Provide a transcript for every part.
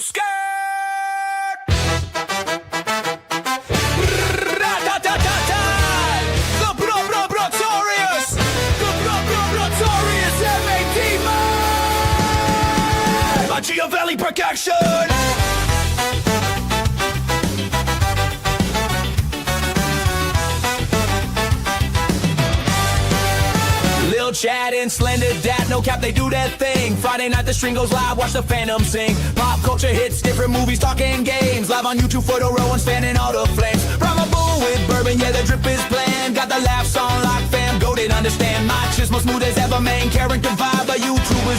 Skirt! The Brotorious! The Brotorious M.A.T. Man! Machiavelli protection! Lil Chad and Slender, Dad, no cap, they do that thing. Friday night the string goes live, watch the Phantom sing. Pop culture hits, different movies, talking games. Live on YouTube for the row and fanning all the flames. Prime a bull with bourbon, yeah, the drip is bland. Got the laughs on lock, fam, go didn't understand. My chismo smooth as ever, main character vibe. The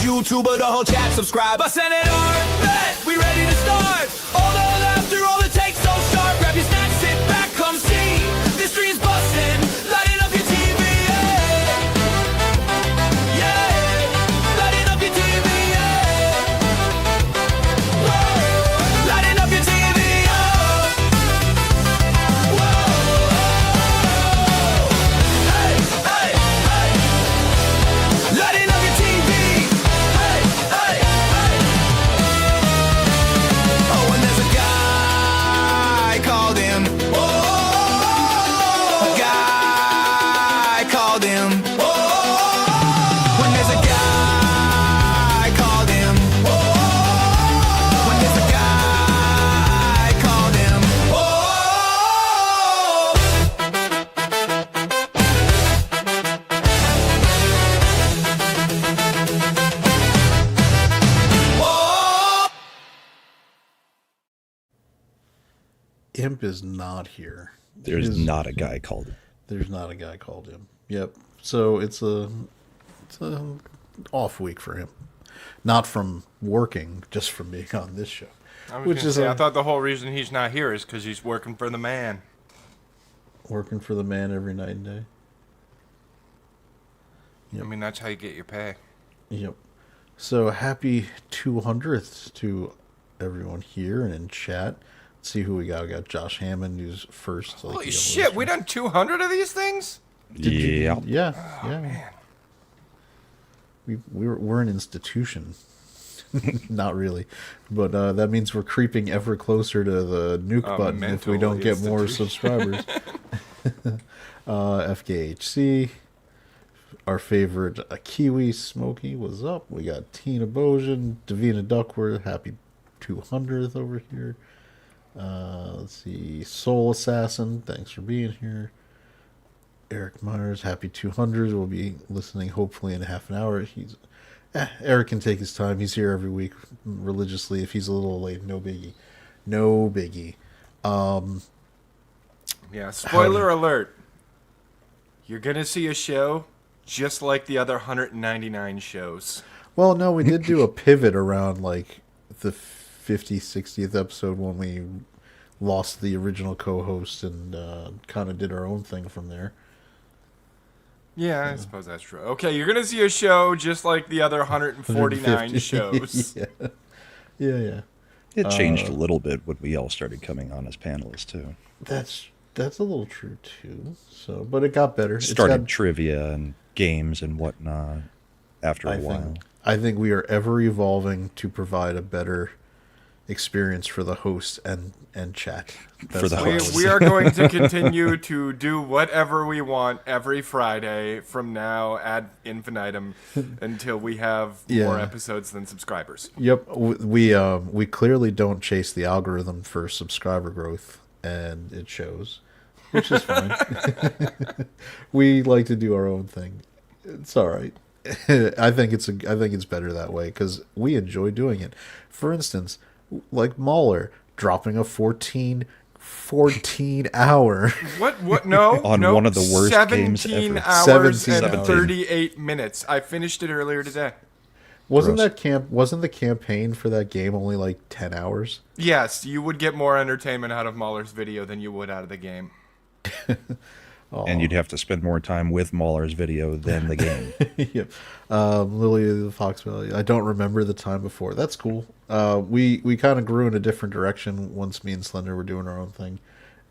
YouTuber, the whole chat subscribe. I sent it hard, bet, we ready to start. All the laughter, all the takes so sharp. Grab your snacks, sit back, come see. This stream's bustin', lighting up your TV. Imp is not here. There's not a guy called him. There's not a guy called him. Yep. So it's a off week for him. Not from working, just from being on this show. I thought the whole reason he's not here is because he's working for the man. Working for the man every night and day. Yep. I mean, that's how you get your pay. Yep. So happy 200th to everyone here and in chat. Let's see who we got. We got Josh Hammond, who's first. Holy shit, we done 200 of these things? Yeah. Yeah. Man. We're an institution. Not really. But that means we're creeping ever closer to the nuke button if we don't get more subscribers. FKHC. Our favorite Kiwi Smokey was up. We got Tina Bojan, Davina Duckworth, happy 200th over here. Let's see, Soul Assassin, thanks for being here. Eric Myers, happy 200. We'll be listening hopefully in half an hour. Eric can take his time. He's here every week religiously. If he's a little late, no biggie. Yeah, spoiler alert. You're going to see a show just like the other 199 shows. Well, no, we did do a pivot around like the 50th, 60th episode when we lost the original co-host and kind of did our own thing from there. Yeah, I suppose that's true. Okay, you're going to see a show just like the other 149 shows. Yeah. It changed a little bit when we all started coming on as panelists, too. That's a little true, too. So, but it got better. Started trivia and games and whatnot after a while. I think we are ever evolving to provide a better experience for the host and chat. We are going to continue to do whatever we want every Friday from now ad infinitum until we have more episodes than subscribers. Yep, we clearly don't chase the algorithm for subscriber growth, and it shows, which is fine. We like to do our own thing. It's all right. I think it's better that way because we enjoy doing it. For instance, like Mauler dropping a 14 hour. What? No. On one of the worst games ever. 17 hours and 38 minutes. I finished it earlier today. Wasn't the campaign for that game only like 10 hours? Yes, you would get more entertainment out of Mauler's video than you would out of the game. And you'd have to spend more time with Mauler's video than the game. Yep. Lily of the Fox Valley. I don't remember the time before. That's cool. We kind of grew in a different direction once me and Slender were doing our own thing.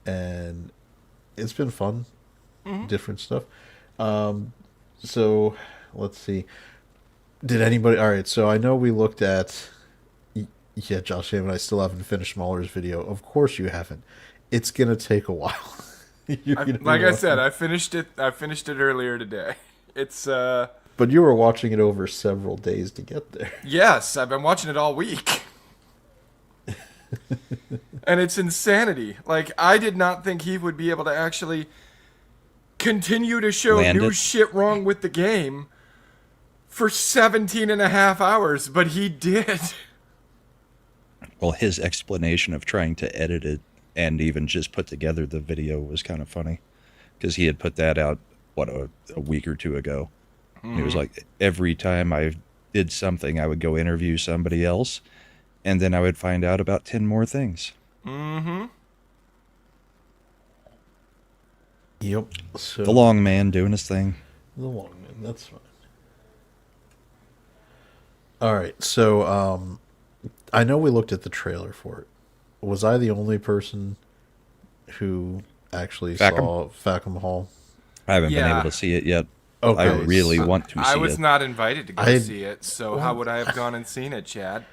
And it's been fun. Mm-hmm. Different stuff. So, let's see. Did anybody... All right, so I know we looked at Yeah, Josh Hammond, I still haven't finished Mahler's video. Of course you haven't. It's gonna take a while. Like I said, I finished it. I finished it earlier today. It's But you were watching it over several days to get there. Yes, I've been watching it all week. And it's insanity. Like, I did not think he would be able to actually continue to show new shit wrong with the game for 17 and a half hours, but he did. Well, his explanation of trying to edit it and even just put together the video was kind of funny, because he had put that out, a week or two ago. Mm-hmm. It was like, every time I did something, I would go interview somebody else, and then I would find out about 10 more things. Mm-hmm. Yep. So, The long man doing his thing. The long man, that's fine. All right, so I know we looked at the trailer for it. Was I the only person who actually saw Fackham Hall? I haven't been able to see it yet. Okay, I really want to see it. I was not invited to go see it, so how would I have gone and seen it, Chad?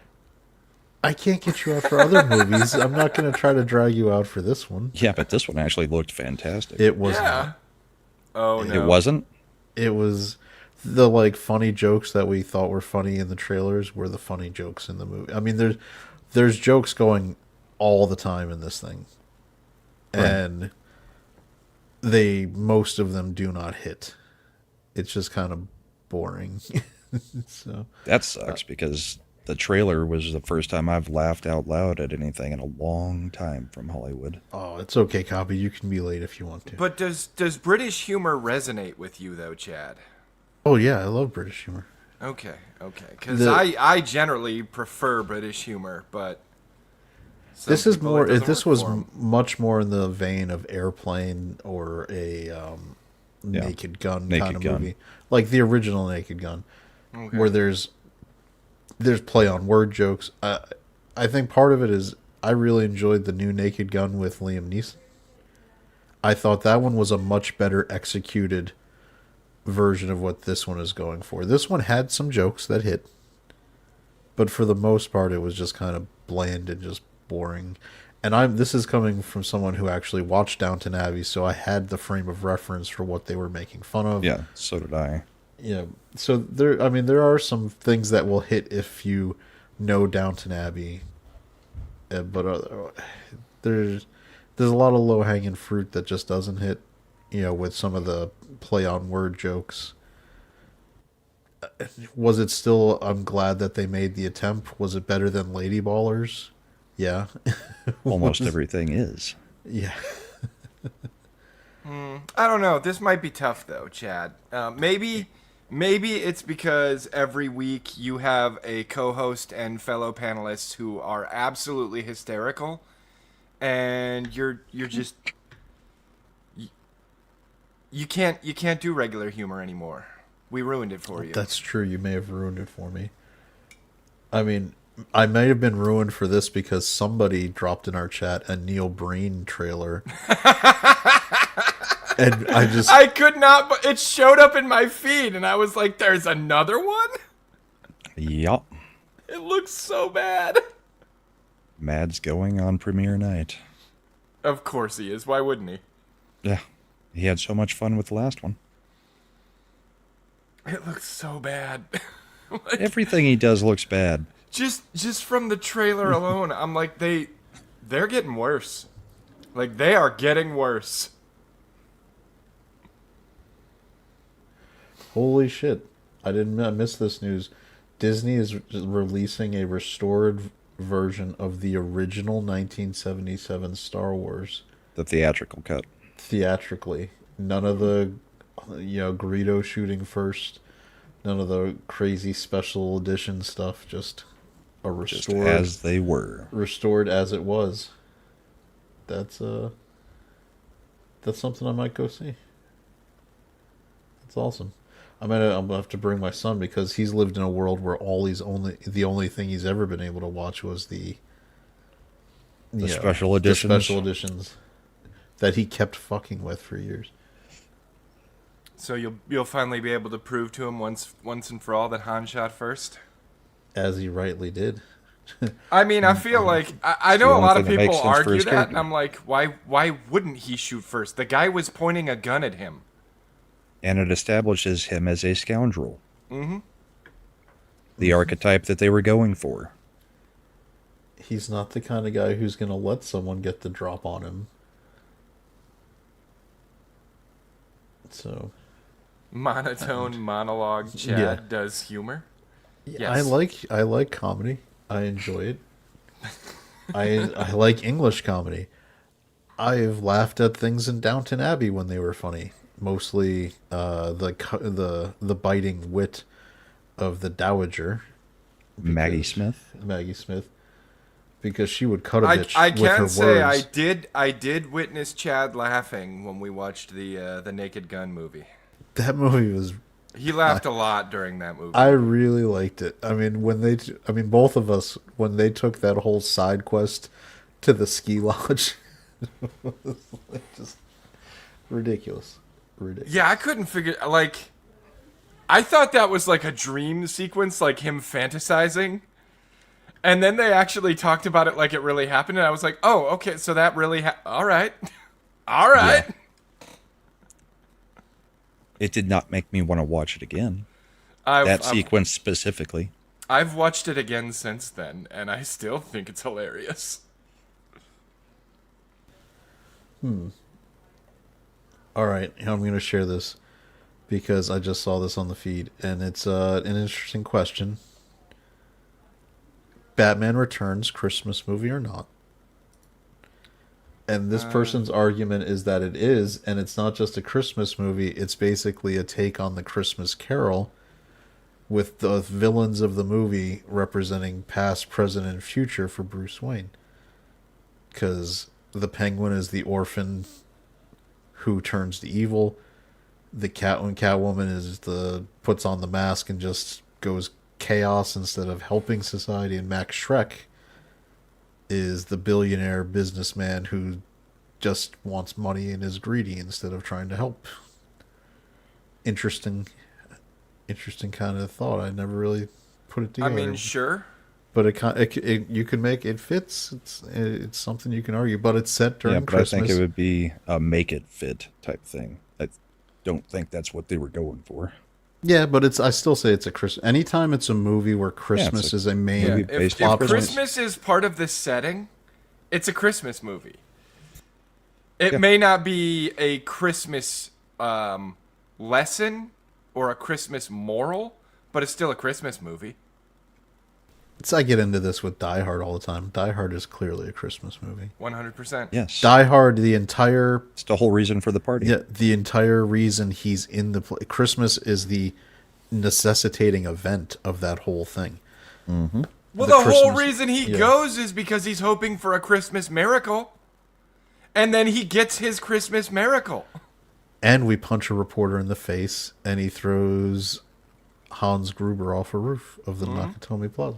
I can't get you out for other movies. I'm not going to try to drag you out for this one. Yeah, but this one actually looked fantastic. It was. Yeah. Oh, no. It wasn't? It was. The like funny jokes that we thought were funny in the trailers were the funny jokes in the movie. I mean, there's jokes going all the time in this thing, right. And most of them do not hit. It's just kind of boring. So that sucks, because the trailer was the first time I've laughed out loud at anything in a long time from Hollywood. Oh, it's okay, Copy. You can be late if you want to. But does British humor resonate with you, though, Chad? Oh, yeah, I love British humor. Okay. Because I generally prefer British humor, but this is more. This was much more in the vein of Airplane or a Naked Gun kind of movie, like the original Naked Gun, where there's play on word jokes. I think part of it is I really enjoyed the new Naked Gun with Liam Neeson. I thought that one was a much better executed version of what this one is going for. This one had some jokes that hit, but for the most part it was just kind of bland and just boring. And this is coming from someone who actually watched Downton Abbey, so I had the frame of reference for what they were making fun of. Yeah, so did I. Yeah, so there are some things that will hit if you know Downton Abbey, but there's a lot of low hanging fruit that just doesn't hit. With some of the play on word jokes. Was it still? I'm glad that they made the attempt. Was it better than Lady Ballers? Yeah. Almost everything is. Yeah. I don't know. This might be tough, though, Chad. Maybe it's because every week you have a co-host and fellow panelists who are absolutely hysterical, and you're just... You can't do regular humor anymore. We ruined it for you. That's true. You may have ruined it for me. I mean, I may have been ruined for this because somebody dropped in our chat a Neil Breen trailer. And I could not, but it showed up in my feed and I was like, there's another one? Yup. It looks so bad. Mad's going on premiere night. Of course he is. Why wouldn't he? Yeah. He had so much fun with the last one. It looks so bad. Everything he does looks bad. Just from the trailer alone, I'm like, they're getting worse. Like, they are getting worse. Holy shit. I missed this news. Disney is releasing a restored version of the original 1977 Star Wars. The theatrical cut. Theatrically. None of the Greedo shooting first. None of the crazy special edition stuff. Just a restored, just as they were. Restored as it was. That's something I might go see. That's awesome. I'm gonna have to bring my son because he's lived in a world where the only thing he's ever been able to watch was the special editions. The special editions that he kept fucking with for years. So you'll finally be able to prove to him once and for all that Han shot first? As he rightly did. I mean, I feel like I the know a only lot of thing that makes people sense for argue his that, character. and I'm like, why wouldn't he shoot first? The guy was pointing a gun at him. And it establishes him as a scoundrel. The archetype that they were going for. He's not the kind of guy who's going to let someone get the drop on him. So Monotone monologue. Chad Yeah. does humor. yeah, Yes. I like comedy. I enjoy it. I like English comedy. I've laughed at things in Downton Abbey when they were funny. Mostly the biting wit of the Dowager Maggie Smith. Maggie Smith, because she would cut a bitch I with her can say words. I did witness Chad laughing when we watched the Naked Gun movie. That movie was. He laughed a lot during that movie. I really liked it. I mean, both of us, when they took that whole side quest to the ski lodge, it was like just ridiculous. Ridiculous. Yeah, I couldn't figure like I thought that was like a dream sequence, like him fantasizing. And then they actually talked about it like it really happened, and I was like, "Oh, okay, so that really all right. All right." Yeah. It did not make me want to watch it again. That sequence specifically. I've watched it again since then, and I still think it's hilarious. All right, I'm going to share this because I just saw this on the feed, and it's an interesting question. Batman Returns, Christmas movie or not? And this person's argument is that it is, and it's not just a Christmas movie, it's basically a take on the Christmas Carol, with the villains of the movie representing past, present, and future for Bruce Wayne. Because the Penguin is the orphan who turns to evil. The Catwoman is puts on the mask and just goes chaos instead of helping society. And Max Schreck is the billionaire businessman who just wants money and is greedy instead of trying to help. Interesting kind of thought. I never really put it together. I mean, sure. But you can make it fits. It's something you can argue, but it's set during Yeah, but Christmas. I think it would be a make it fit type thing. I don't think that's what they were going for. Yeah, but I still say it's a Christmas. Anytime it's a movie where Christmas is a main movie If plot point. Christmas is part of this setting, it's a Christmas movie. It may not be a Christmas lesson or a Christmas moral, but it's still a Christmas movie. I get into this with Die Hard all the time. Die Hard is clearly a Christmas movie. 100%. Yes. Die Hard, the entire It's the whole reason for the party. the entire reason he's in the Christmas is the necessitating event of that whole thing. Mm-hmm. Well, the whole Christmas- reason he yeah. goes is because he's hoping for a Christmas miracle. And then he gets his Christmas miracle. And we punch a reporter in the face, and he throws Hans Gruber off a roof of the Nakatomi Plaza.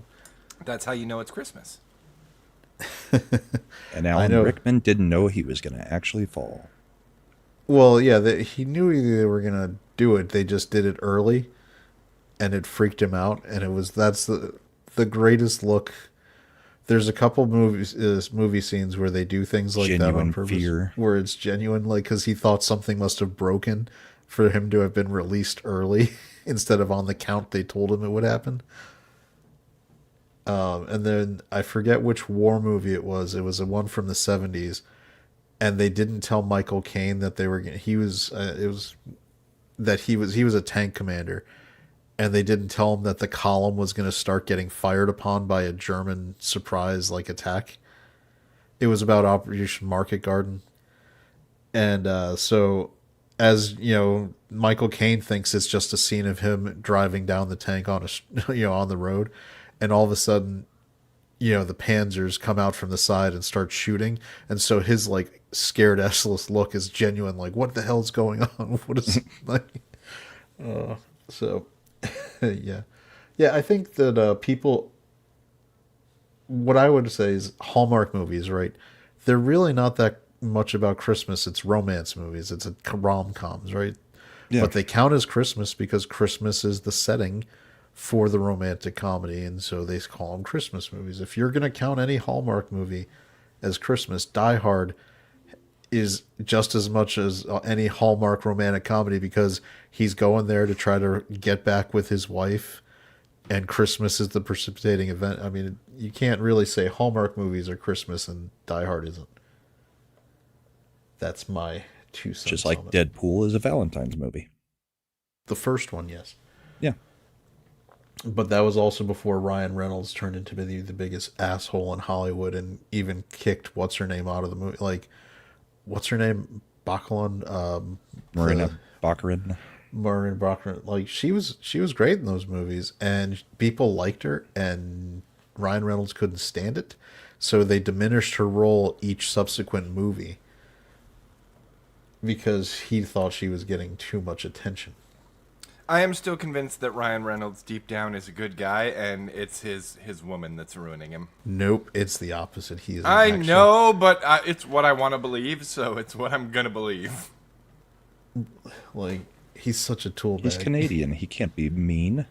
That's how you know it's Christmas. And Alan Rickman didn't know he was going to actually fall. Well, yeah, he knew they were gonna do it. They just did it early, and it freaked him out. And that's the greatest look. There's a couple movie scenes where they do things like that on Genuine purpose, fear. where it's genuine, like because he thought something must have broken for him to have been released early instead of on the count they told him it would happen. And then I forget which war movie it was. It was a one from the 70s, and they didn't tell Michael Caine that he was a tank commander, and they didn't tell him that the column was going to start getting fired upon by a German surprise attack. It was about Operation Market Garden, and so as you know, Michael Caine thinks it's just a scene of him driving down the tank on on the road. And all of a sudden, the Panzers come out from the side and start shooting. And so his scared S-less look is genuine. Like, what the hell's going on? What is so yeah. Yeah, I think that people, what I would say is Hallmark movies, right? They're really not that much about Christmas. It's romance movies. It's rom-coms, right? Yeah. But they count as Christmas because Christmas is the setting for the romantic comedy, and so they call them Christmas movies. If you're going to count any Hallmark movie as Christmas, Die Hard is just as much as any Hallmark romantic comedy, because he's going there to try to get back with his wife, and Christmas is the precipitating event. I mean, you can't really say Hallmark movies are Christmas and Die Hard isn't. That's my 2 cents. Just like on it. Deadpool is a Valentine's movie. The first one, yes. Yeah. But that was also before Ryan Reynolds turned into the biggest asshole in Hollywood and even kicked what's-her-name out of the movie. Like, what's her name? Baccarin? Marina Baccarin. Marina Baccarin. Like, she was great in those movies, and people liked her, and Ryan Reynolds couldn't stand it. So they diminished her role each subsequent movie because he thought she was getting too much attention. I am still convinced that Ryan Reynolds deep down is a good guy, and it's his woman that's ruining him. Nope, it's the opposite. He is. I know, but it's what I want to believe, so it's what I'm gonna believe. Like, he's such a tool bag. He's Canadian. He can't be mean.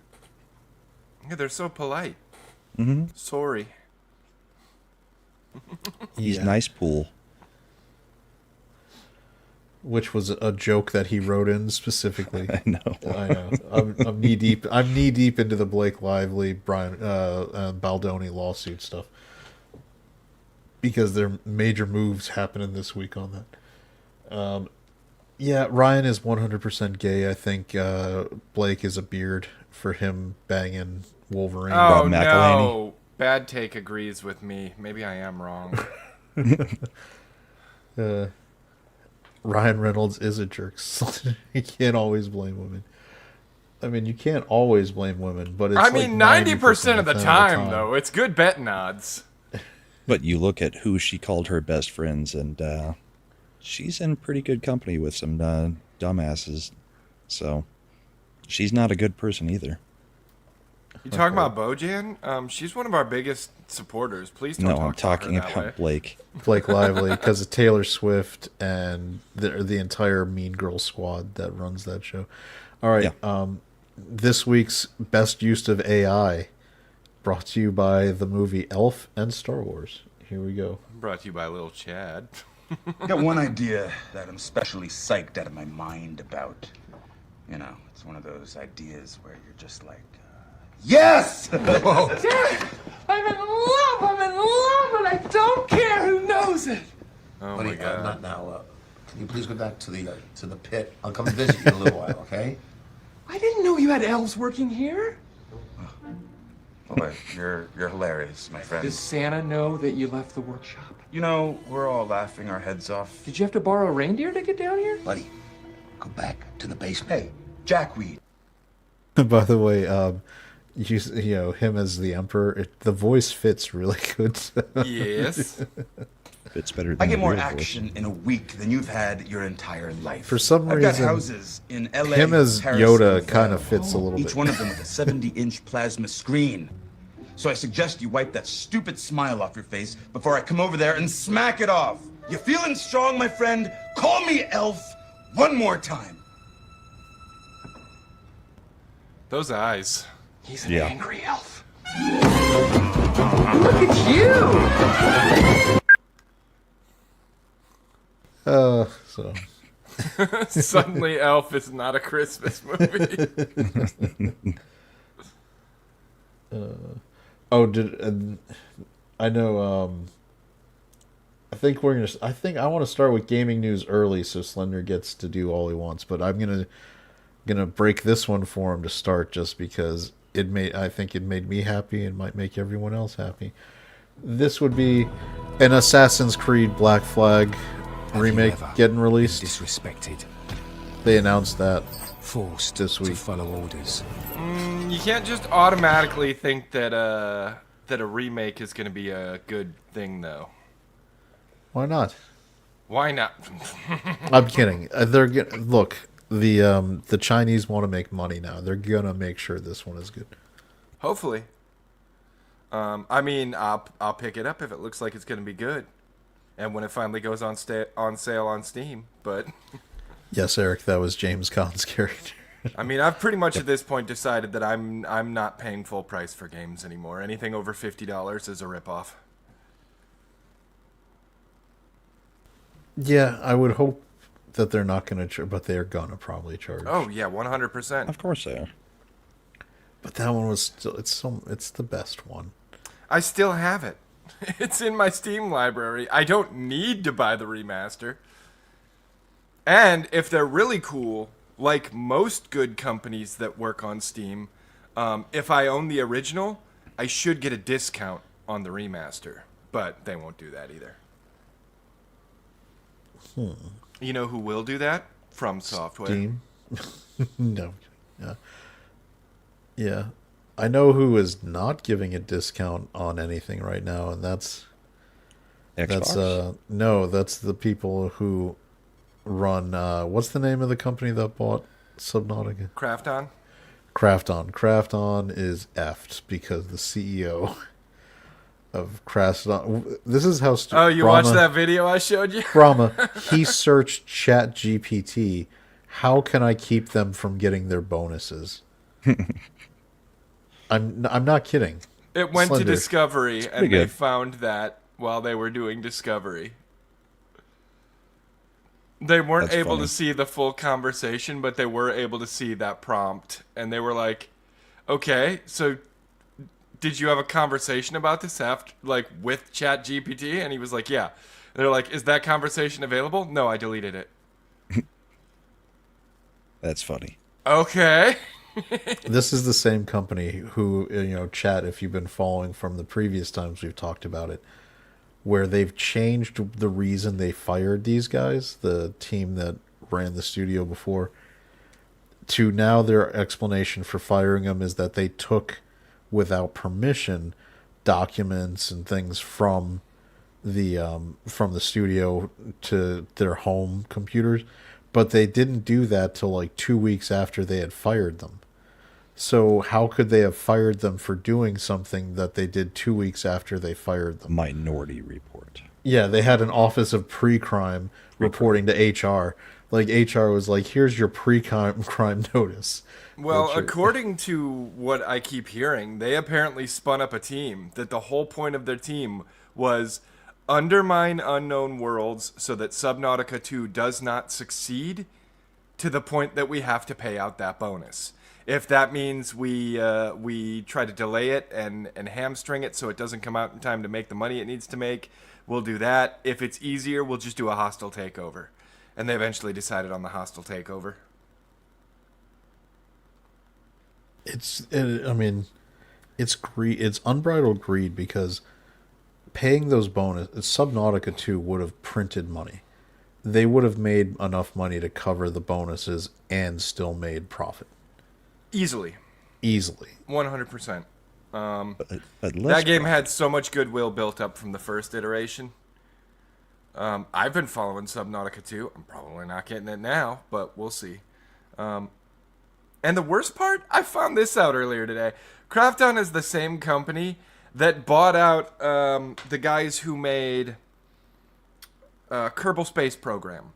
Yeah, they're so polite. Mm-hmm. Sorry. He's Yeah. nice pool. Which was a joke that he wrote in specifically. I know. I know. I'm knee deep. I'm knee deep into the Blake Lively, Brian Baldoni lawsuit stuff because there are major moves happening this week on that. Yeah, Ryan is 100% gay. I think Blake is a beard for him banging Wolverine. Oh Rob McElhenney. no, Bad Take agrees with me. Maybe I am wrong. Ryan Reynolds is a jerk. You can't always blame women. I mean, you can't always blame women, but it's I mean, like 90% of the time, though. It's good betting odds. But you look at who she called her best friends, and she's in pretty good company with some dumbasses. So she's not a good person either. You talking about Bojan? She's one of our biggest supporters. Please don't No, talk I'm talking about her that about way. Blake. Blake Lively, because of Taylor Swift and the entire Mean Girl squad that runs that show. All right, Yeah. This week's best use of AI, brought to you by the movie Elf and Star Wars. Here we go. Brought to you by Little Chad. I got one idea that I'm especially psyched out of my mind about. You know, it's one of those ideas where you're just like, yes! I'm in love, and I don't care who knows it. Oh Buddy, my god. not now. Can you please go back to the pit? I'll come visit you in a little while, okay? I didn't know you had elves working here. Boy, you're hilarious, my friend. Does Santa know that you left the workshop? You know, we're all laughing our heads off. Did you have to borrow a reindeer to get down here? Buddy, go back to the basement. Hey, jackweed. By the way, you know him as the Emperor. The voice fits really good. Yes. Fits better than I get the more real voice. action in a week than you've had your entire life. For some I've got reason, houses in LA, him as Paris, Yoda and kind of Vail. fits a little Each bit. one of them with a 70-inch plasma screen. So I suggest you wipe that stupid smile off your face before I come over there and smack it off. You feeling strong, my friend? Call me Elf one more time. Those eyes. He's an Yeah. angry elf. Look at you! So Suddenly Elf is not a Christmas movie. I know. I think I want to start with gaming news early, so Slender gets to do all he wants. But I'm gonna break this one for him to start, just because I think it made me happy and might make everyone else happy. This would be an Assassin's Creed Black Flag remake getting released. Disrespected, They announced that forced this week. to follow orders. You can't just automatically think that a remake is going to be a good thing, though. Why not? Why not? I'm kidding. Look. The Chinese want to make money now. They're gonna make sure this one is good. Hopefully. I mean, I'll pick it up if it looks like it's going to be good, and when it finally goes on sale on Steam. But Yes, Eric, that was James Caan's character. I mean, I've pretty much at this point decided that I'm not paying full price for games anymore. Anything over $50 is a ripoff. Yeah, I would hope that they're not going to, but they're gonna probably charge. Oh yeah, 100%. Of course they are. But that one was still, it's the best one. I still have it. It's in my Steam library. I don't need to buy the remaster. And if they're really cool, like most good companies that work on Steam, if I own the original, I should get a discount on the remaster. But they won't do that either. You know who will do that? From Software. Steam? No. Yeah. Yeah. I know who is not giving a discount on anything right now, and that's Xbox? that's the people who run what's the name of the company that bought Subnautica? Krafton? Krafton. Krafton is effed because the CEO of Krafton. This is how Oh, you watched that video I showed you? Brahma, he searched Chat GPT. How can I keep them from getting their bonuses? I'm not kidding. It went to Slender. Discovery, and pretty they good. found that while they were doing Discovery. They weren't That's able funny. to see the full conversation, but they were able to see that prompt. And they were like, okay, so did you have a conversation about this after, like, with ChatGPT? And he was like, yeah. And they're like, is that conversation available? No, I deleted it. That's funny. Okay. This is the same company who, Chat, if you've been following from the previous times we've talked about it, where they've changed the reason they fired these guys, the team that ran the studio before, to now their explanation for firing them is that they took, without permission, documents and things from the studio to their home computers, but they didn't do that till like 2 weeks after they had fired them. So how could they have fired them for doing something that they did 2 weeks after they fired them? Minority Report. Yeah, they had an office of pre-crime reporting to HR. Like HR was like, "Here's your pre-crime notice." Well, Which are- according to what I keep hearing, they apparently spun up a team that the whole point of their team was undermine Unknown Worlds so that Subnautica 2 does not succeed to the point that we have to pay out that bonus. If that means we try to delay it and hamstring it so it doesn't come out in time to make the money it needs to make, we'll do that. If it's easier, we'll just do a hostile takeover. And they eventually decided on the hostile takeover. I mean, it's greed. It's unbridled greed because paying those bonuses, Subnautica 2 would have printed money. They would have made enough money to cover the bonuses and still made profit Easily. easily. 100%. But That less game had so much goodwill built up from the first iteration. I've been following Subnautica 2. I'm probably not getting it now, but we'll see. And the worst part, I found this out earlier today. Krafton is the same company that bought out the guys who made Kerbal Space Program,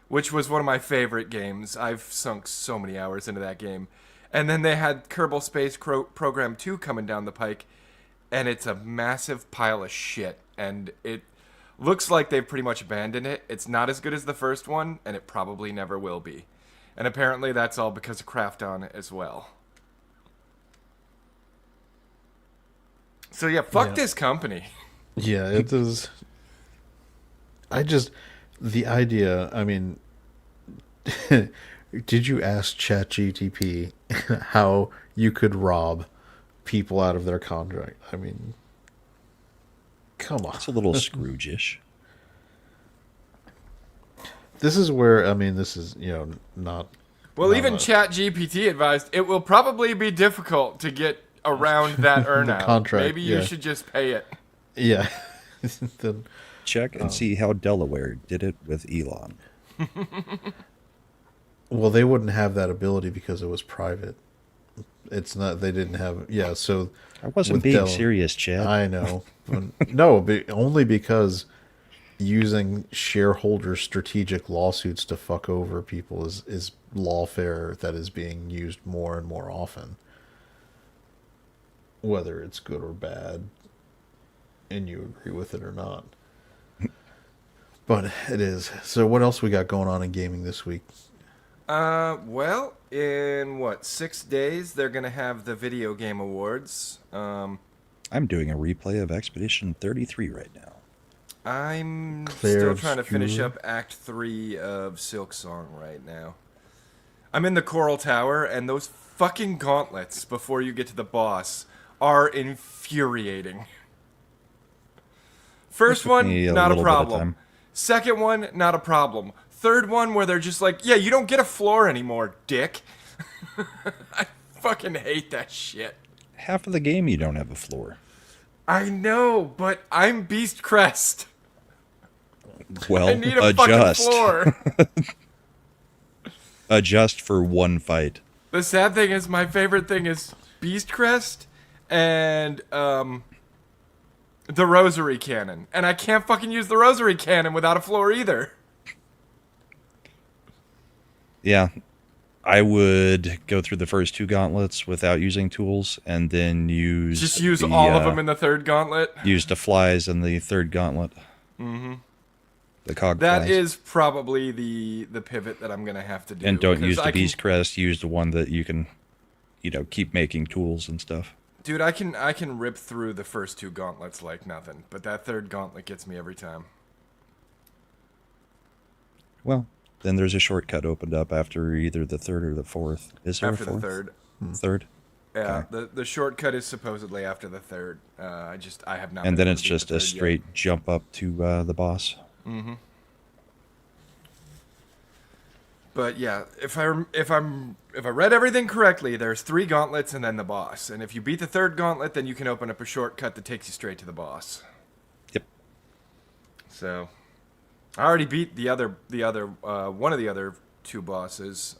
which was one of my favorite games. I've sunk so many hours into that game. And then they had Kerbal Space Program 2 coming down the pike, and it's a massive pile of shit. And it looks like they've pretty much abandoned it. It's not as good as the first one, and it probably never will be. And apparently that's all because of Krafton as well. So yeah, fuck this company. Yeah, it is. The idea, I mean, did you ask ChatGPT how you could rob people out of their contract? I mean, come on. It's a little Scrooge-ish. This is where, I mean, this is, not... Well, not even a- ChatGPT advised it will probably be difficult to get around that earnout. contract, Maybe you yeah. should just pay it. Yeah. Then- Check and see how Delaware did it with Elon. well, they wouldn't have that ability because it was private. It's not, they didn't have, yeah, so... I wasn't with being Del- serious, Chad. I know. No, only because using shareholder strategic lawsuits to fuck over people is lawfare that is being used more and more often. Whether it's good or bad, and you agree with it or not. But it is. So what else we got going on in gaming this week? Well, in 6 days, they're going to have the Video Game Awards. I'm doing a replay of Expedition 33 right now. I'm Claire still trying to finish Obscure. up Act 3 of Silk Song right now. I'm in the Coral Tower, and those fucking gauntlets before you get to the boss are infuriating. First took one, me a not a little bit of problem. time. Second one, not a problem. Third one, where they're just like, yeah, you don't get a floor anymore, dick. I fucking hate that shit. Half of the game you don't have a floor. I know, but I'm Beast Crest. Well, I need a adjust. fucking floor. Adjust for one fight. The sad thing is, my favorite thing is Beast Crest and the Rosary Cannon. And I can't fucking use the Rosary Cannon without a floor either. Yeah. I would go through the first 2 gauntlets without using tools, and then use... Just use the, all of them in the third gauntlet. Use the flies in the third gauntlet. Mm-hmm. The cog That flies. is probably the pivot that I'm going to have to do. And don't because use the I can- Beast Crest, use the one that you can, keep making tools and stuff. Dude, I can rip through the first 2 gauntlets like nothing, but that third gauntlet gets me every time. Well, then there's a shortcut opened up after either the third or the fourth. Is there After a fourth? the third. Third? Yeah, the shortcut is supposedly after the third. I have not. And been then able it's to beat just the a third yet. straight jump up to the boss. But yeah, if I read everything correctly, there's 3 gauntlets and then the boss. And if you beat the third gauntlet, then you can open up a shortcut that takes you straight to the boss. Yep. So, I already beat the other one of the other 2 bosses.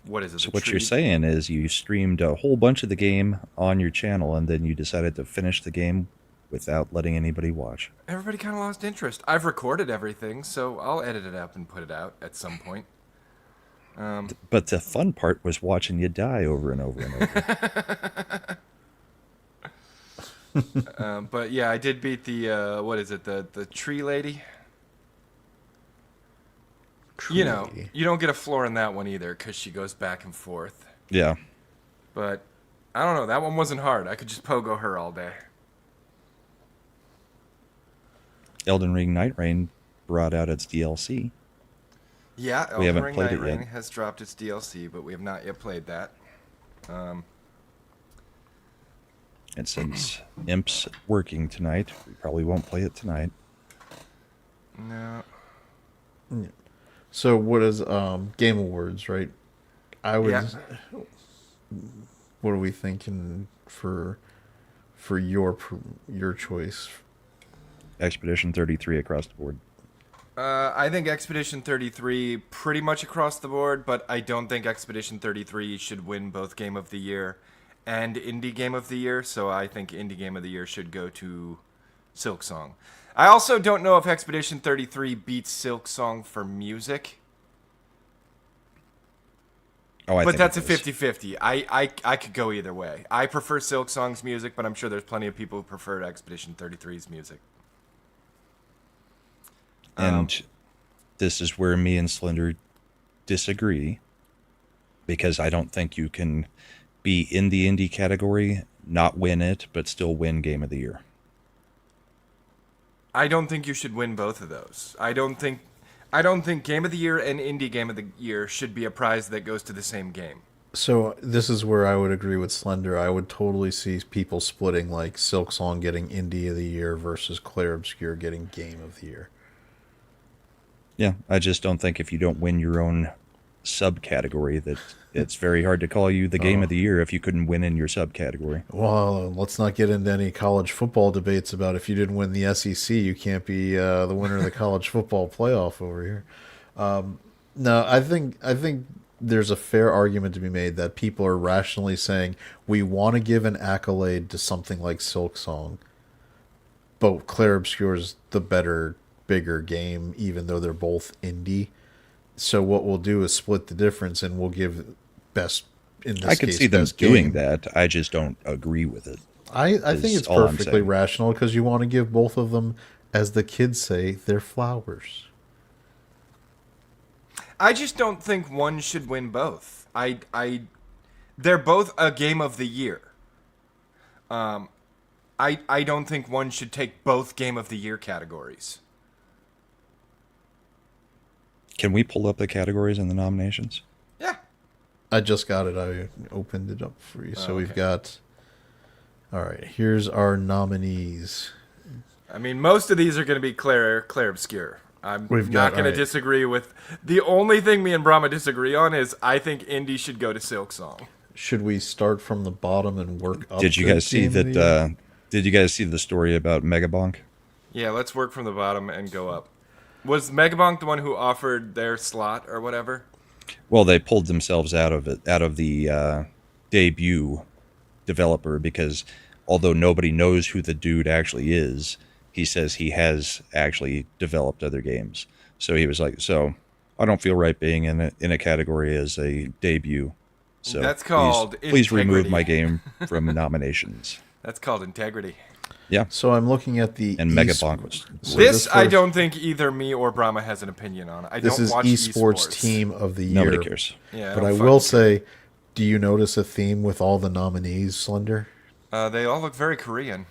What is it? So the what you're tree- saying is you streamed a whole bunch of the game on your channel, and then you decided to finish the game without letting anybody watch. Everybody kind of lost interest. I've recorded everything, so I'll edit it up and put it out at some point. But the fun part was watching you die over and over and over. But yeah, I did beat the what is it? The tree lady. You know, you don't get a floor in that one either because she goes back and forth. Yeah. But I don't know. That one wasn't hard. I could just pogo her all day. Elden Ring Night Rain brought out its DLC. Yeah, We Elden haven't Ring played Night it yet. Ring has dropped its DLC, but we have not yet played that. And since Imp's working tonight, we probably won't play it tonight. No. So what is Game Awards, right? I would. Yeah. What are we thinking for your choice? Expedition 33 across the board. I think Expedition 33 pretty much across the board, but I don't think Expedition 33 should win both Game of the Year and Indie Game of the Year, so I think Indie Game of the Year should go to Silk Song. I also don't know if Expedition 33 beats Silk Song for music, Oh, I but think that's a it is. 50-50. I could go either way. I prefer Silk Song's music, but I'm sure there's plenty of people who prefer Expedition 33's music. And this is where me and Slender disagree, because I don't think you can be in the indie category, not win it, but still win Game of the Year. I don't think you should win both of those. I don't think Game of the Year and Indie Game of the Year should be a prize that goes to the same game. So this is where I would agree with Slender. I would totally see people splitting, like Silk Song getting Indie of the Year versus Claire Obscure getting Game of the Year. Yeah, I just don't think if you don't win your own subcategory that it's very hard to call you the Game of the Year if you couldn't win in your subcategory. Well, let's not get into any college football debates about if you didn't win the SEC, you can't be the winner of the college football playoff over here. No, I think there's a fair argument to be made that people are rationally saying we want to give an accolade to something like Silk Song, but Clair Obscur is the better, bigger game, even though they're both indie. So what we'll do is split the difference, and we'll give best. In this I could case, see them best doing game. that. I just don't agree with it. I think is it's all I'm perfectly saying. rational because you want to give both of them, as the kids say, their flowers. I just don't think one should win both. They're both a game of the year. I don't think one should take both game of the year categories. Can we pull up the categories and the nominations? Yeah. I just got it. I opened it up for you. So we've okay. got. All right, here's our nominees. I mean, most of these are going to be Clair Obscur. I'm We've not got- going to alright. disagree with. The only thing me and Brahma disagree on is I think indie should go to Silk Song. Should we start from the bottom and work up? Did you to guys see Game of the Year? that? Did you guys see the story about Megabonk? Yeah, let's work from the bottom and go up. Was Megabonk the one who offered their slot or whatever? Well, they pulled themselves out of it, out of the debut developer, because although nobody knows who the dude actually is, he says he has actually developed other games. So he was like, "So I don't feel right being in a category as a debut. So That's called please remove integrity. my game from nominations." That's called integrity. Yeah, So I'm looking at the and Megabonk was. So This I first- don't think either me or Brahma has an opinion on. I This don't is watch esports team of the year. Nobody cares. Yeah, But don't I fucking will care. say, do you notice a theme with all the nominees, Slender? They all look very Korean.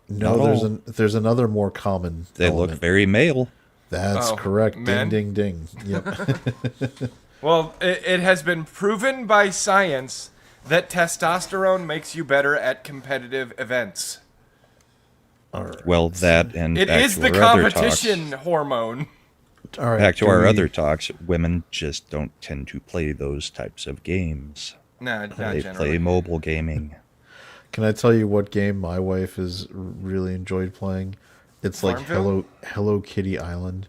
No, Not there's all. there's another more common. They element. look very male. That's Oh, correct. men? Ding, ding, ding. Yep. Well, it has been proven by science that testosterone makes you better at competitive events. All right. Well, that and It back is to the our other talks. competition hormone. All right. Back to do our we- other talks, women just don't tend to play those types of games. Nah, not They generally. play mobile gaming. Can I tell you what game my wife has really enjoyed playing? It's like Farmville? Hello Kitty Island.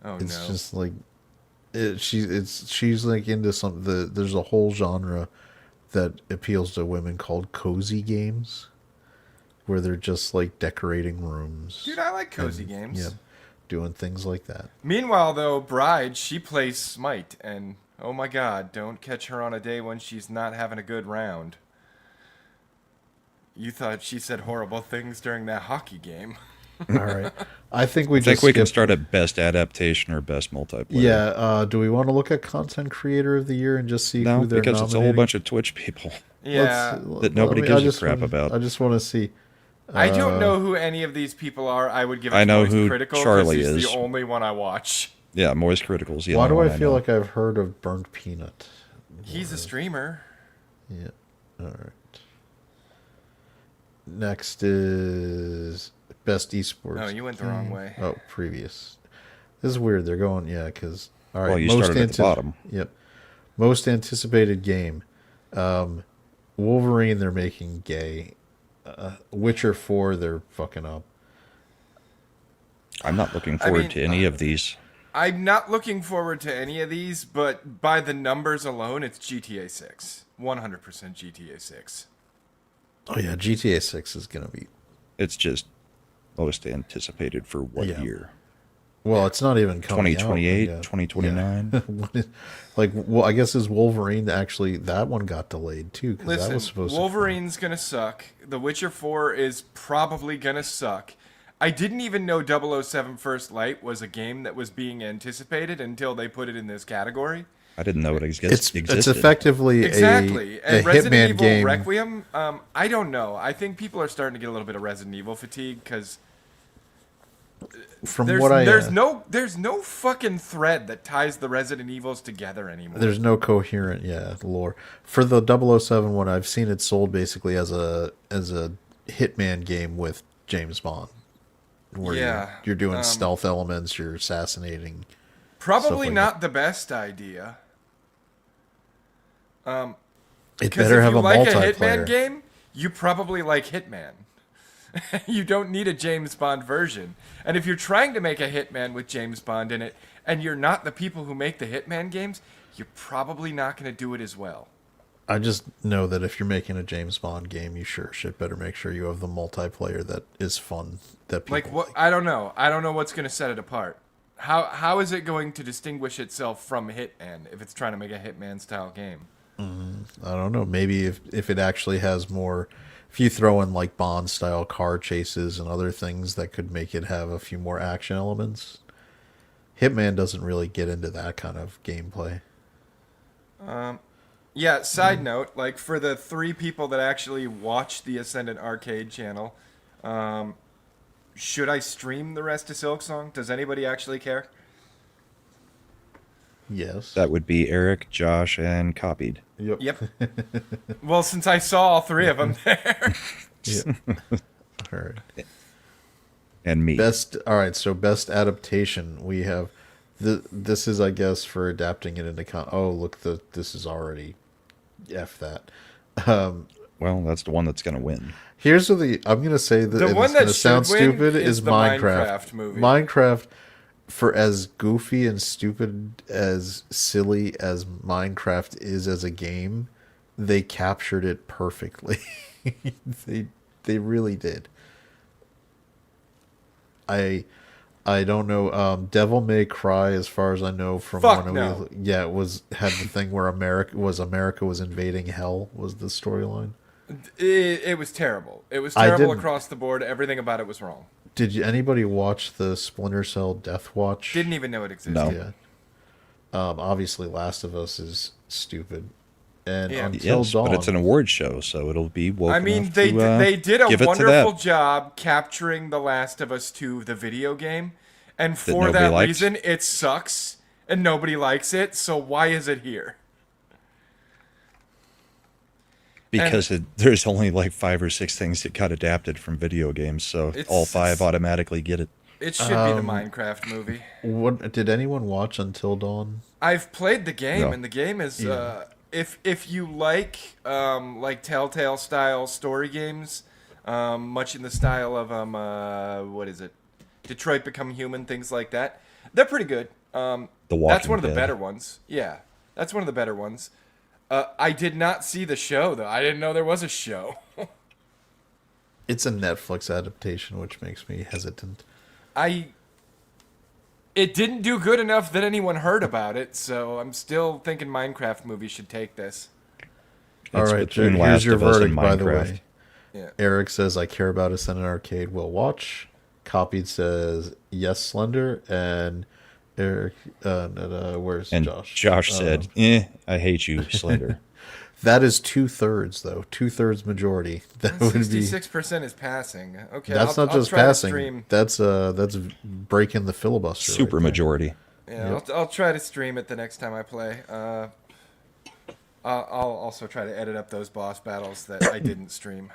Oh It's no. just like she's like into there's a whole genre that appeals to women called cozy games, where they're just like decorating rooms. Dude, I like cozy and, games. Yeah, doing things like that. Meanwhile, though, Bride, she plays Smite, and oh my god, don't catch her on a day when she's not having a good round. You thought she said horrible things during that hockey game. All right, I think we I think just we can skip- start at best adaptation or best multiplayer. Yeah, do we want to look at content creator of the year and just see No, who they're because it's a whole nominating? bunch of Twitch people. Yeah. That nobody I gives a just crap wanna- about. I just want to see. I don't know who any of these people are. I would give it I to know Moist who Critical 'cause Charlie he's is. the only one I watch. Yeah, Moist Critical's the Why only do one I feel know. like I've heard of Burnt Peanut? He's a streamer. Yeah. All right. Next is best esports. No, you went the wrong way. Oh, previous. This is weird. They're going, yeah, because all right. Well, you started at the bottom. Yep. Most anticipated game. Wolverine. They're making gay. Witcher 4. They're fucking up. I'm not looking forward mean, to any of these. I'm not looking forward to any of these, but by the numbers alone, it's GTA 6. 100% GTA 6. Oh yeah, GTA 6 is gonna be. It's just most anticipated for what Yeah. year? Well, it's not even coming 2028, out. 2029? When is- like, well, I guess is Wolverine actually that one got delayed too because that Listen, was supposed Wolverine's gonna suck. The Witcher 4 is probably gonna suck. I didn't even know 007 First Light was a game that was being anticipated until they put it in this category. I didn't know it to. existed. It's effectively Exactly. a And Resident Hitman Evil game. Requiem, I don't know. I think people are starting to get a little bit of Resident Evil fatigue because From there's, what I there's no fucking thread that ties the Resident Evils together anymore. there's no coherent lore for the 007 one. I've seen it sold basically as a Hitman game with James Bond, where Yeah, you're doing stealth elements, you're assassinating. Probably like not the best idea. It Because better if have you a like a multiplayer. Hitman game, you probably like Hitman. You don't need a James Bond version. And if you're trying to make a Hitman with James Bond in it, and you're not the people who make the Hitman games, you're probably not going to do it as well. I just know that if you're making a James Bond game, you sure should better make sure you have the multiplayer that is fun. That people Like what? I don't know. I don't know what's going to set it apart. How is it going to distinguish itself from Hitman if it's trying to make a Hitman style game? I don't know. Maybe if it actually has more, if you throw in like Bond style car chases and other things that could make it have a few more action elements. Hitman doesn't really get into that kind of gameplay. Yeah, side note, like for the 3 people that actually watch the Ascendant Arcade channel, should I stream the rest of Silksong? Does anybody actually care? Yes. That would be Eric, Josh, and Copied. Yep. Well, since I saw all 3 of them there. Yeah. All right. And me. All right, so best adaptation. We have this is, I guess, for adapting it into oh, look, this is already F that. Well, that's the one that's going to win. Here's what I'm going to say that The it's one going that to sound should win stupid is is the Minecraft movie. Minecraft, for as goofy and stupid as silly as Minecraft is as a game, they captured it perfectly. They really did. I don't know. Devil May Cry, as far as I know from Fuck one no. it had the thing where America was invading hell was the storyline. It was terrible. It was I terrible didn't- across the board. Everything about it was wrong. Anybody watch the Splinter Cell Death Watch? Didn't even know it existed. No. Yeah. Obviously, Last of Us is stupid, and Yeah. Until Yes, Dawn. but it's an award show, so it'll be woke I mean, enough they to, they did a give it to wonderful that. job capturing The Last of Us 2, the video game, and for nobody that liked? reason, it sucks and nobody likes it. So why is it here? Because there's only like 5 or 6 things that got adapted from video games, so all 5 automatically get it. It should be the Minecraft movie. What did anyone watch Until Dawn? I've played the game, No. and the game is Yeah. if you like Telltale style story games, much in the style of what is it, Detroit Become Human, things like that. They're pretty good. The That's Walking one of the Dead. better ones. Yeah, that's one of the better ones. I did not see the show though. I didn't know there was a show. It's a Netflix adaptation, which makes me hesitant. It didn't do good enough that anyone heard about it, so I'm still thinking Minecraft movie should take this. All It's right, between here's Last your of Us and verdict, by the Minecraft. way. Yeah. Eric says, I care about Ascendant Arcade, will watch. Copied says, yes, Slender. And Eric, where's And Josh? Josh said, I hate you, Slender. That is 2/3, though. 2/3 majority. That would be. 66% is passing. Okay, That's I'll not just try to passing. stream. That's breaking the filibuster. right Super there. majority. Yeah, I'll try to stream it the next time I play. I'll also try to edit up those boss battles that I didn't stream.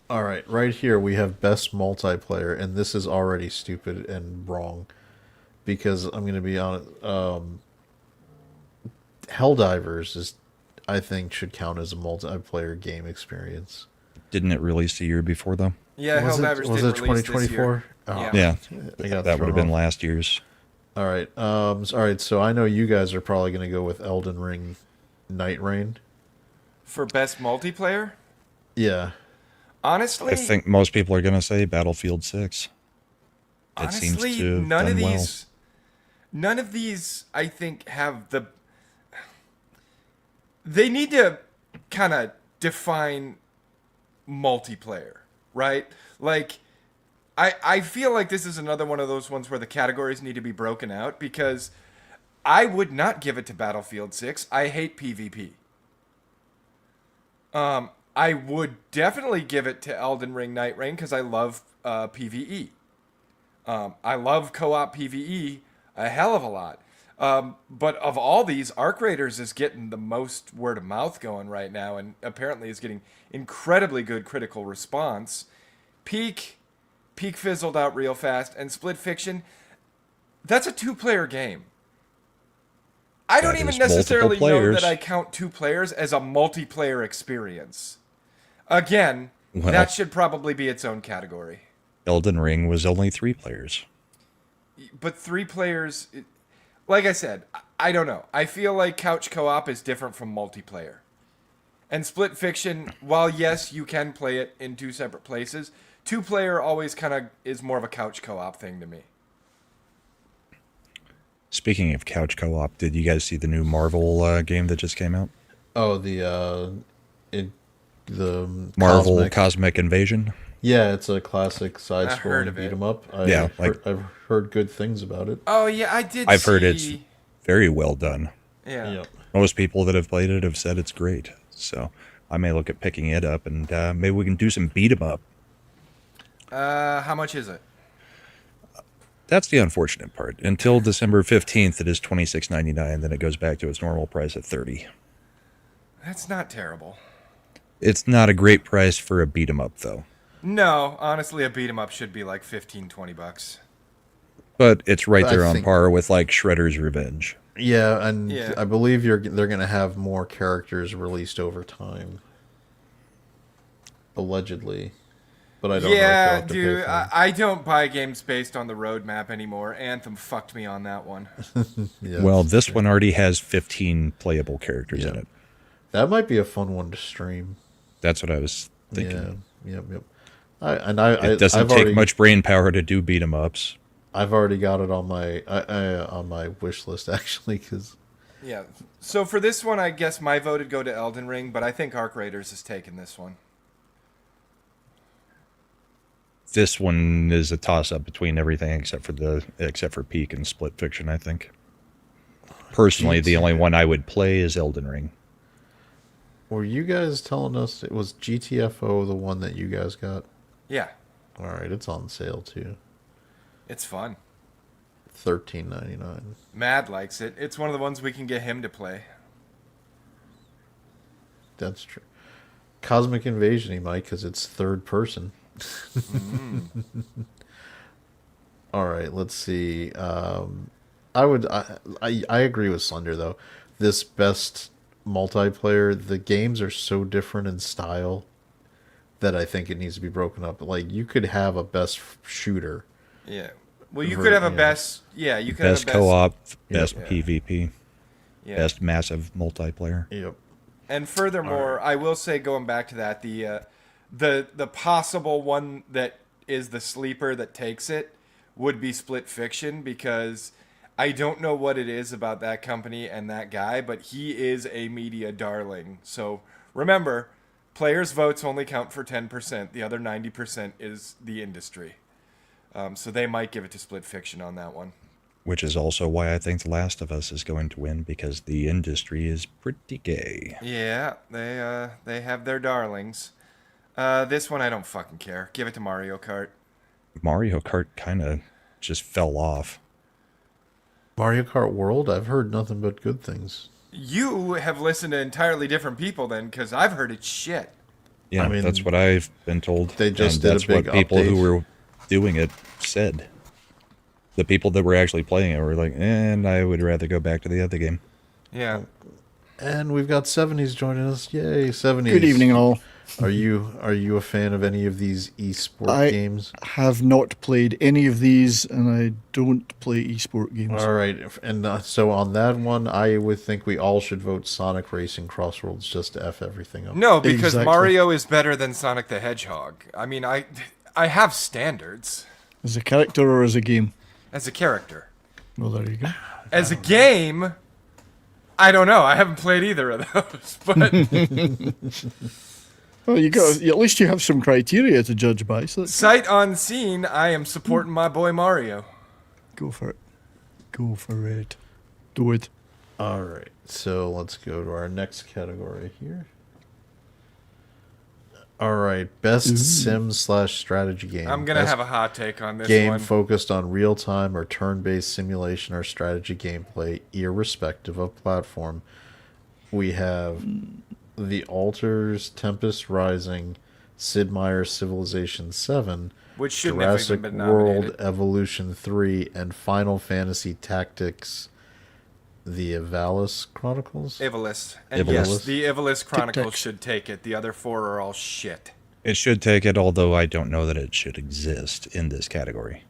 All right here we have best multiplayer, and this is already stupid and wrong, because I'm going to be honest. Helldivers is, I think, should count as a multiplayer game experience. Didn't it release the year before, though? Yeah, Helldivers Was did it release this 2024? year. Oh, Yeah. Yeah, I got that would thrown have been off. last year's. All right. All right. So I know you guys are probably going to go with Elden Ring, Night Rain. For best multiplayer, Yeah. honestly, I think most people are going to say Battlefield 6. It seems honestly, to have none of done well. these, I think, have the. They need to kind of define multiplayer, right? Like, I feel like this is another one of those ones where the categories need to be broken out, because I would not give it to Battlefield 6. I hate PvP. I would definitely give it to Elden Ring Night Rain because I love PvE. I love co-op PvE a hell of a lot. But of all these, Arc Raiders is getting the most word of mouth going right now, and apparently is getting incredibly good critical response. Peak fizzled out real fast, and Split Fiction, that's a 2-player game. I don't That even is necessarily multiple know players. that I count 2 players as a multiplayer experience. Again, Well- that should probably be its own category. Elden Ring was only 3 players. But 3 players, like I said, I don't know. I feel like couch co-op is different from multiplayer. And Split Fiction, while yes, you can play it in 2 separate places, 2-player always kind of is more of a couch co-op thing to me. Speaking of couch co-op, did you guys see the new Marvel game that just came out? Oh, the Marvel Cosmic Invasion? Yeah, it's a classic heard side-scrolling of it. beat 'em up. I've heard good things about it. Oh, yeah, I did I've heard it's very well done. Yeah. Yep. Most people that have played it have said it's great. So I may look at picking it up, and maybe we can do some beat 'em up. How much is it? That's the unfortunate part. Until December 15th, it is $26.99. Then it goes back to its normal price at $30. That's not terrible. It's not a great price for a beat 'em up, though. No, honestly, a beat 'em up should be like $15-20. But it's right I there on think- par with like Shredder's Revenge. Yeah, and Yeah. I believe they're going to have more characters released over time. Allegedly. But I don't know if you'll Yeah, have to pay dude, for them. I don't buy games based on the roadmap anymore. Anthem fucked me on that one. Yeah, Well, this one already has 15 playable characters in Yeah. it. that might be a fun one to stream. That's what I was thinking. Yeah, yep. It doesn't I've take already, much brain power to do beat 'em ups. I've already got it on my wish list actually, because Yeah. So for this one, I guess my vote would go to Elden Ring, but I think Arc Raiders has taken this one. This one is a toss-up between everything except for Peak and Split Fiction, I think. Personally, the only one I would play is Elden Ring. were you guys telling us it was GTFO the one that you guys got? Yeah. All right, it's on sale too. It's fun. $13.99. Mad likes it. It's one of the ones we can get him to play. That's true. Cosmic Invasion, he might, because it's third person. All right, let's see. I agree with Slender though. This best multiplayer, the games are so different in style that I think it needs to be broken up. Like you could have a best shooter. Yeah. Well, you could have a best. Yeah, you could Best have a best co-op, best Yeah. PvP, Yeah. best massive multiplayer. Yep. And furthermore, I will say, going back to that, the possible one that is the sleeper that takes it would be Split Fiction, because I don't know what it is about that company and that guy, but he is a media darling. So remember, players' votes only count for 10%. The other 90% is the industry. So they might give it to Split Fiction on that one. Which is also why I think The Last of Us is going to win, because the industry is pretty gay. Yeah, they have their darlings. This one I don't fucking care. Give it to Mario Kart. Mario Kart kind of just fell off. Mario Kart World, I've heard nothing but good things. You have listened to entirely different people then, because I've heard it's shit. Yeah, I mean, that's what I've been told. they just and did a that's big what people update. who were doing it said. The people that were actually playing it were like, and I would rather go back to the other game. Yeah. And we've got 70s joining us. Yay, 70s. Good evening, all. Are you a fan of any of these esport games? Have not played any of these, and I don't play esport games. All right, and so on that one, I would think we all should vote Sonic Racing Crossroads just to F everything up. No, because Exactly. Mario is better than Sonic the Hedgehog. I mean, I have standards As a character or as a game? as a character. Well, there you go. As a game, I don't know. I haven't played either of those, but Well, you got at least you have some criteria to judge by. So sight unseen, I am supporting my boy Mario. go for it. Go for it. Do it. All right, so let's go to our next category here. All right, best sim/strategy game. I'm gonna Best have a hot take on this game one. focused on real-time or turn-based simulation or strategy gameplay, irrespective of platform. We have The Alters, Tempest Rising, Sid Meier's Civilization 7, Which shouldn't have Jurassic even been World nominated. Evolution 3, and Final Fantasy Tactics, the Evalis Chronicles. Ivalist. And Ivalist. yes, the Ivalist Chronicles Tic-tacs. should take it. The other four are all shit. It should take it, although I don't know that it should exist in this category.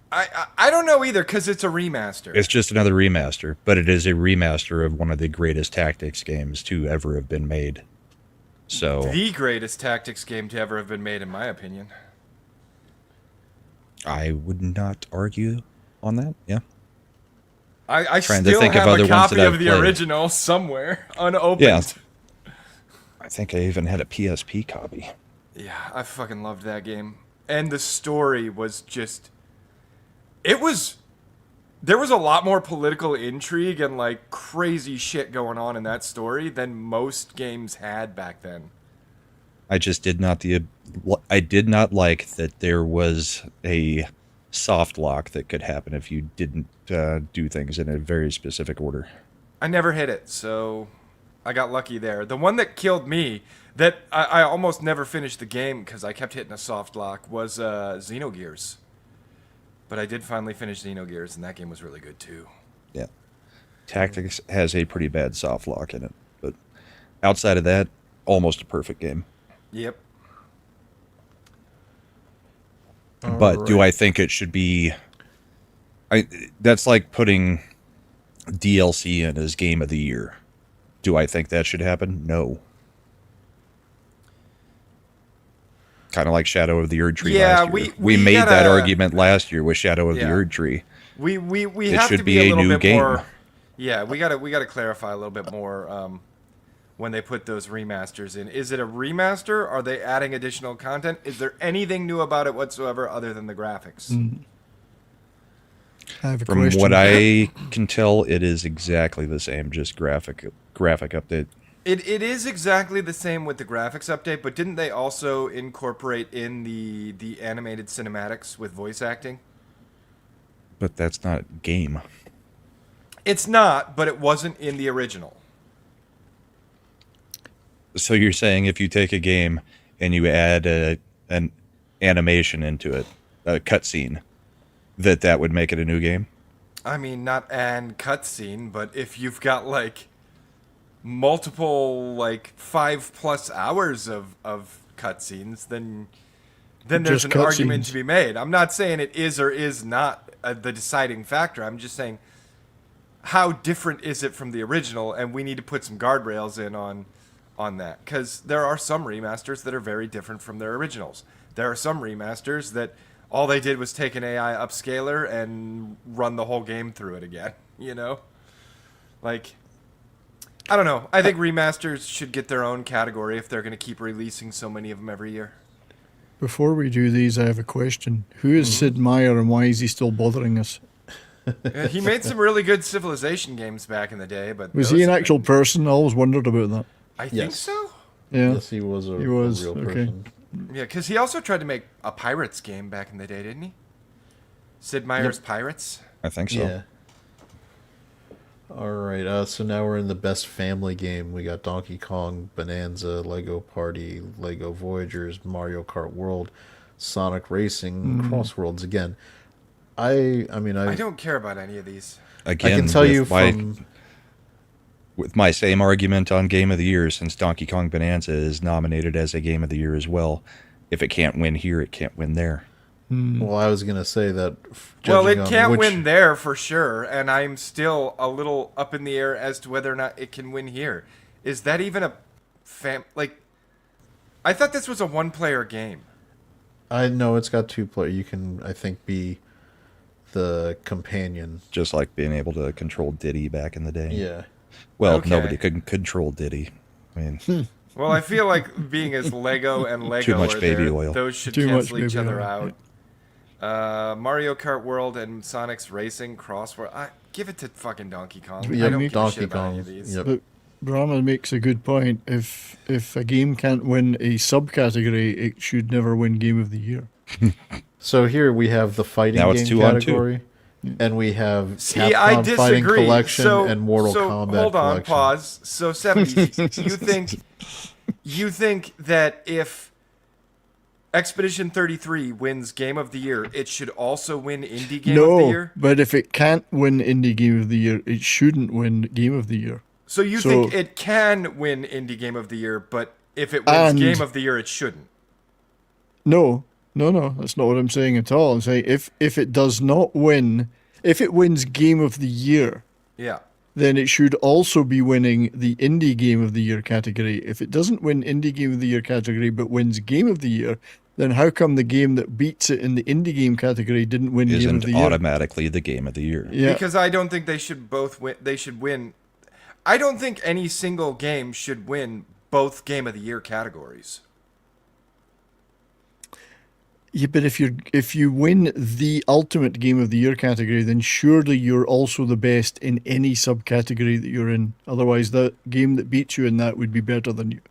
I don't know either, because it's a remaster. It's just another remaster, but it is a remaster of one of the greatest tactics games to ever have been made. So The greatest tactics game to ever have been made, in my opinion. I would not argue on that. Yeah. I Trying to still think of have other a ones copy that of I've the played. original somewhere, unopened. Yeah. I think I even had a PSP copy. Yeah, I fucking loved that game. And the story was just... There was a lot more political intrigue and, like, crazy shit going on in that story than most games had back then. I just did not I did not like that there was a soft lock that could happen if you didn't do things in a very specific order. I never hit it, so I got lucky there. The one that killed me, that I almost never finished the game because I kept hitting a soft lock, was Xenogears. But I did finally finish Xenogears, and that game was really good too. Yeah. Tactics has a pretty bad soft lock in it, but outside of that, almost a perfect game. Yep. But do I think it should be... that's like putting DLC in as Game of the Year. Do I think that should happen? No. Kind of like Shadow of the Erd Tree last year. We made that argument last year with Shadow of the Erd Tree. We It have should to be be a a little new bit game. more. Yeah, we gotta clarify a little bit more when they put those remasters in. Is it a remaster? Are they adding additional content? Is there anything new about it whatsoever other than the graphics? I have a From question. what I can tell, it is exactly the same, just graphic update. It is exactly the same with the graphics update, but didn't they also incorporate in the animated cinematics with voice acting? But that's not game. It's not, but it wasn't in the original. So you're saying if you take a game and you add an animation into it, a cutscene, that would make it a new game? I mean, not an cutscene, but if you've got like multiple, like 5+ hours of cutscenes, then there's Just an argument cutscenes. to be made. I'm not saying it is or is not the deciding factor. I'm just saying how different is it from the original, and we need to put some guardrails in on that, because there are some remasters that are very different from their originals. There are some remasters that all they did was take an AI upscaler and run the whole game through it again, you know? Like, I don't know. I think remasters should get their own category if they're going to keep releasing so many of them every year. Before we do these, I have a question. Who is Sid Meier and why is he still bothering us? He made some really good Civilization games back in the day, but Was those he an have actual been- person? I always wondered about that. I think Yes. so. Yeah. Yes, he was a He was, real okay. person. Yeah, because he also tried to make a Pirates game back in the day, didn't he? Sid Meier's Pirates. I think so. Yeah. All right. So now we're in the best family game. We got Donkey Kong, Bonanza, Lego Party, Lego Voyagers, Mario Kart World, Sonic Racing, Crossworlds again. I mean, I don't care about any of these. Again, I can tell you with my same argument on Game of the Year, since Donkey Kong Bonanza is nominated as a Game of the Year as well. If it can't win here, it can't win there. Well, I was gonna say that. Well, judging it on can't which- win there for sure, and I'm still a little up in the air as to whether or not it can win here. Is that even a like? I thought this was a one-player game. I know it's got 2 players. You can, I think, be the companion. Just like being able to control Diddy back in the day. Yeah. Well, Okay. nobody could control Diddy. I mean, Well, I feel like being as Lego and Lego Too much are baby there, oil. those should Too much cancel each baby other oil, out. Mario Kart World and Sonic's Racing Crossword. Give it to fucking Donkey Kong. Yeah, I don't give a Donkey shit about any of Kong. these. Yep. But Brahma makes a good point. If a game can't win a subcategory, it should never win Game of the Year. So here we have the fighting Now it's game 2-on-2. category, and we have See, Capcom I Fighting disagree. Collection So, and Mortal so Kombat hold on, Collection. pause. So 70s, you think that if Expedition 33 wins Game of the Year, it should also win Indie Game of the No, Year? but if it can't win Indie Game of the Year, it shouldn't win Game of the Year. So you So- think it can win Indie Game of the Year, but if it wins And- Game of the Year, it shouldn't? No, that's not what I'm saying at all. I'm saying if it does not win, if it wins Game of the Year, Yeah. then it should also be winning the Indie Game of the Year category. If it doesn't win Indie Game of the Year category but wins Game of the Year, then how come the game that beats it in the Indie Game category didn't win Game of Isn't the Year? automatically the game of the year. Yeah. Because I don't think they should both win. They should win. I don't think any single game should win both Game of the Year categories. Yeah, but if you win the ultimate Game of the Year category, then surely you're also the best in any subcategory that you're in. Otherwise, the game that beats you in that would be better than you.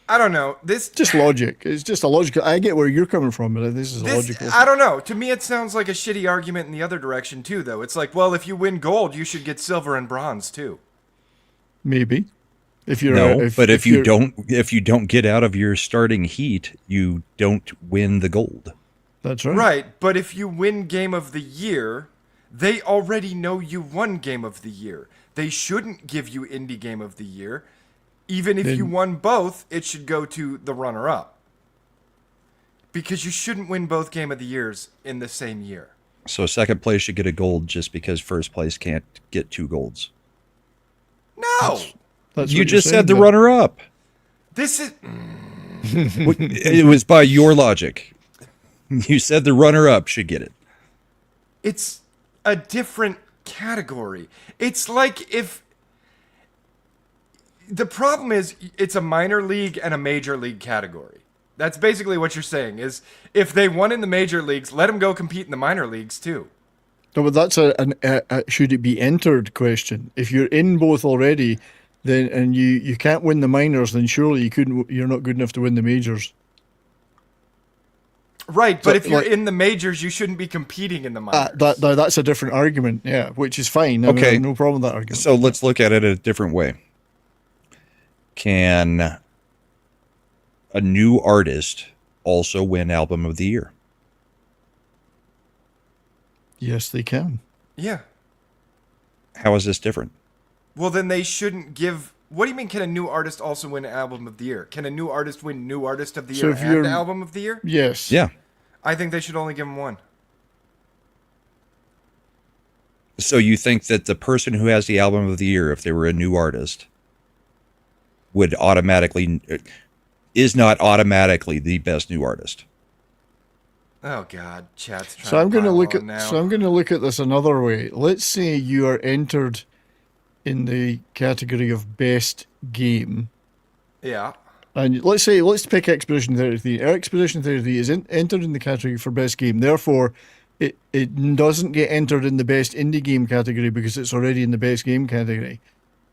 I don't know. This Just logic. It's just a logical. I get where you're coming from, but this is logical. I don't know. To me, it sounds like a shitty argument in the other direction too, though. It's like, well, if you win gold, you should get silver and bronze too. Maybe. If you're No, but if you you're- don't get out of your starting heat, you don't win the gold. That's right. Right, but if you win Game of the Year, they already know you won Game of the Year. They shouldn't give you Indie Game of the Year. Even if you won both, it should go to the runner-up. Because you shouldn't win both Game of the Years in the same year. So second place should get a gold just because first place can't get 2 golds. No! That's You what just you're said saying, the but- runner-up. This is... It was by your logic. You said the runner-up should get it. It's a different category. It's like if... The problem is, it's a minor league and a major league category. That's basically what you're saying, is if they won in the major leagues, let them go compete in the minor leagues too. No, but that's a should it be entered question. If you're in both already, then and you can't win the minors, then surely you're not good enough to win the majors. Right, but So, if you're like- in the majors, you shouldn't be competing in the minors. That's a different argument, yeah, which is fine. I Okay. have no problem with that argument. So let's look at it a different way. Can a new artist also win Album of the Year? Yes, they can. Yeah. How is this different? Well, then they shouldn't give... What do you mean, can a new artist also win Album of the Year? Can a new artist win New Artist of the So Year if and you're- Album of the Year? Yes. Yeah. I think they should only give them one. So you think that the person who has the Album of the Year, if they were a new artist, would automatically... is not automatically the best new artist? Oh God, chat's trying. So I'm going to pile look on at now. so I'm going to look at this another way. Let's say you are entered in the category of best game, Yeah. and let's pick Expedition 33. Expedition 33 is entered in the category for best game. Therefore, it doesn't get entered in the best indie game category because it's already in the best game category,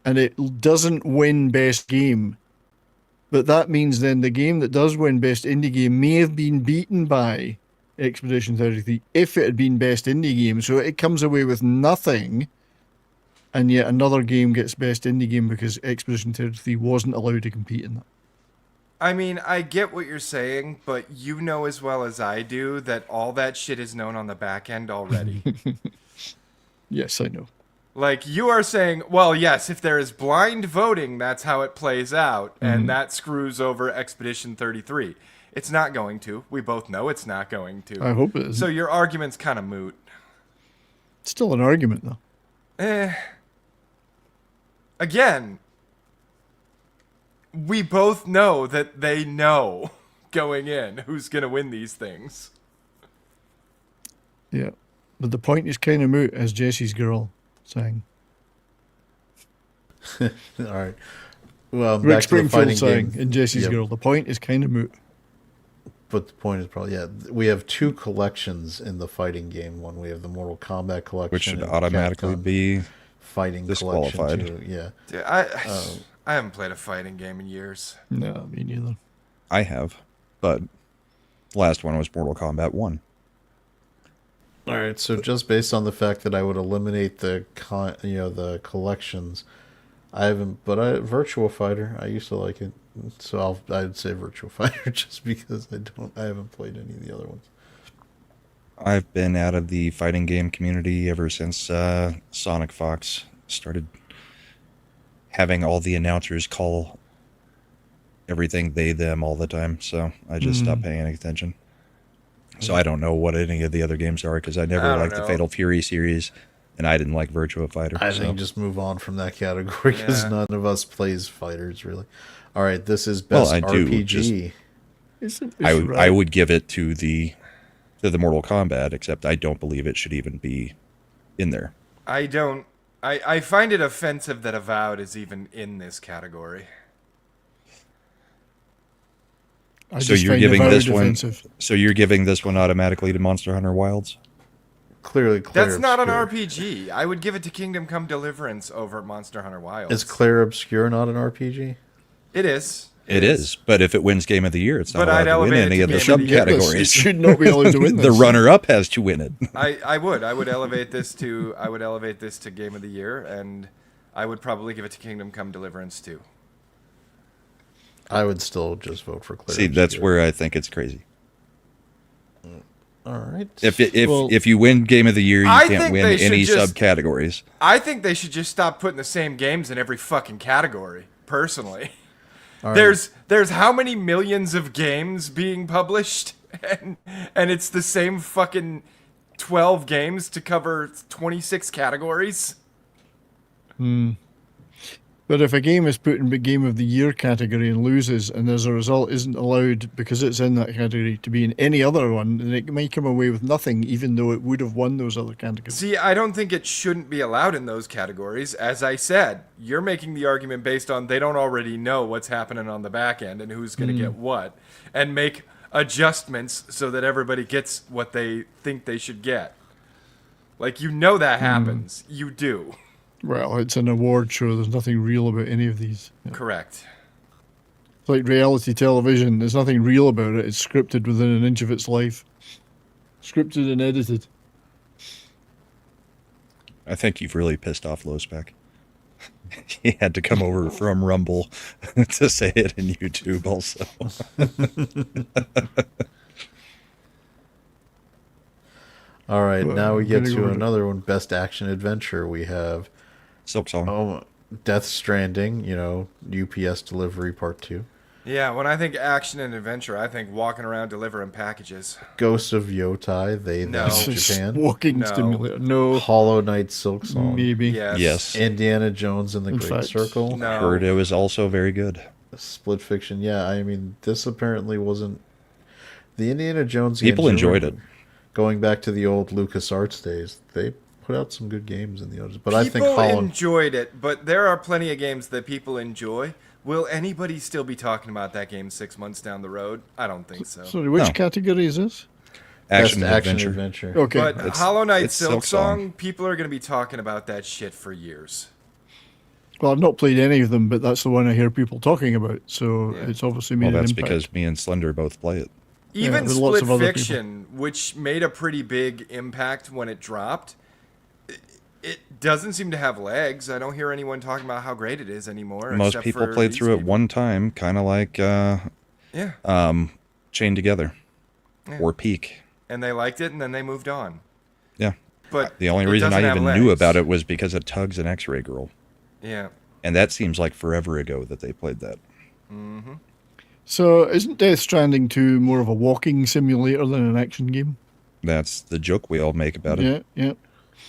and it doesn't win best game. But that means then the game that does win best indie game may have been beaten by Expedition 33 if it had been best indie game. So it comes away with nothing, and yet another game gets best indie game because Expedition 33 wasn't allowed to compete in that. I mean, I get what you're saying, but you know as well as I do that all that shit is known on the back end already. Yes, I know. Like, you are saying, well, yes, if there is blind voting, that's how it plays out, and that screws over Expedition 33. It's not going to. We both know it's not going to. I hope it is. So your argument's kind of moot. Still an argument, though. Again, we both know that they know going in who's going to win these things. Yeah. But the point is kind of moot, as Jesse's girl sang. All right. Well, Rick back to the fighting Springfield sang game. in Jesse's Yep. girl. The point is kind of moot. But the point is probably, yeah, we have 2 collections in the fighting game. One, we have the Mortal Kombat collection, Which should and automatically Capcom be fighting disqualified. collection too. Yeah. Dude, I haven't played a fighting game in years. No, me neither. I have, but the last one was Mortal Kombat 1. All right. So just based on the fact that I would eliminate the the collections, I haven't. But Virtua Fighter, I used to like it, so I'd say Virtua Fighter just because I haven't played any of the other ones. I've been out of the fighting game community ever since Sonic Fox started having all the announcers call everything they, them all the time. So I just stopped paying any attention. So I don't know what any of the other games are because I never I don't liked the know. Fatal Fury series. and I didn't like Virtua Fighter. I so. think just move on from that category because Yeah. none of us plays fighters really. All right, this is Well, best I do, RPG. I would give it to the Mortal Kombat, except I don't believe it should even be in there. I don't. I find it offensive that Avowed is even in this category. I So just you're find giving Avowed this one. offensive. So you're giving this one automatically to Monster Hunter Wilds. Clearly, That's not an Obscure. RPG. I would give it to Kingdom Come Deliverance over Monster Hunter Wilds. Is Claire Obscure not an RPG? It is. It is, but if it wins Game of the Year, it's not But I'd allowed to win elevate it any to of the Game of the Year. It subcategories. should not be allowed to win The this. runner-up has to win it. I would. I would elevate this to. I would elevate this to Game of the Year, and I would probably give it to Kingdom Come Deliverance too. I would still just vote for Claire. See, that's Obscure. where I think it's crazy. All right. If you win Game of the Year, you I can't think win they should any just- subcategories. I think they should just stop putting the same games in every fucking category. Personally, All right. there's how many millions of games being published, and it's the same fucking 12 games to cover 26 categories. But if a game is put in the Game of the Year category and loses, and as a result isn't allowed because it's in that category to be in any other one, then it may come away with nothing, even though it would have won those other categories. See, I don't think it shouldn't be allowed in those categories. As I said, you're making the argument based on they don't already know what's happening on the back end and who's going to get what, and make adjustments so that everybody gets what they think they should get. Like, you know that happens. You do. Well, it's an award show. There's nothing real about any of these. Yeah. Correct. It's like reality television. There's nothing real about it. It's scripted within an inch of its life. Scripted and edited. I think you've really pissed off Low Spec. He had to come over from Rumble to say it in YouTube also. All right, Well, now we get gotta to go with it. another one. Best action adventure. We have Silk Song. Death Stranding. UPS Delivery Part 2. Yeah, when I think action and adventure, I think walking around delivering packages. Ghost of Yotai. They No. them It's a Japan. walking No. stimulator. No, Hollow Knight Silk Song. maybe. Yes. Yes. Indiana Jones and the In Great fact, Circle. No. Heard it was also very good. Split Fiction. Yeah, I mean, this apparently wasn't the Indiana Jones games. People enjoyed it. Going back to the old LucasArts days, they put out some good games in the others. But I think People Hollow. enjoyed it, but there are plenty of games that people enjoy. Will anybody still be talking about that game 6 months down the road? I don't think so. Sorry, which No. category is this? Action Best and action adventure. adventure. Okay. But It's- Hollow Knight it's Silk Silk Song, Song. people are going to be talking about that shit for years. Well, I've not played any of them, but that's the one I hear people talking about. So Yeah. it's obviously made Well, an that's impact. because me and Slender both play it. Even with lots Split of other Fiction, which made a pretty big impact when it dropped, it doesn't seem to have legs. I don't hear anyone talking about how great it is anymore. Most except people for played these through it people. one time, kind of like Yeah, Chained Together Yeah. or Peak. and they liked it, and then they moved on. Yeah. But The only it reason doesn't I have even knew legs. about it was because of Tugs and X-Ray Girl. Yeah. And that seems like forever ago that they played that. So isn't Death Stranding 2 more of a walking simulator than an action game? That's the joke we all make about it. Yeah, yeah.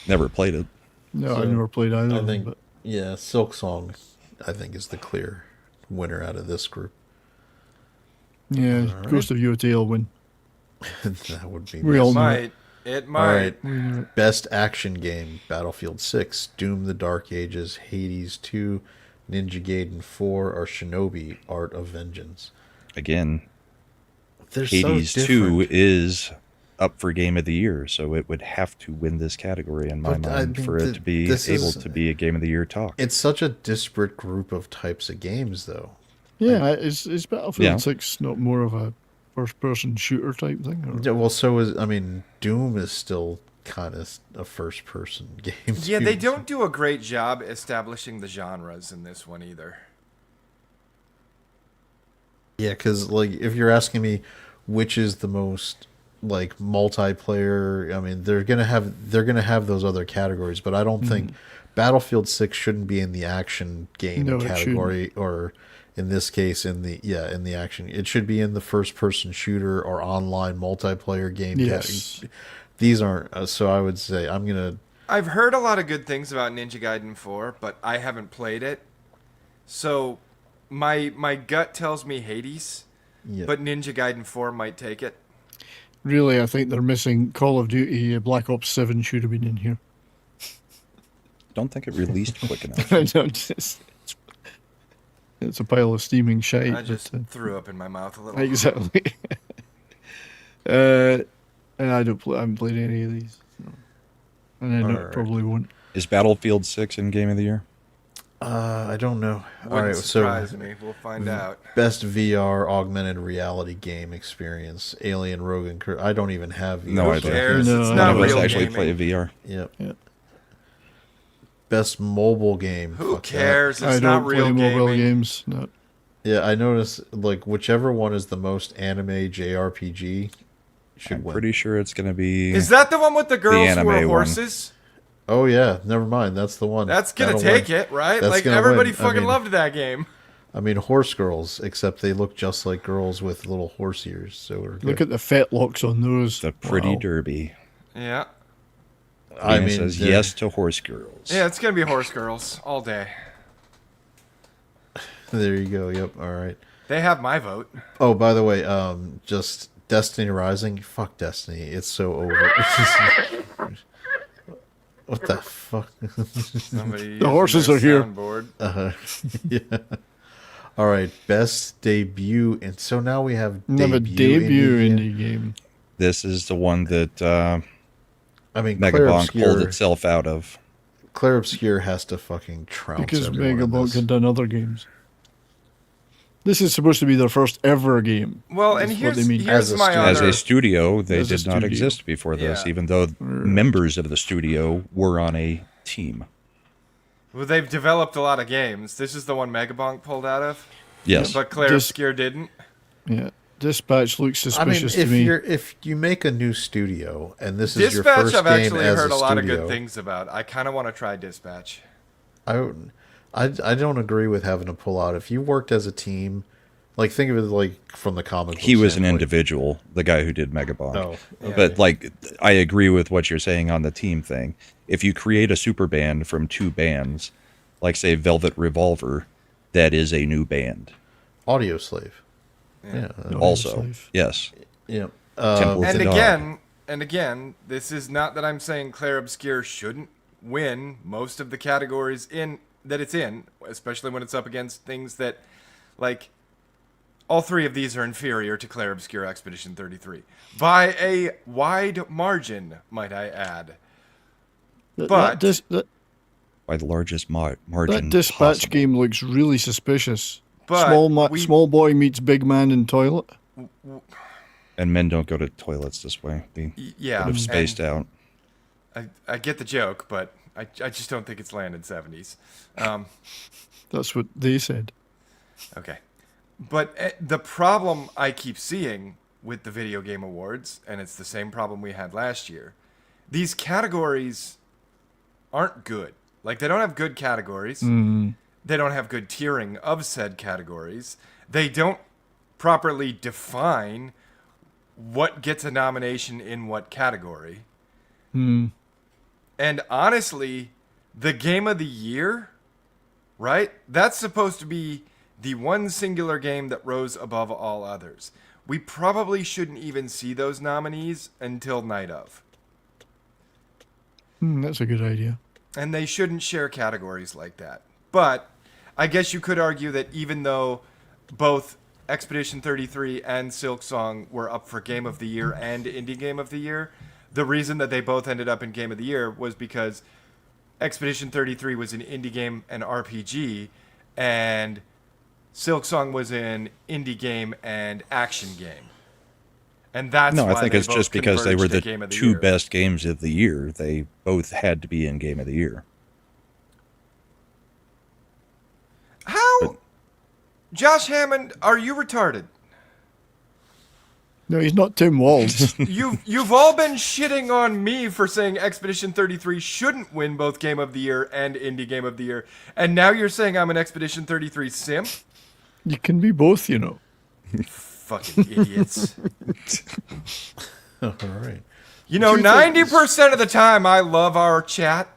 Never played it. No, So, I never played either. I of them, think, but yeah, Silk Song, I think, is the clear winner out of this group. yeah, Alright. Ghost of Yotai will win. That would be We nice. all know Might. It All might. right. Best action game: Battlefield 6, Doom: The Dark Ages, Hades 2, Ninja Gaiden 4, or Shinobi: Art of Vengeance. Again, They're Hades so 2 different. is up for Game of the Year, so it would have to win this category in my But, I mind mean, for it to be this able is- to be a Game of the Year talk. It's such a disparate group of types of games, though. Yeah, is Battlefield Yeah. 6 not more of a first-person shooter type thing? Or? Yeah, well, so is Doom is still kind of a first-person game. Yeah, too. they don't do a great job establishing the genres in this one either. Yeah, because like if you're asking me which is the most like multiplayer, I mean they're gonna have those other categories, but I don't think Battlefield 6 shouldn't be in the action game No, it category, or in this case in the action. It should be in the first person shooter or online multiplayer game Yes. category. These aren't, so I would say I'm gonna I've heard a lot of good things about Ninja Gaiden 4, but I haven't played it. So my gut tells me Hades, Yep. but Ninja Gaiden 4 might take it. Really, I think they're missing Call of Duty. Black Ops 7 should have been in here. Don't think it released quick enough. I know, it's a pile of steaming shite. I just but, threw up in my mouth a little. exactly. And I haven't played any of these. No. And I Alright. probably won't. Is Battlefield 6 in Game of the Year? I don't know. All Wouldn't right, surprise so me. We'll find out. best VR augmented reality game experience: Alien, Rogue, and I don't even have VR. No, I Who don't. cares? No, It's I not None of us real actually gaming. play VR. Yep. Yeah. Best mobile game. Who Fuck that. cares? I It's don't not real play mobile gaming. games. No. Yeah, I noticed like whichever one is the most anime JRPG should I'm win. pretty sure it's going to be. Is that the one with the girls who anime are one. horses? Oh yeah, never mind. That's the one. That's gonna That'll take win. it, right? That's Like gonna everybody win. I fucking mean- loved that game. I mean, horse girls, except they look just like girls with little horse ears. So we're good. Look at the fetlocks on those. The Pretty Wow. Derby. Yeah. I Ian mean, says they're- yes to horse girls. Yeah, it's gonna be horse girls all day. There you go. Yep. All right. They have my vote. Oh, by the way, just Destiny Rising. Fuck Destiny. It's so over. What the fuck? Somebody The horses are here. Soundboard. Yeah. All right. Best debut, and so now we have Never indie debut game. indie game. This is the one that I mean, Claire Megabonk pulled Obscure. itself out of. Claire Obscure has to fucking trounce Because everyone in Megabonk this. had done other games. This is supposed to be their first ever game. Well, and That's what here's they mean. here's As a my studio. As other. a studio, they As a did not studio. exist before this, Yeah. even though members of the studio were on a team. Well, they've developed a lot of games. This is the one Megabonk pulled out of, Yes. but Claire Just- Obscure didn't. Yeah. Dispatch looks I mean, suspicious to me. if you make a new studio and this is your Dispatch, first I've game actually as heard a lot of studio, good things about. I kind of want to try Dispatch. I don't agree with having to pull out. If you worked as a team, like think of it like from the comic book He was an standpoint. individual, the guy who did Megabonk. Oh, Yeah. But like, I agree with what you're saying on the team thing. If you create a super band from two bands, like say Velvet Revolver, that is a new band. Audio Slave. Yeah. Also, Slave. yes. Yeah. Temple of And the Dog. again, this is not that I'm saying Claire Obscure shouldn't win most of the categories in that it's in, especially when it's up against things that, like, all three of these are inferior to Claire Obscure Expedition 33 by a wide margin, might I add. That- but- that By the largest margin. That Dispatch possible. game looks really suspicious. But we- small boy meets big man in toilet. And men don't go to toilets this way. They yeah, would have spaced out. I get the joke, but I just don't think it's landed 70s. That's what they said. Okay. But the problem I keep seeing with the Video Game Awards, and it's the same problem we had last year, these categories aren't good. Like, they don't have good categories. They don't have good tiering of said categories. They don't properly define what gets a nomination in what category. And honestly, the game of the year, right? That's supposed to be the one singular game that rose above all others. We probably shouldn't even see those nominees until night of. That's a good idea. And they shouldn't share categories like that. But I guess you could argue that even though both Expedition 33 and Silk Song were up for Game of the Year and Indie Game of the Year, the reason that they both ended up in Game of the Year was because Expedition 33 was an indie game and RPG, and Silk Song was an indie game and action game. And that's No, why I think they it's both just because they were converged the to Game of the two Year. best games of the year. They both had to be in Game of the Year. How? Josh Hammond, are you retarded? No, he's not Tim Waltz. You've all been shitting on me for saying Expedition 33 shouldn't win both Game of the Year and Indie Game of the Year, and now you're saying I'm an Expedition 33 simp? You can be both, you know. Fucking idiots. All right. You know, 90% of the time, I love our chat.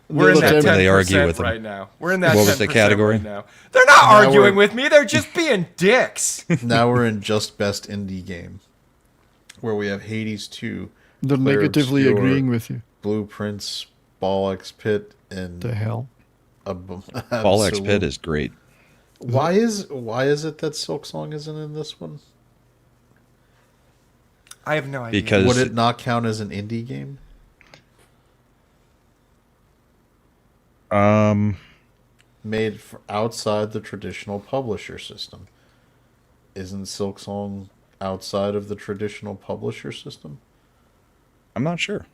We're in that 10% They argue with them. right now. We're in that What 10% was the category? right now. They're not Now arguing we're- with me. They're just being dicks. Now we're in just best indie game, where we have Hades 2. They're Claire negatively Obscure, agreeing with you. Blueprints, Ball X Pit, and The hell? Ball X Pit is great. Why is it that Silk Song isn't in this one? I have no idea. Because Would it not count as an indie game? Made outside the traditional publisher system. Isn't Silk Song outside of the traditional publisher system? I'm not sure.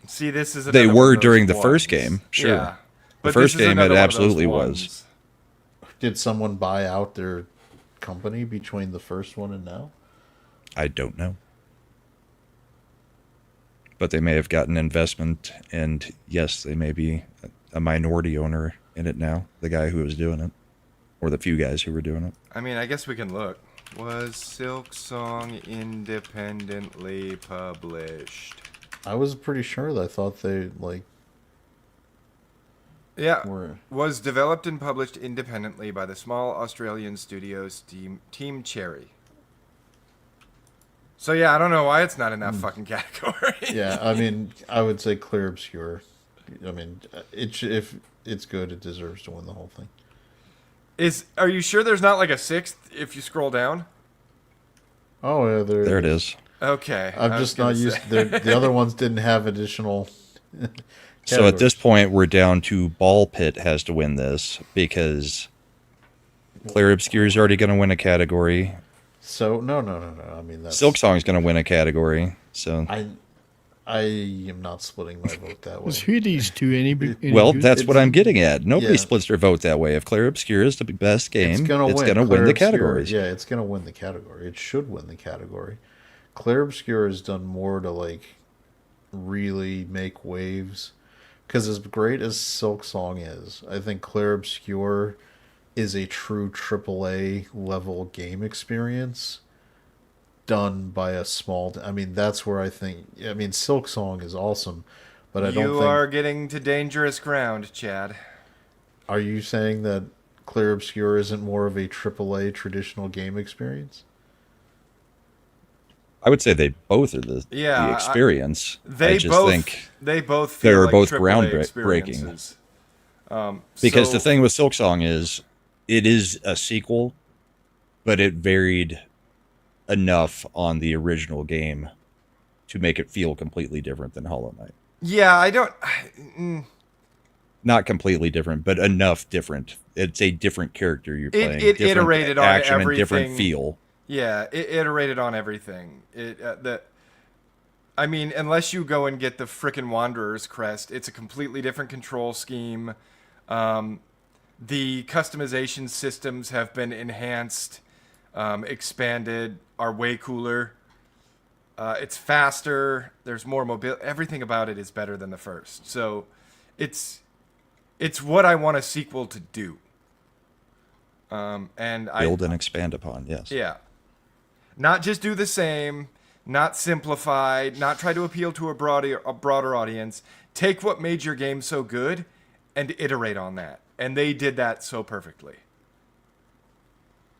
See, this is They another were one of those during the ones. first game, sure. Yeah. The But first this is game, it another one of those absolutely ones. was. Did someone buy out their company between the first one and now? I don't know. But they may have gotten investment, and yes, they may be a minority owner in it now, the guy who was doing it, or the few guys who were doing it. I mean, I guess we can look. Was Silk Song independently published? I was pretty sure that I thought they Yeah. were. Was developed and published independently by the small Australian studios Team Cherry. So yeah, I don't know why it's not in that fucking category. Yeah, I mean, I would say Clear Obscure. I mean, if it's good, it deserves to win the whole thing. Are you sure there's not like a sixth if you scroll down? Oh yeah, There it is. Okay. I'm I was just gonna not used. say. The other ones didn't have additional. So at this categories. point, we're down to Ball Pit has to win this because Clear Obscure is already going to win a category. So no. I mean, that's Silk Song is going to win a category. So I am not splitting my vote that way. Was Hades 2 any well, good? that's what I'm getting at. Nobody yeah. splits their vote that way. If Clear Obscure is the best game, It's gonna win. win Clear the Obscure- categories. Yeah, it's gonna win the category. It should win the category. Clear Obscure has done more to really make waves. Because as great as Silk Song is, I think Clear Obscure is a true AAA level game experience done by a small. I mean, that's where I think. I mean, Silk Song is awesome, but I don't You think. are getting to dangerous ground, Chad. Are you saying that Clear Obscure isn't more of a AAA traditional game experience? I would say they both are the Yeah, experience. They I just both think they both they feel were like both AAA groundbreaking. experiences. Because So- the thing with Silk Song is it is a sequel, but it varied enough on the original game to make it feel completely different than Hollow Knight. Yeah, I don't. Not completely different, but enough different. It's a different character you're playing. It different iterated on action and different everything. feel. Yeah, it iterated on everything. I mean, unless you go and get the frickin' Wanderer's Crest, it's a completely different control scheme. The customization systems have been enhanced, expanded, are way cooler. It's faster. There's more mobile. Everything about it is better than the first. So, it's what I want a sequel to do. And Build and expand upon, yes. yeah. Not just do the same, not simplify, not try to appeal to a broader audience. Take what made your game so good and iterate on that. And they did that so perfectly.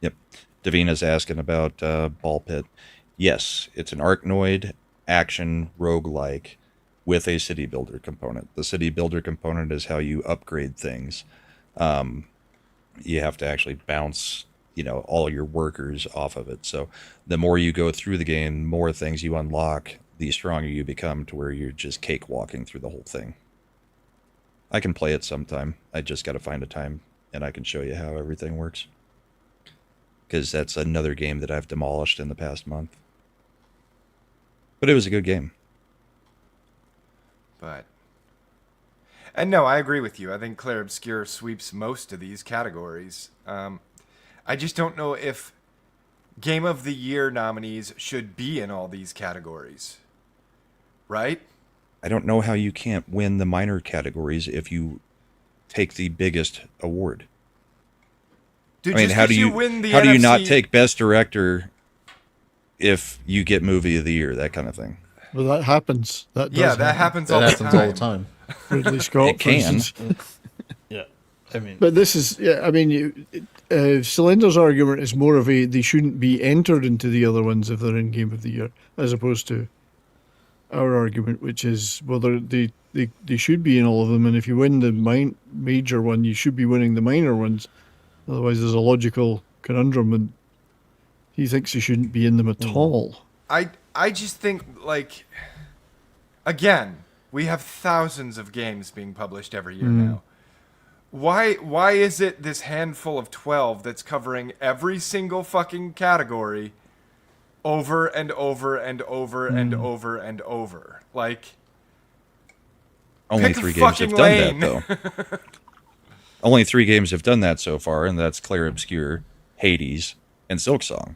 Yep. Davina's asking about Ball Pit. Yes, it's an Arkanoid action roguelike with a city builder component. The city builder component is how you upgrade things. You have to actually bounce, all your workers off of it. So the more you go through the game, more things you unlock, the stronger you become to where you're just cakewalking through the whole thing. I can play it sometime. I just got to find a time and I can show you how everything works. Because that's another game that I've demolished in the past month. But it was a good game. And no, I agree with you. I think Clair Obscur sweeps most of these categories. I just don't know if Game of the Year nominees should be in all these categories. Right? I don't know how you can't win the minor categories if you take the biggest award. Dude, I mean, just how 'cause do you win the how do you not NFC take Best Director if you get movie of the year, that kind of thing. Well, that happens. That does Yeah, that happen. happens all That the happens time. all the time. Ridley Scott, It for can. instance. Yeah. I mean, But this is, yeah, I mean, Slender's argument is more of a they shouldn't be entered into the other ones if they're in Game of the Year, as opposed to our argument, which is, well, they should be in all of them, and if you win the major one, you should be winning the minor ones. Otherwise, there's a logical conundrum, and he thinks he shouldn't be in them at all. I just think, like, again, we have thousands of games being published every year now. Why is it this handful of 12 that's covering every single fucking category over and over and over and over and over? Like, Only pick a 3 games have fucking done lane. that, though. Only 3 games have done that so far, and that's Clair Obscur, Hades, and Silksong.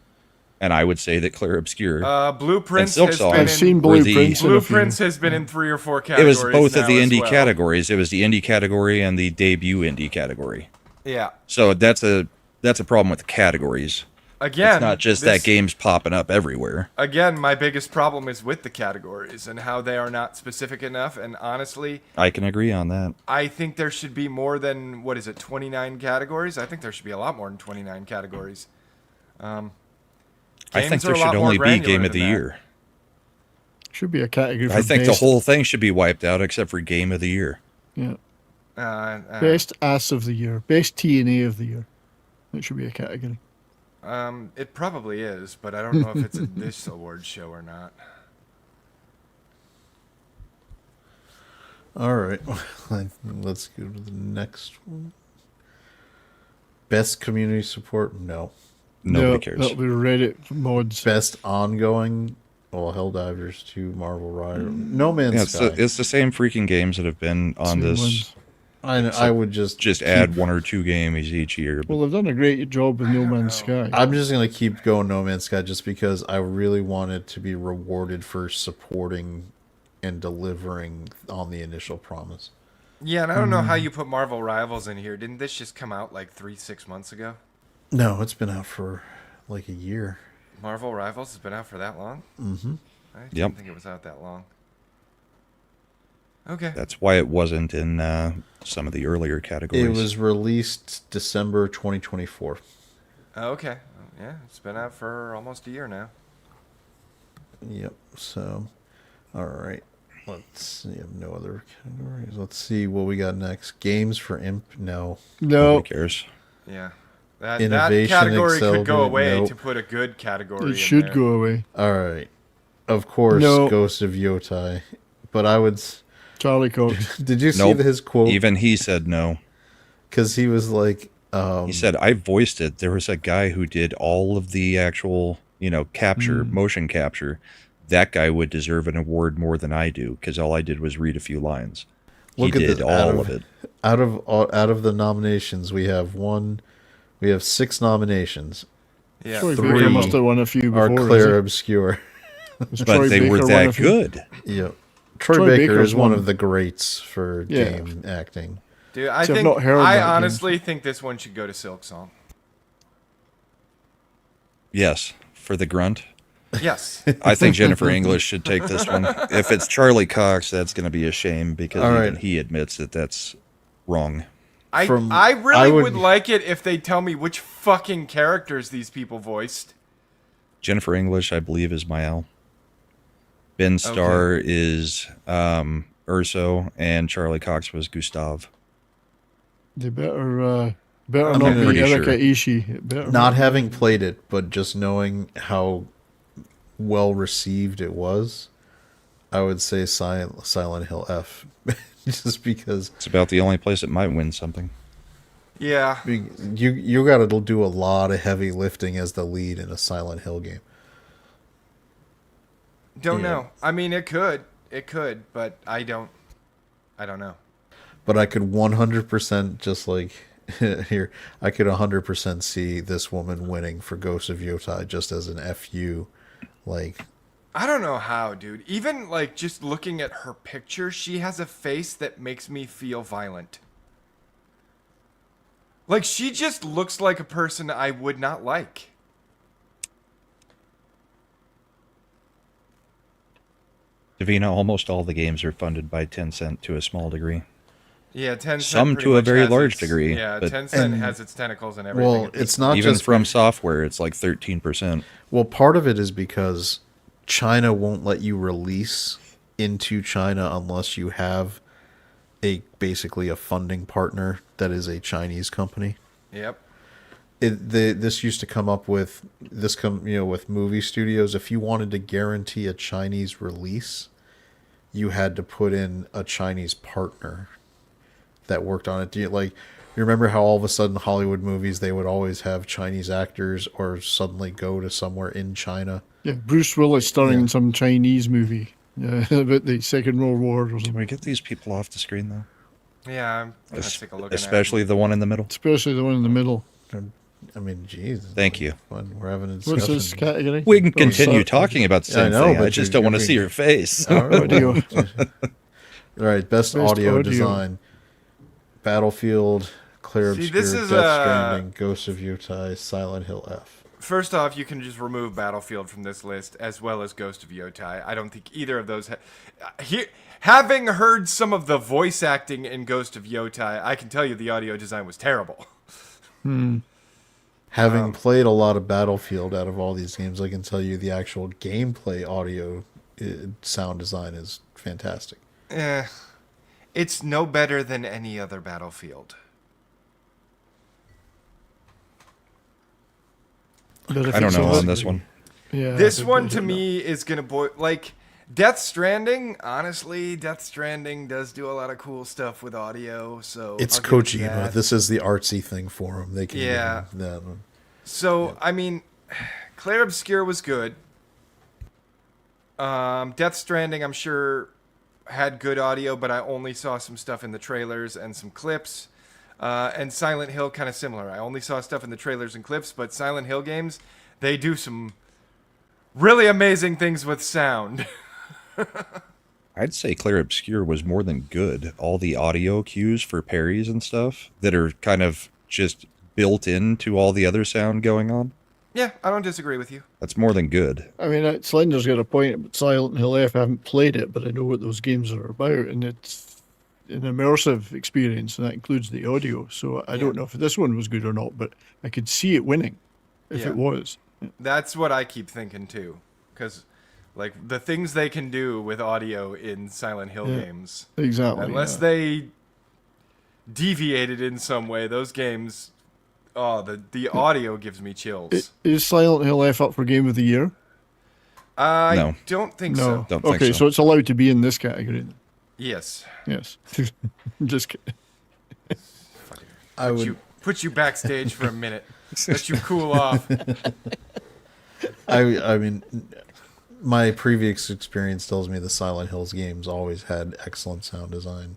And I would say that Clair Obscur Blueprints and has Silksong been I've seen in, were the- Blueprints. Blueprints has been in 3 or 4 It categories. was both of the now as indie well. categories. It was the indie category and the debut indie category. Yeah. So that's a problem with the categories. Again, It's not just this- that game's popping up everywhere. Again, my biggest problem is with the categories and how they are not specific enough. And honestly, I can agree on that. I think there should be more than, 29 categories? I think there should be a lot more than 29 categories. I think Games are there a lot should more only be granular Game of than the that. Year. Should be a category for I think the best, whole thing should be wiped out except for Game of the Year. yeah, Best. best ass of the year, best TNA of the year. That should be a category. It probably is, but I don't know if it's in this award show or not. all right. Let's go to the next one. Best community support? No. Nobody No, cares. That'll be Reddit mods. Best ongoing? Well, Helldivers 2, Marvel Ride, No Man's Yeah, Sky. it's the same freaking games that have been on Same this. ones. I would just Add 1 or 2 games each year. Well, they've done a great job with No Man's Sky. I'm just gonna keep going No Man's Sky just because I really wanted to be rewarded for supporting and delivering on the initial promise. Yeah, and I don't know how you put Marvel Rivals in here. Didn't this just come out like 6 months ago? No, it's been out for like a year. Marvel Rivals has been out for that long? Mm-hmm. I didn't Yep. think it was out that long. Okay. That's why it wasn't in some of the earlier categories. It was released December 2024. Okay. Yeah, it's been out for almost a year now. Yep. So, all right. Let's see. I have no other categories. Let's see what we got next. Games for Imp? No. No, Nobody cares. Yeah. That Innovation category could go Accelerated, away nope. to put a good category in it should there. go away. All right. Of course, No. Ghost of Yotai. But I would. Charlie Cox. Did you see Nope. his quote? Even he said no. Because he was like, He said, I voiced it. There was a guy who did all of the actual, capture, motion capture. That guy would deserve an award more than I do because all I did was read a few lines. Look he at did this. all of it. Out of the nominations, we have 6 nominations. Yeah. Troy 3 Baker must have won a few Are before. Clair Obscure. Has But Troy they were Baker won a that few? good. Yep. Troy Troy Baker Baker's is one one. of the greats for Yeah. game acting. Dude, I See, I've think not heard I that game. honestly think this one should go to Silk Song. Yes, for the grunt. Yes. I think Jennifer English should take this one. If it's Charlie Cox, that's going to be a shame because All even right. he admits that that's wrong. I I really would- would like it if they tell me which fucking characters these people voiced. Jennifer English, I believe, is Mael. Ben Starr is Urso, and Charlie Cox was Gustav. They better I'm not be pretty Erika sure. Ishii. It better Not having played it, but just knowing how well received it was, I would say Silent Hill F. Just because It's about the only place it might win something. Yeah. you got to do a lot of heavy lifting as the lead in a Silent Hill game. Don't Yeah. know. I mean, it could, but I don't know. But I could 100% just like here, I could 100% see this woman winning for Ghost of Yotai just as an FU. Like, I don't know how, dude. Even like just looking at her picture, she has a face that makes me feel violent. Like she just looks like a person I would not like. Davina, almost all the games are funded by Tencent to a small degree. Yeah, Tencent Some pretty to a much very has large its- degree, Yeah, but- Tencent has its tentacles and everything. Well, at this it's point. not Even just from be- software, it's like 13%. Well, part of it is because China won't let you release into China unless you have basically a funding partner that is a Chinese company. Yep. This used to come up with with movie studios. If you wanted to guarantee a Chinese release, you had to put in a Chinese partner that worked on it. You remember how all of a sudden Hollywood movies, they would always have Chinese actors or suddenly go to somewhere in China? Yeah, Bruce Willis starring in some Chinese movie about the Second World War or Can something. we get these people off the screen, though? Yeah, I'm gonna take a look Especially the one in the middle. Especially the one in the middle. I mean, geez. Thank you. We're having a discussion. What's this category? We can Oh, continue so- talking about the Yeah, I same know, thing. I but just you're don't want to see being- your face. All right. Audio. All right, best audio design. Battlefield, Clair See, Obscur, this is, Death Stranding, Ghost of Yotai, Silent Hill F. First off, you can just remove Battlefield from this list, as well as Ghost of Yotai. I don't think either of those. Having heard some of the voice acting in Ghost of Yotai, I can tell you the audio design was terrible. Having played a lot of Battlefield out of all these games, I can tell you the actual gameplay audio sound design is fantastic. It's no better than any other Battlefield. I don't know on this one. Yeah, This I one don't to know. me is gonna like Death Stranding. Honestly, Death Stranding does do a lot of cool stuff with audio. So It's I'll give it to Kojima. that. This is the artsy thing for him. They can Yeah. give him that one. So I mean, Clair Obscur was good. Death Stranding, I'm sure, had good audio, but I only saw some stuff in the trailers and some clips. And Silent Hill, kind of similar. I only saw stuff in the trailers and clips, but Silent Hill games, they do some really amazing things with sound. I'd say Clair Obscur was more than good. All the audio cues for parries and stuff that are kind of just built into all the other sound going on. Yeah, I don't disagree with you. That's more than good. I mean, Slender's got a point about Silent Hill F. I haven't played it, but I know what those games are about, and it's an immersive experience, and that includes the audio. So I don't know if this one was good or not, but I could see it winning if Yeah. it was. That's what I keep thinking too, because like the things they can do with audio in Silent Hill Yeah. games, Exactly. unless yeah. they deviated in some way, those games, the audio gives me chills. Is Silent Hill F up for Game of the Year? I No. don't think No. so. Don't think Okay, so. so it's allowed to be in this category. Then. Yes, Yes. Just kidding. I would. put you backstage for a minute, let you cool off. I mean, my previous experience tells me the Silent Hills games always had excellent sound design.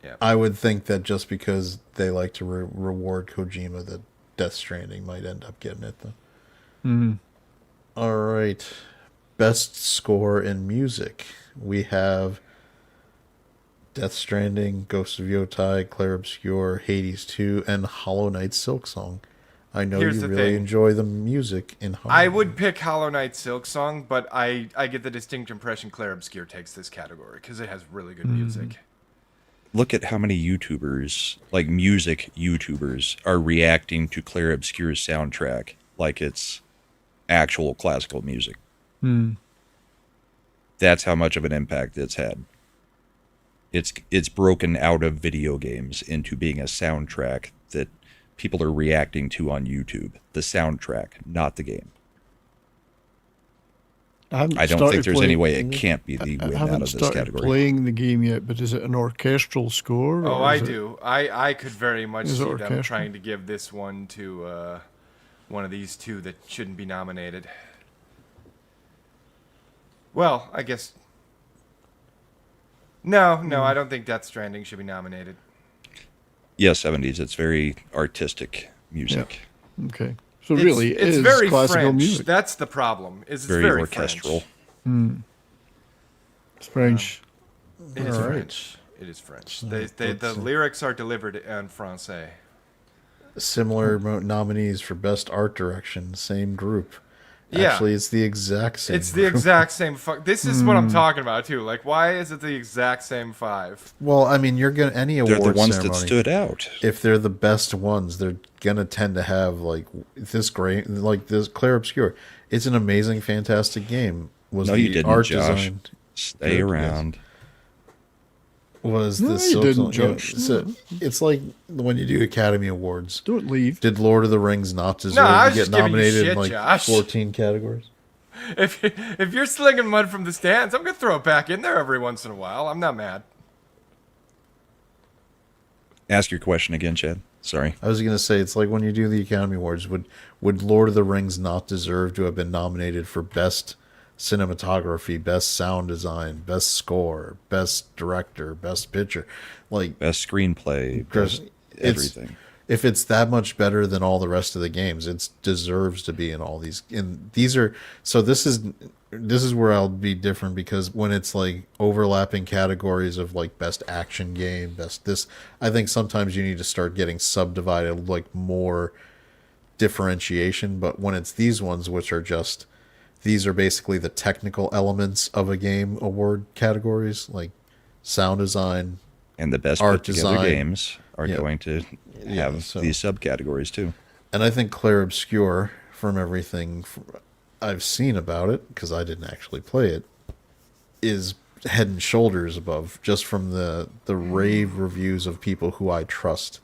Yeah. I would think that just because they like to reward Kojima, that Death Stranding might end up getting it, though. All right. Best score in music. We have Death Stranding, Ghost of Yotai, Clair Obscur, Hades 2, and Hollow Knight Silksong. I know Here's you the really thing. enjoy the music in Hollow I Knight. would pick Hollow Knight Silk Song, but I get the distinct impression Clair Obscur takes this category because it has really good music. Look at how many YouTubers, like music YouTubers, are reacting to Clair Obscur's soundtrack like it's actual classical music. That's how much of an impact it's had. It's broken out of video games into being a soundtrack that people are reacting to on YouTube. The soundtrack, not the game. I don't think there's any way it can't be the I win out haven't of this started category. playing the game yet, but is it an orchestral score? Oh, or I is it- do. I could very much Is it see them orchestral? trying to give this one to one of these two that shouldn't be nominated. Well, I guess. No, I don't think Death Stranding should be nominated. Yeah, 70s. It's very artistic music. Okay. So really, it's it is very classical French. music. That's the problem. Is it's Very, very orchestral. French. It's French. It is All right. French. It is French. The lyrics are delivered in Francais. Similar nominees for Best Art Direction, same group. Yeah. Actually, it's the exact same. It's the group. exact same. This is what I'm talking about too. Like, why is it the exact same 5? Well, I mean, you're gonna any They're award the ones ceremony. that stood out. If they're the best ones, they're gonna tend to have like this great, like this Clair Obscur. It's an amazing, fantastic game. Was No, the you didn't, art Josh. design? Stay Good, yes. around. Was No, this you didn't, Josh. it's like when you do Academy Awards. Don't leave. Did Lord of the Rings not deserve I to was get just giving you nominated shit, in like Josh. 14 categories? If you're slinging mud from the stands, I'm gonna throw it back in there every once in a while. I'm not mad. Ask your question again, Chad. Sorry. I was gonna say it's like when you do the Academy Awards. Would Lord of the Rings not deserve to have been nominated for best cinematography, best sound design, best score, best director, best picture? Like Best screenplay, Chris, best it's- everything. if it's that much better than all the rest of the games, it deserves to be in all these. And these are so. This is where I'll be different, because when it's like overlapping categories of like best action game, best this, I think sometimes you need to start getting subdivided, like more differentiation. But when it's these ones, which are just these are basically the technical elements of a game award categories, like sound design. And the best art put together design. games are Yeah. going to have so- these subcategories too. And I think Clair Obscur, from everything I've seen about it, because I didn't actually play it, is head and shoulders above, just from the rave reviews of people who I trust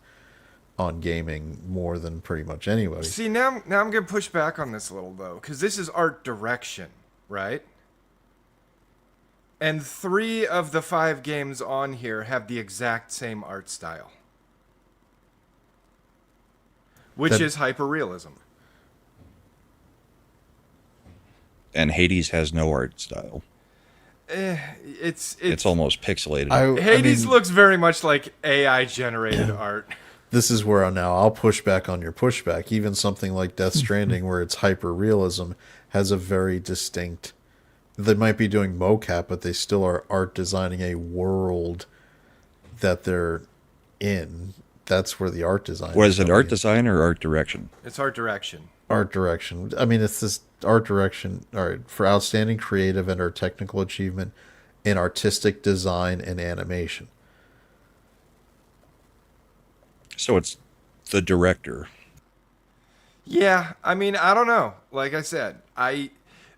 on gaming more than pretty much anybody. See, now I'm gonna push back on this a little though, because this is art direction, right? And 3 of the 5 games on here have the exact same art style, which That- is hyperrealism. And Hades has no art style. It's almost pixelated. Hades I mean, looks very much like AI generated art. this is where I'll push back on your pushback. Even something like Death Stranding, where it's hyper realism, has a very distinct. They might be doing mocap, but they still are art designing a world that they're in. That's where the art design. Was it coming art in. design or art direction? It's art direction. Art direction. I mean, it's this art direction. All right, for outstanding creative and or technical achievement in artistic design and animation. So it's the director. Yeah, I mean, I don't know. Like I said,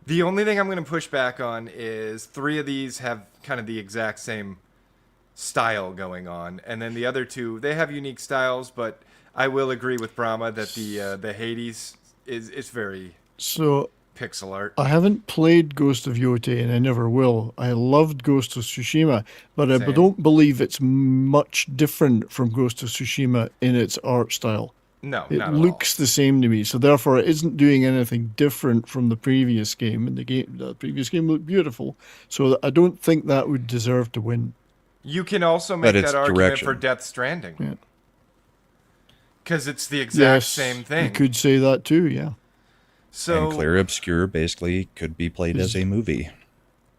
the only thing I'm going to push back on is 3 of these have kind of the exact same style going on, and then the other 2, they have unique styles, but I will agree with Brahma that the Hades is very So pixel art. I haven't played Ghost of Yotei, and I never will. I loved Ghost of Tsushima, but I Same. don't believe it's much different from Ghost of Tsushima in its art style. No, It not at looks the same to me, so therefore it isn't doing anything different from the previous game. And the previous game looked beautiful, so I don't think that would deserve to win. all. You can also But make it's that argument direction. for Death Stranding. Yeah. Because it's the exact Yes, same thing. You could say that too, yeah. So And Clair Obscur basically could be played as a movie.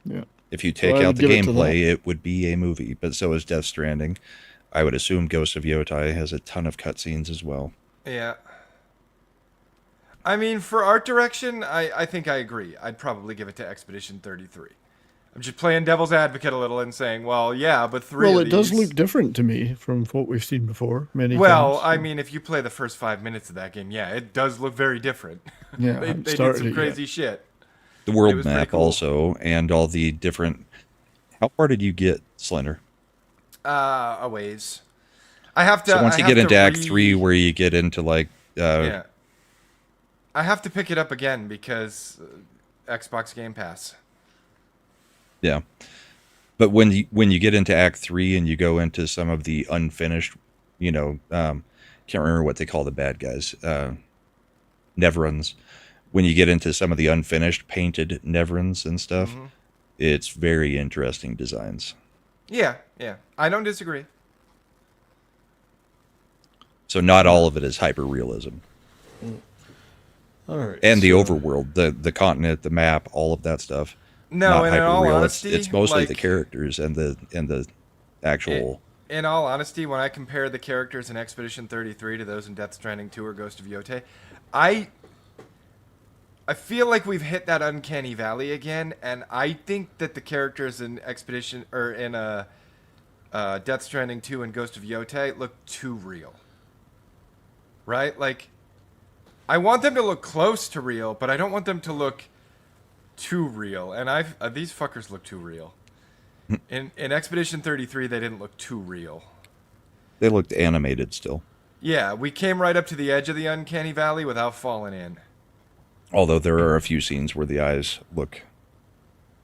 Yeah. If you take I'd out the give it to gameplay, it would be a movie. But so is Death Stranding. I would assume Ghost of Yotei has a ton of cutscenes as well. yeah. I mean, for art direction, I think I agree. I'd probably give it to Expedition 33. I'm just playing devil's advocate a little and saying, well, yeah, but 3 Well, of it does these- look different to me from what we've seen before many Well, times. I mean, if you play the first 5 minutes of that game, yeah, it does look very different. Yeah, I they haven't did started some it yet. crazy shit. The It world was pretty map cool. also, and all the different... How far did you get, Slender? A ways. I have to. So once I you have get to into Act 3, where you get into like... yeah. I have to pick it up again because Xbox Game Pass. Yeah. But when you get into Act 3 and you go into some of the unfinished, can't remember what they call the bad guys, Neverons. When you get into some of the unfinished painted Neverons and stuff, Mm-hmm. it's very interesting designs. Yeah, yeah. I don't disagree. So not all of it is hyper realism. All right, And the so- overworld, the continent, the map, all of that stuff. No, not and in all hyper-real. honesty, it's mostly the like- characters and the actual. In all honesty, when I compare the characters in Expedition 33 to those in Death Stranding 2 or Ghost of Yotei, I I feel like we've hit that uncanny valley again, and I think that the characters in Expedition or in Death Stranding 2 and Ghost of Yotei look too real. Right? Like, I want them to look close to real, but I don't want them to look too real. And these fuckers look too real. In Expedition 33, they didn't look too real. They looked animated still. Yeah, we came right up to the edge of the uncanny valley without falling in. Although there are a few scenes where the eyes look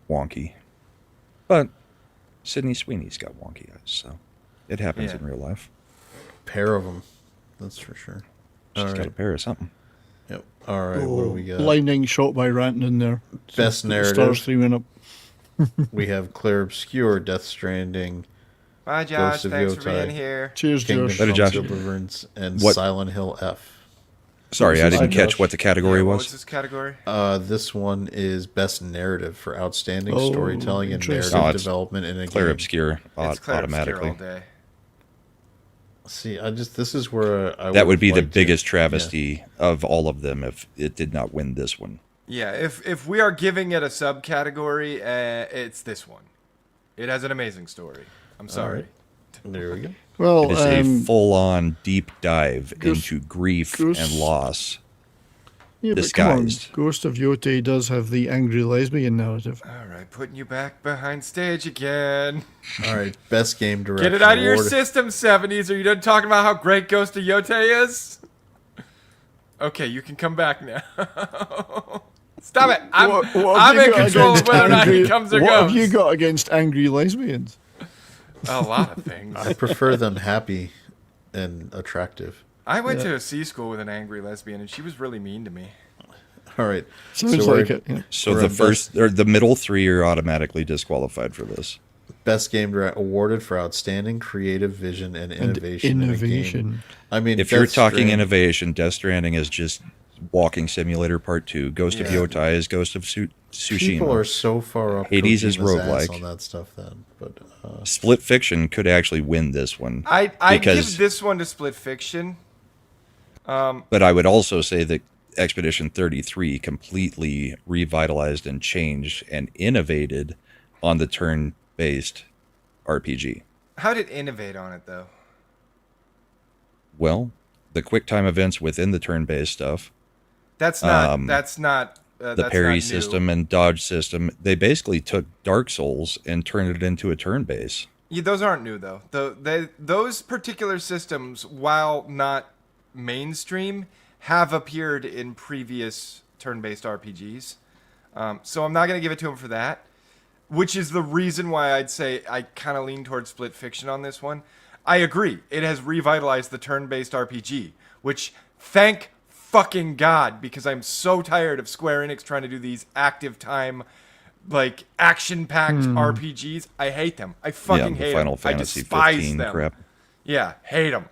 wonky. But Sydney Sweeney's got wonky eyes, so it happens in real life. Pair of them, that's for sure. She's got a pair of something. Yep. All right, what do we got? Lightning shot by Ranton there. Best narrative. Stars 3 went up. We have Claire Obscure, Death Stranding, Bye, Josh. Ghost of Thanks for Yotei. being here. Cheers, Kingdom Josh. Later, Come Josh. Deliverance, and What- Silent Hill F. Sorry, I didn't Josh. catch what the category What was. was this category? This one is Best Narrative for Outstanding Oh, Storytelling and interesting. Narrative Oh, it's development in a Claire game. Obscure It's Claire automatically. Obscure all day. See, this is where That would be the liked to- biggest travesty of all of them if it did not win this one. Yeah, if we are giving it a subcategory, it's this one. It has an amazing story. I'm sorry. There we go. Well, It is a full-on deep dive Ghost- into grief Ghost- and loss. yeah, but come on. disguised. Ghost of Yotei does have the angry lesbian narrative. All right, putting you back behind stage again. All right, Best Game Direction. Get it out of your award- system, 70s. Are you done talking about how great Ghost of Yotei is? Okay, you can come back now. Stop it. I'm What have I'm you in got control of against whether or not he angry- comes or What goes. have you got against angry lesbians? A lot of things. I prefer them happy and attractive. I went to a C school with an angry lesbian, and she was really mean to me. All right. Sounds we're- like it. Yeah. So We're the at first or the middle three are automatically disqualified for this. Best Game Direct awarded for outstanding creative vision and innovation. in a game. innovation. I mean, If you're Death talking Stranding- innovation, Death Stranding is just Walking Simulator Part 2. Ghost of Yotei is Ghost of Tsushima. people are so far up. Hades is Kojima's ass roguelike. on that stuff. Then, but Split Fiction could actually win this one. I Because- give this one to Split Fiction. But I would also say that Expedition 33 completely revitalized and changed and innovated on the turn-based RPG. How did it innovate on it, though? Well, the quick time events within the turn-based stuff, That's not. The that's not parry not new. system and dodge system, they basically took Dark Souls and turned it into a turn-based. Yeah, those aren't new though. Those particular systems, while not mainstream, have appeared in previous turn-based RPGs. So I'm not going to give it to him for that, which is the reason why I'd say I kind of lean towards Split Fiction on this one. I agree. It has revitalized the turn-based RPG, which thank fucking God, because I'm so tired of Square Enix trying to do these active time, like action-packed RPGs. I hate them. I fucking the hate Final them. I Fantasy despise 15 them. crap. Yeah, hate them.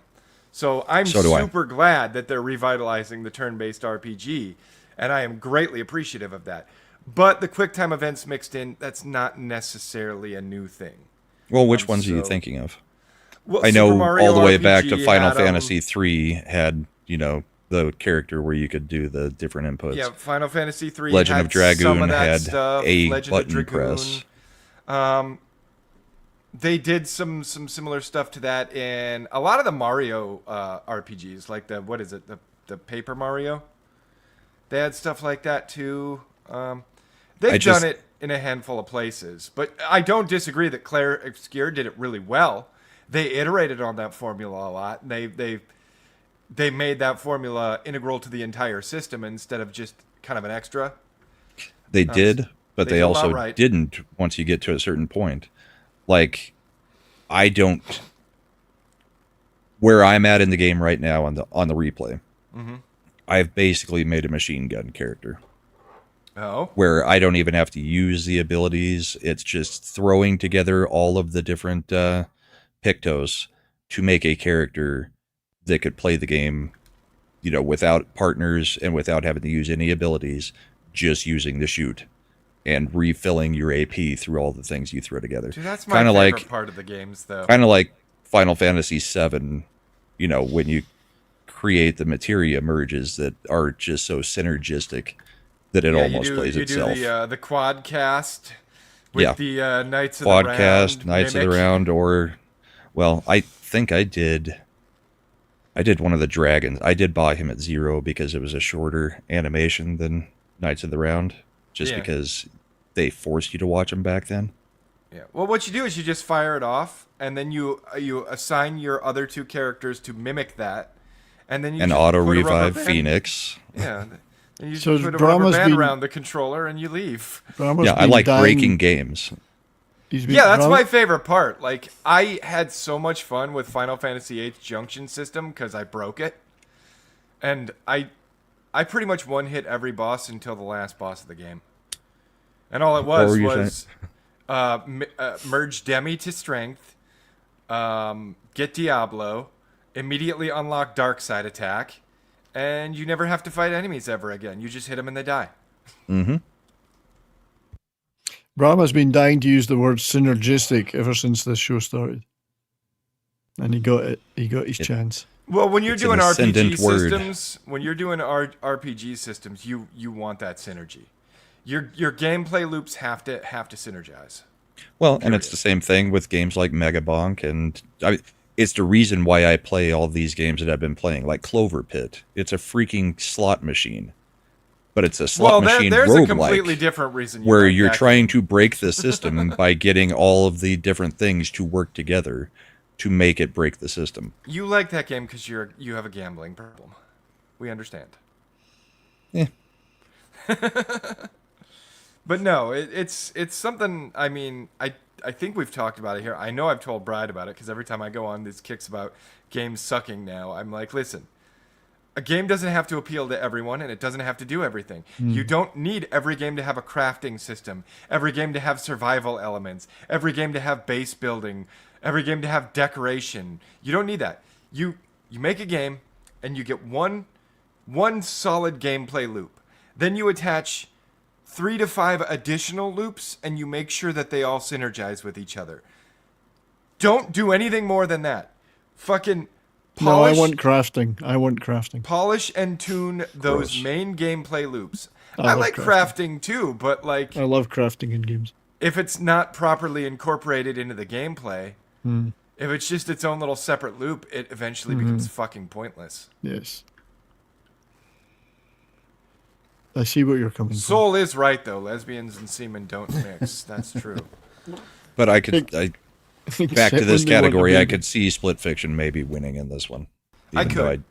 So I'm So do I. super glad that they're revitalizing the turn-based RPG, and I am greatly appreciative of that. But the quick time events mixed in, that's not necessarily a new thing. Well, which ones are you so- thinking of? Well, I Super know Mario all the way back to RPG Final had 'em. Fantasy 3 had, the character where you could do the different inputs. Yeah, Final Fantasy 3 Legend had of Dragoon some of that had stuff. a Legend button of Dragoon. press. They did some similar stuff to that in a lot of the Mario RPGs, like the Paper Mario. They had stuff like that too. They've done it in a handful of places, but I don't disagree that Claire Obscure did it really well. They iterated on that formula a lot. And they made that formula integral to the entire system instead of just kind of an extra. They did, but they they did a lot also right. didn't once you get to a certain point. Like, I don't... Where I'm at in the game right now on the replay, I've basically made a machine gun character. Oh, Where I don't even have to use the abilities. It's just throwing together all of the different pictos to make a character that could play the game, without partners and without having to use any abilities, just using the shoot and refilling your AP through all the things you throw together. dude, that's my Kinda favorite like, part of the games, though. kind of like Final Fantasy VII, when you create the materia merges that are just so synergistic that it Yeah, almost plays itself. You do the quad cast with Yeah. the Knights of the Round. Podcast, Knights of the mimic. Round, or, well, I think I did one of the dragons. I did buy him at 0 because it was a shorter animation than Knights of the Round, just Yeah. because they forced you to watch them back then. Yeah. Well, what you do is you just fire it off, and then you assign your other two characters to mimic that, and then you And just auto put a rubber revive band- Phoenix. Yeah. And you So just put a Brahma's rubber band been- around the controller and you leave. Brahma's Yeah, I been like dying- breaking games. he's been- Yeah, that's Brahma- my favorite part. Like, I had so much fun with Final Fantasy VIII Junction System because I broke it, and I pretty much one-hit every boss until the last boss of the game. And all it was were you was merge Demi to strength, get Diablo, immediately unlock Dark Side attack, and you never have to fight enemies ever again. You just hit them and they die. Mm-hmm. Brahma's been dying to use the word synergistic ever since this show started. And he got it. He got his chance. Well, when you're It's an doing RPG ascendant word. systems, RPG systems, you want that synergy. Your gameplay loops have to synergize. Well, and it's the same thing with games like Mega Bonk, and it's the reason why I play all these games that I've been playing, like Clover Pit. It's a freaking slot machine, but it's a slot machine there's a completely roguelike different reason where like you're that. trying to break the system by getting all of the different things to work together to make it break the system. You like that game because you have a gambling problem. We understand. Yeah. But no, it's something. I mean, I think we've talked about it here. I know I've told Bride about it because every time I go on these kicks about games sucking now, I'm like, listen, a game doesn't have to appeal to everyone, and it doesn't have to do everything. You don't need every game to have a crafting system, every game to have survival elements, every game to have base building, every game to have decoration. You don't need that. You make a game, and you get one solid gameplay loop. Then you attach 3 to 5 additional loops, and you make sure that they all synergize with each other. Don't do anything more than that. Fucking polish. No, I want crafting. Polish and tune those Gross. main main gameplay loops. I I love like crafting too, but like I love crafting in games. if it's not properly incorporated into the gameplay, if it's just its own little separate loop, it eventually becomes fucking pointless. Yes. I see what you're coming from. Soul is right though. Lesbians and semen don't mix. That's true. But back to Except this when they want to category, I be- could see Split Fiction maybe winning in this one. I Even though could.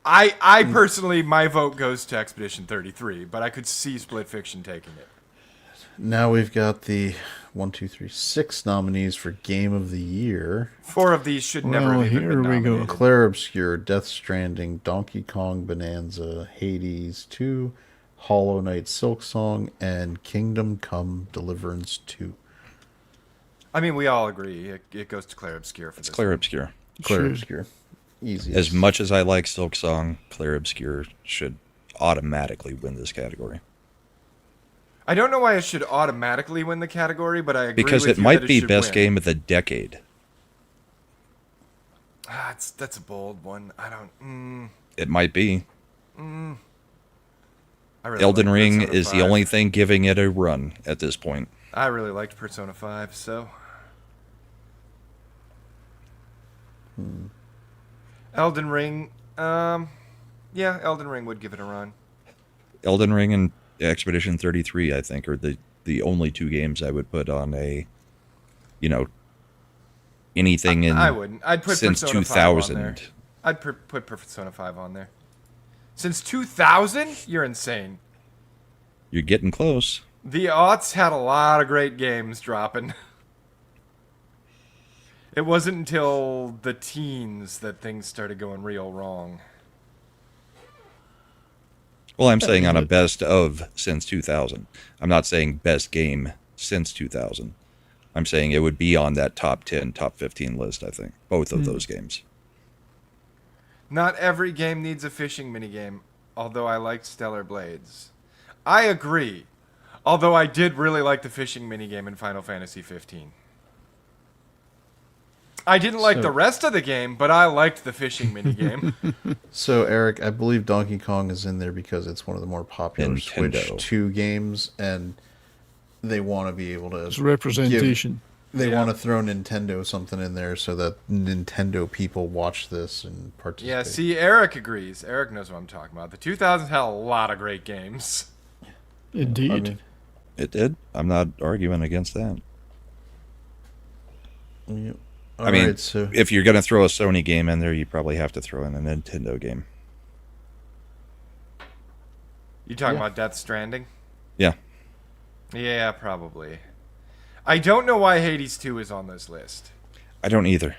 I personally, my vote goes to Expedition 33, but I could see Split Fiction taking it. Now we've got the 6 nominees for Game of the Year. 4 of these should never Well, have even here been we go. nominated. Claire Obscure, Death Stranding, Donkey Kong Bonanza, Hades 2, Hollow Knight Silksong, and Kingdom Come Deliverance 2. I mean, we all agree it goes to Claire Obscure for this. Claire Obscure. Claire Should. Obscure. Easy. As much as I like Silksong, Claire Obscure should automatically win this category. I don't know why it should automatically win the category, but I agree Because with it you might that be should best win. game of the decade. That's a bold one. I don't. It might be. I really Elden liked Ring Persona is the 5. only thing giving it a run at this point. I really liked Persona 5, so. Elden Ring. Yeah, Elden Ring would give it a run. Elden Ring and Expedition 33, I think, are the only 2 games I would put on a, anything in I wouldn't. I'd put since Persona 5 on 2000. there. I'd put Persona 5 on there. Since 2000? You're insane. You're getting close. The aughts had a lot of great games dropping. It wasn't until the teens that things started going real wrong. Well, I'm saying on a best of since 2000. I'm not saying best game since 2000. I'm saying it would be on that top 10, top 15 list, I think. Both of those games. Not every game needs a fishing minigame, although I liked Stellar Blades. I agree, although I did really like the fishing minigame in Final Fantasy 15. I didn't like So- the rest of the game, but I liked the fishing minigame. So, Eric, I believe Donkey Kong is in there because it's one of the more popular Nintendo. Switch 2 games, and they want to be able to. It's representation. They Yeah. want to throw Nintendo something in there so that Nintendo people watch this and participate. Yeah, see, Eric agrees. Eric knows what I'm talking about. The 2000s had a lot of great games. Indeed. I mean, It did. I'm not arguing against that. yeah. I mean, Alright, so if you're going to throw a Sony game in there, you probably have to throw in a Nintendo game. You talking about Death Stranding? Yeah. Yeah, probably. I don't know why Hades 2 is on this list. I don't either.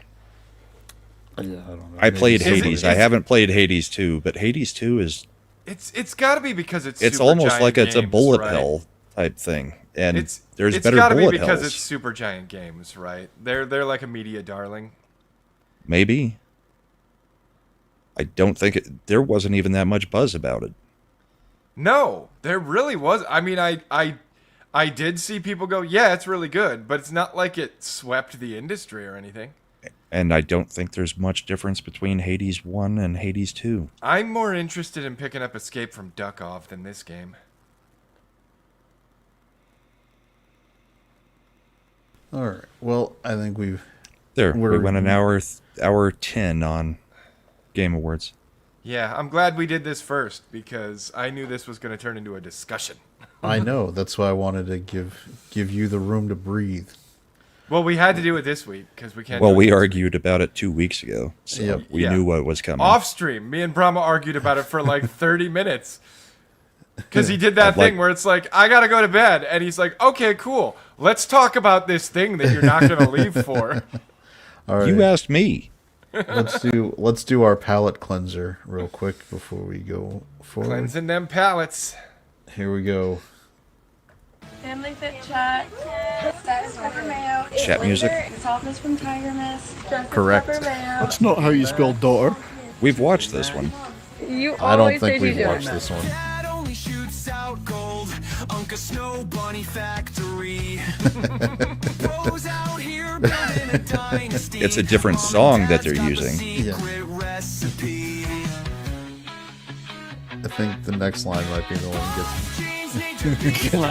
yeah, I don't know. I played Is it- Hades. I haven't played Hades 2, but Hades 2 is It's got to be because it's it's Super almost Giant like it's a Games, bullet right? hell type thing. And It's there's it's better gotta bullet be because hells. it's Super Giant Games, right? They're like a media darling. Maybe. I don't think there wasn't even that much buzz about it. No, there really was. I mean, I did see people go, yeah, it's really good, but it's not like it swept the industry or anything. And I don't think there's much difference between Hades 1 and Hades 2. I'm more interested in picking up Escape from Duckov than this game. All right. Well, I think we've. There, we We're- went an hour 10 on Game Awards. Yeah, I'm glad we did this first because I knew this was going to turn into a discussion. I know. That's why I wanted to give you the room to breathe. Well, we had to do it this week because we can't. Well, do it we next argued about it 2 weeks ago, so Yep. we Yeah. knew what was coming. week. Off stream. Me and Brahma argued about it for like 30 minutes because he did that I'd like- thing where it's like, I gotta go to bed, and he's like, okay, cool. Let's talk about this thing that you're not gonna leave for. All right. You asked me. let's do our palate cleanser real quick before we go forward. Cleansing them palettes. Here we go. Family Fit Chat. Status Pepper Mayo. Chat music? Softness from Tiger Mist. Correct. Pepper Mayo. That's not how you spell daughter. We've watched this one. You I don't always think say we've you watched do. this one. Dad only shoots out gold. Unca Snow Bunny Factory. Bros out here building a dynasty. It's a different song that they're using. Yeah. Recipe. I think the next line might be the one gets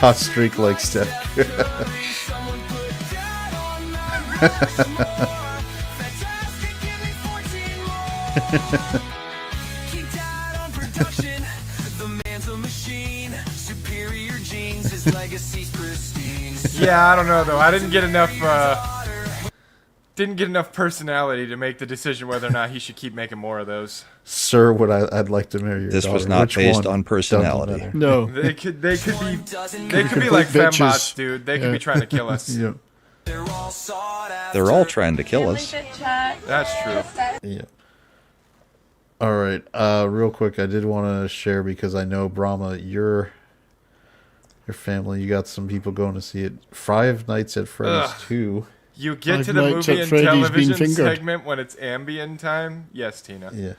hot streak like Steph. Someone put dad on that. Fantastic, give me 14 more. Keep dad on production. The man's a machine. Superior genes, his legacy's pristine. Yeah, I don't know though. I didn't get enough personality to make the decision whether or not he should keep making more of those. Sir, I'd like to marry your This daughter. was not Which based one? on personality. Doesn't matter. No. They could be complete like bitches. fembots, dude. They could Yeah. be trying to kill us. Yeah. They're all sought after. They're all trying to kill Family us. Fit Chat. That's true. Yeah. All right. Real quick, I did want to share because I know Brahma, your family, you got some people going to see it. Five Nights at Freddy's Ugh. 2. You get Five to the Nights movie at and Freddy's being television fingered. segment when it's ambient time. Yes, Tina. Yeah.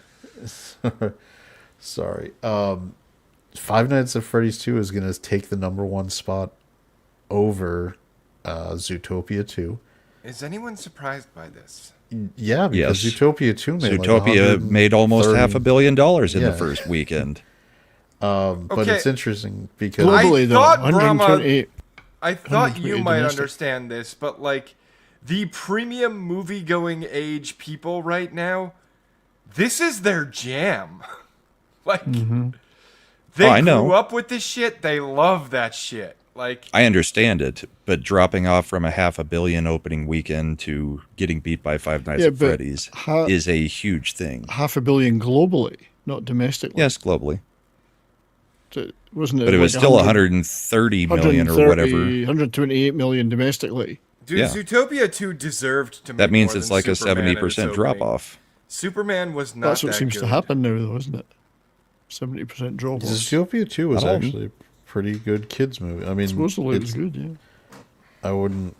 Sorry. Five Nights at Freddy's 2 is going to take the #1 spot over Zootopia 2. Is anyone surprised by this? Yeah, because Yes. Zootopia 2 made Zootopia made almost $500 million in Yeah. the first weekend. But Okay. it's interesting because Globally, though, thought Brahma- 128. I thought 128 you might domestic. understand this, but like the premium movie going age people right now, this is their jam. Like they Oh, I know. grew up with this shit. They love that shit. Like I understand it, but dropping off from a $500 million opening weekend to getting beat by Five Nights Yeah, at but Freddy's is a huge thing. 500 million globally, not domestically. Yes, globally. So, wasn't it? But it was like still 100 130 million or whatever. 128 million domestically. dude, Yeah. Zootopia 2 deserved to make That means more it's than like a Superman in its 70% drop opening. off. Superman was not That's what that seems to good. happen now, though, isn't it? 70% drop off. Zootopia 2 was Not all. actually a pretty good kids movie. I mean, Supposedly it was it's- good, yeah. I wouldn't.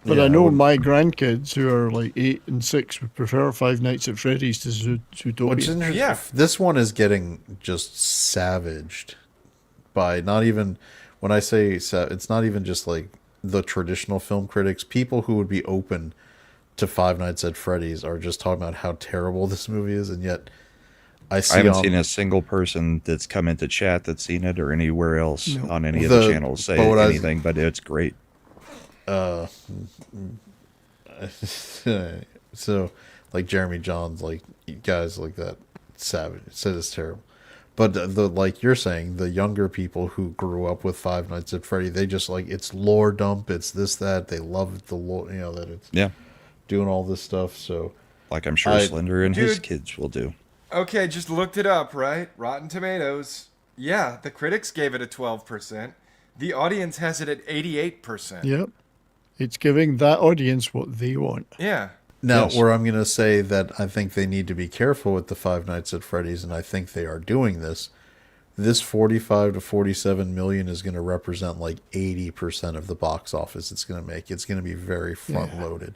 But yeah, I know wouldn't- my grandkids who are like 8 and 6 would prefer Five Nights at Freddy's to Zootopia. Which is interesting. Yeah. This one is getting just savaged by not even when I say it's not even just like the traditional film critics, people who would be open to Five Nights at Freddy's, are just talking about how terrible this movie is, and yet I haven't seen a single person that's come into chat that's seen it or anywhere else on any of the channels say anything, but it's great. So, like Jeremy Johns, like guys like that, savage said it's terrible. But the like you're saying, the younger people who grew up with Five Nights at Freddy, they just like, it's lore dump, it's this, that. They love the lore, that it's doing all this stuff. So, like I'm sure Slender and his kids will do. Okay, just looked it up, right? Rotten Tomatoes. Yeah, the critics gave it a 12%. The audience has it at 88%. Yep. It's giving that audience what they want. Yeah. Now, where I'm going to say that I think they need to be careful with the Five Nights at Freddy's, and I think they are doing this. This 45 to 47 million is going to represent like 80% of the box office it's going to make. It's going to be very front loaded.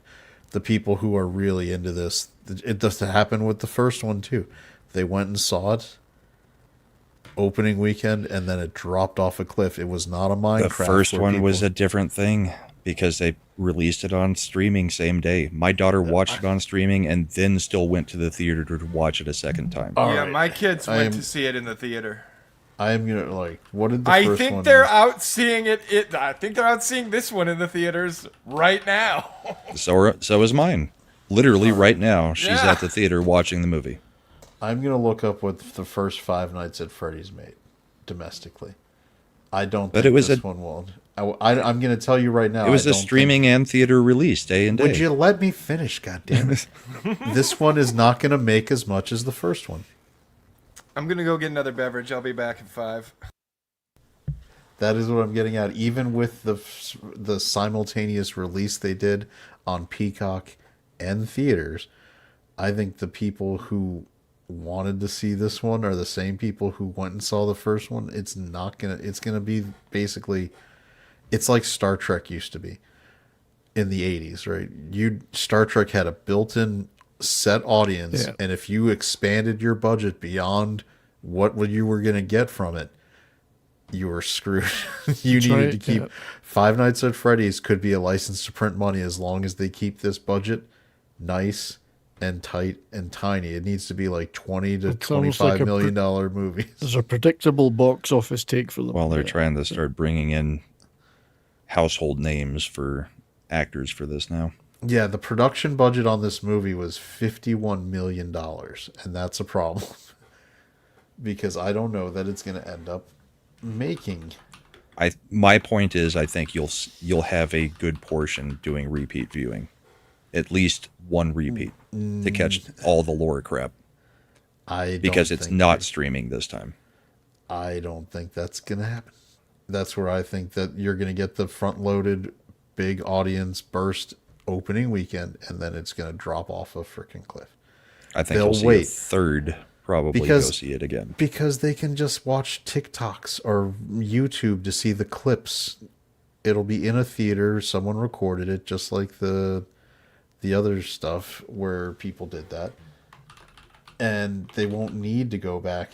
The people who are really into this, it does happen with the first one too. They went and saw it opening weekend, and then it dropped off a cliff. It was not a Minecraft. The first one was a different thing because they released it on streaming same day. My daughter watched it on streaming and then still went to the theater to watch it a second time. Yeah, my kids went to see it in the theater. I am gonna what did the first one? I think they're out seeing it. I think they're out seeing this one in the theaters right now. So is mine. Literally right now, she's at the theater watching the movie. I'm gonna look up what the first Five Nights at Freddy's made domestically. I don't. But think this one will. I'm gonna tell you right now. It was a streaming and theater release day and day. Would you let me finish? God damn it! This one is not gonna make as much as the first one. I'm gonna go get another beverage. I'll be back in 5. That is what I'm getting at. Even with the simultaneous release they did on Peacock and theaters, I think the people who wanted to see this one are the same people who went and saw the first one. It's gonna be basically, it's like Star Trek used to be in the 80s, right? Star Trek had a built-in set audience, and if you expanded your budget beyond what you were going to get from it, you were screwed. You needed to keep Five Nights at Freddy's could be a license to print money as long as they keep this budget nice and tight and tiny. It needs to be like $20 to $25 million movies. There's a predictable box office take for them. Well, they're trying to start bringing in household names for actors for this now. Yeah, the production budget on this movie was $51 million, and that's a problem. Because I don't know that it's going to end up making. My point is, I think you'll have a good portion doing repeat viewing, at least one repeat to catch all the lore crap. Because it's not streaming this time. I don't think that's going to happen. That's where I think that you're going to get the front-loaded big audience burst opening weekend, and then it's going to drop off a freaking cliff. I think you'll see a third probably go see it again. Because they can just watch TikToks or YouTube to see the clips. It'll be in a theater. Someone recorded it, just like the other stuff where people did that. And they won't need to go back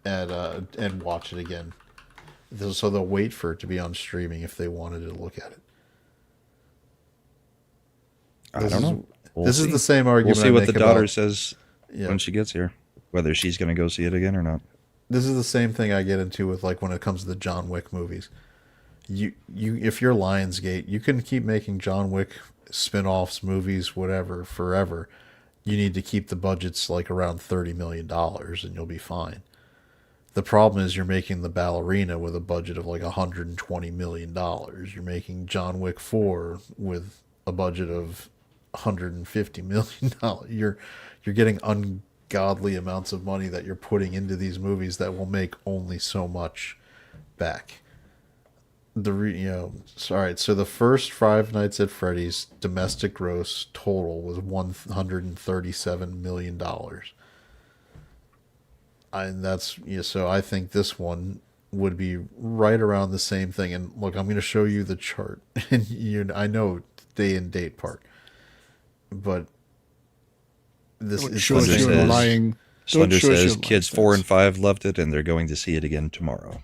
and watch it again. So they'll wait for it to be on streaming if they wanted to look at it. I don't know. This is the same argument. We'll see what the daughter says when she gets here, whether she's going to go see it again or not. This is the same thing I get into with like when it comes to the John Wick movies. If you're Lionsgate, you can keep making John Wick spin-offs, movies, whatever, forever. You need to keep the budgets like around $30 million and you'll be fine. The problem is you're making the Ballerina with a budget of like $120 million. You're making John Wick 4 with a budget of $150 million. You're getting ungodly amounts of money that you're putting into these movies that will make only so much back. All right. So the first Five Nights at Freddy's domestic gross total was $137 million. And that's so I think this one would be right around the same thing. And look, I'm going to show you the chart, and I know day and date part, but this is Slender says kids 4 and 5 loved it, and they're going to see it again tomorrow.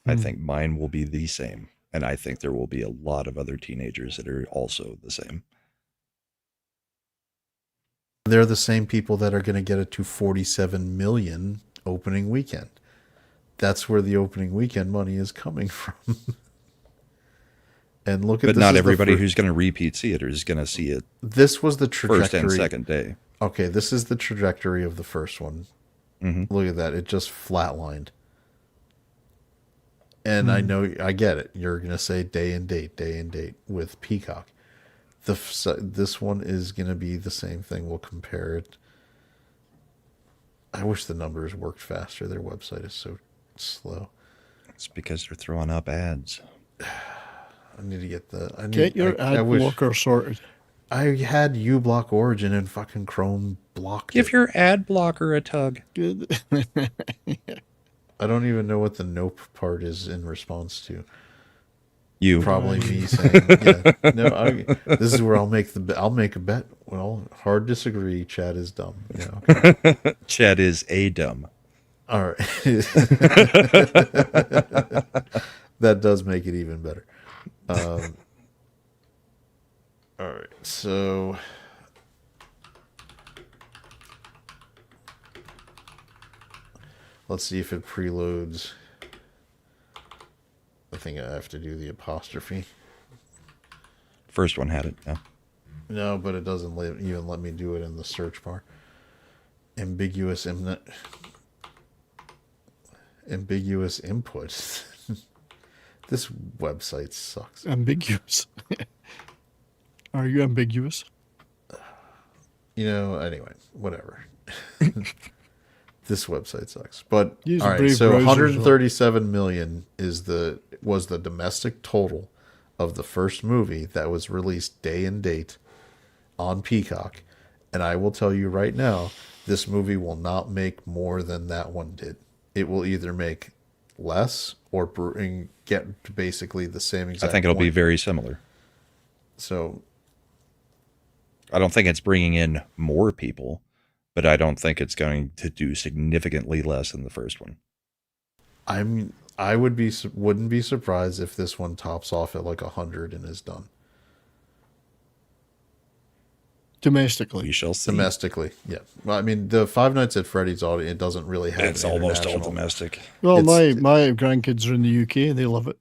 I think mine will be the same. And I think there will be a lot of other teenagers that are also the same. They're the same people that are going to get it to 47 million opening weekend. That's where the opening weekend money is coming from. And look at But this. not everybody who's going to repeat theater is going to see it. This was the trajectory. First and second day. Okay, this is the trajectory of the first one. Mm-hmm. Look at that. It just flatlined. And I know, I get it. You're going to say day and date with Peacock. This one is going to be the same thing. We'll compare it. I wish the numbers worked faster. Their website is so slow. It's because they're throwing up ads. I need to get Get your ad blocker sorted. I had uBlock Origin and fucking Chrome blocked Give it. your ad blocker a tug. Good. I don't even know what the nope part is in response to. You Probably me saying, yeah, no. This is where I'll make a bet. Well, hard disagree. Chad is dumb. Yeah, okay. Chad is a dumb. All right. That does make it even better. All right, so let's see if it preloads. I think I have to do the apostrophe. First one had it. Yeah. No, but it doesn't even let me do it in the search bar. Ambiguous input. This website sucks. Ambiguous. Are you ambiguous? Anyway, whatever. This website sucks. But Use all a right, Brave so browser, 137 million was the domestic total of the first movie that was released day and date on Peacock. And I will tell you right now, this movie will not make more than that one did. It will either make less or get to basically the same exact I think it'll be point. very similar. So I don't think it's bringing in more people, but I don't think it's going to do significantly less than the first one. I wouldn't be surprised if this one tops off at like 100 and is done. Domestically. We shall see. Domestically, yeah. Well, I mean, the Five Nights at Freddy's audience, it doesn't really have. It's almost all international. domestic. Well, It's- my grandkids are in the UK and they love it.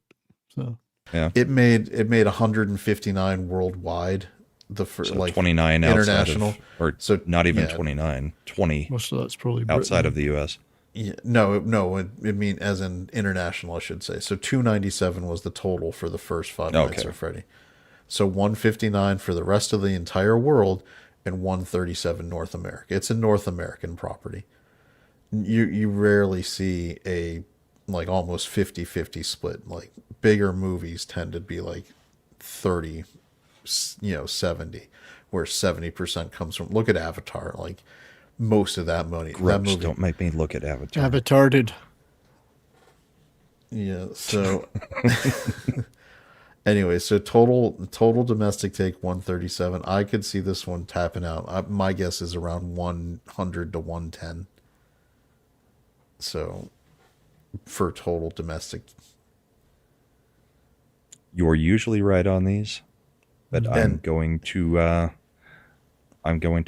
So Yeah. It made 159 worldwide. The So like 29 outside international, of, or so not even yeah. 29, 20 most of that's probably outside Britain. of the U.S. Yeah, no. It mean as in international, I should say. So 297 was the total for the first Five Nights Okay. at Freddy. So 159 for the rest of the entire world, and 137 North America. It's a North American property. You rarely see a like almost 50-50 split. Like bigger movies tend to be like 30, 70, where 70% comes from. Look at Avatar. Like most of that money. Gross, that movie, don't make me look at Avatar. Avatar did. Yeah. So anyway, so total domestic take 137. I could see this one tapping out. My guess is around 100 to 110. So for total domestic, You're usually right on these, but I'm And- going to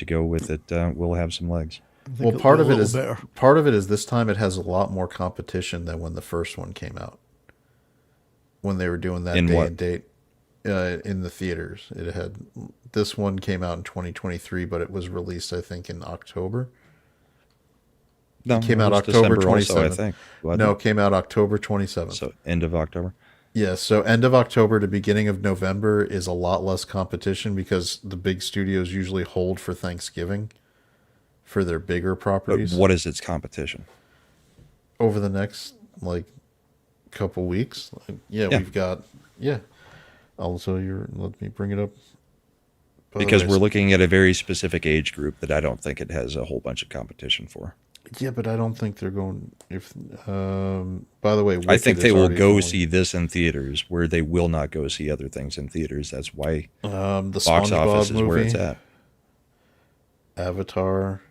go with it. We'll have some legs. I think well, it'll part be of a it little is better. part of it is this time it has a lot more competition than when the first one came out. When they were doing that In day what? and date in the theaters, this one came out in 2023, but it was released I think in October. No, Came it out was October December also, 27th. I think. wasn't No, it? it came out October 27th. So end of October. Yeah, so end of October to beginning of November is a lot less competition because the big studios usually hold for Thanksgiving for their bigger But properties. what is its competition? Over the next like couple weeks? Yeah. We've got Also, let me bring it up. By the Because way, we're looking at a very specific age group that I don't think it has a whole bunch of competition for. Yeah, but I don't think they're going. If by the way, I think Wicked they is will already go going. see this in theaters where they will not go see other things in theaters. That's why the box SpongeBob office is movie, where it's at. Avatar,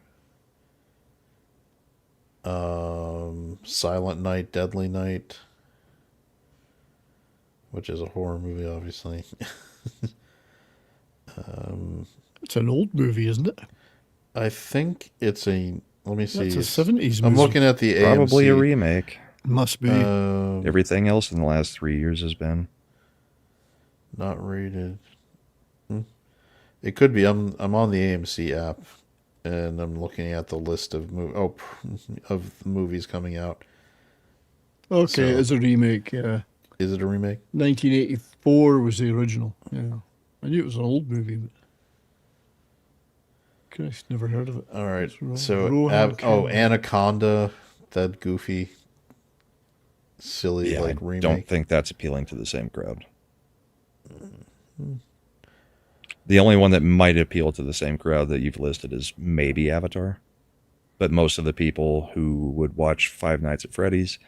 Silent Night, Deadly Night, which is a horror movie, obviously. It's an old movie, isn't it? I think it's a. Let me see. That's a 70s I'm movie. looking at the Probably a AMC. remake. Must be. Everything else in the last 3 years has been. Not rated. It could be. I'm on the AMC app, and I'm looking at the list of of the movies coming out. Okay, So- it's a remake, yeah. Is it a remake? 1984 was the original. Yeah. I knew it was an old movie, but Christ, never heard of it. All right. It's Ro- So Rohan Campbell. Anaconda, that goofy, silly Yeah, like I remake. don't think that's appealing to the same crowd. The only one that might appeal to the same crowd that you've listed is maybe Avatar. But most of the people who would watch Five Nights at Freddy's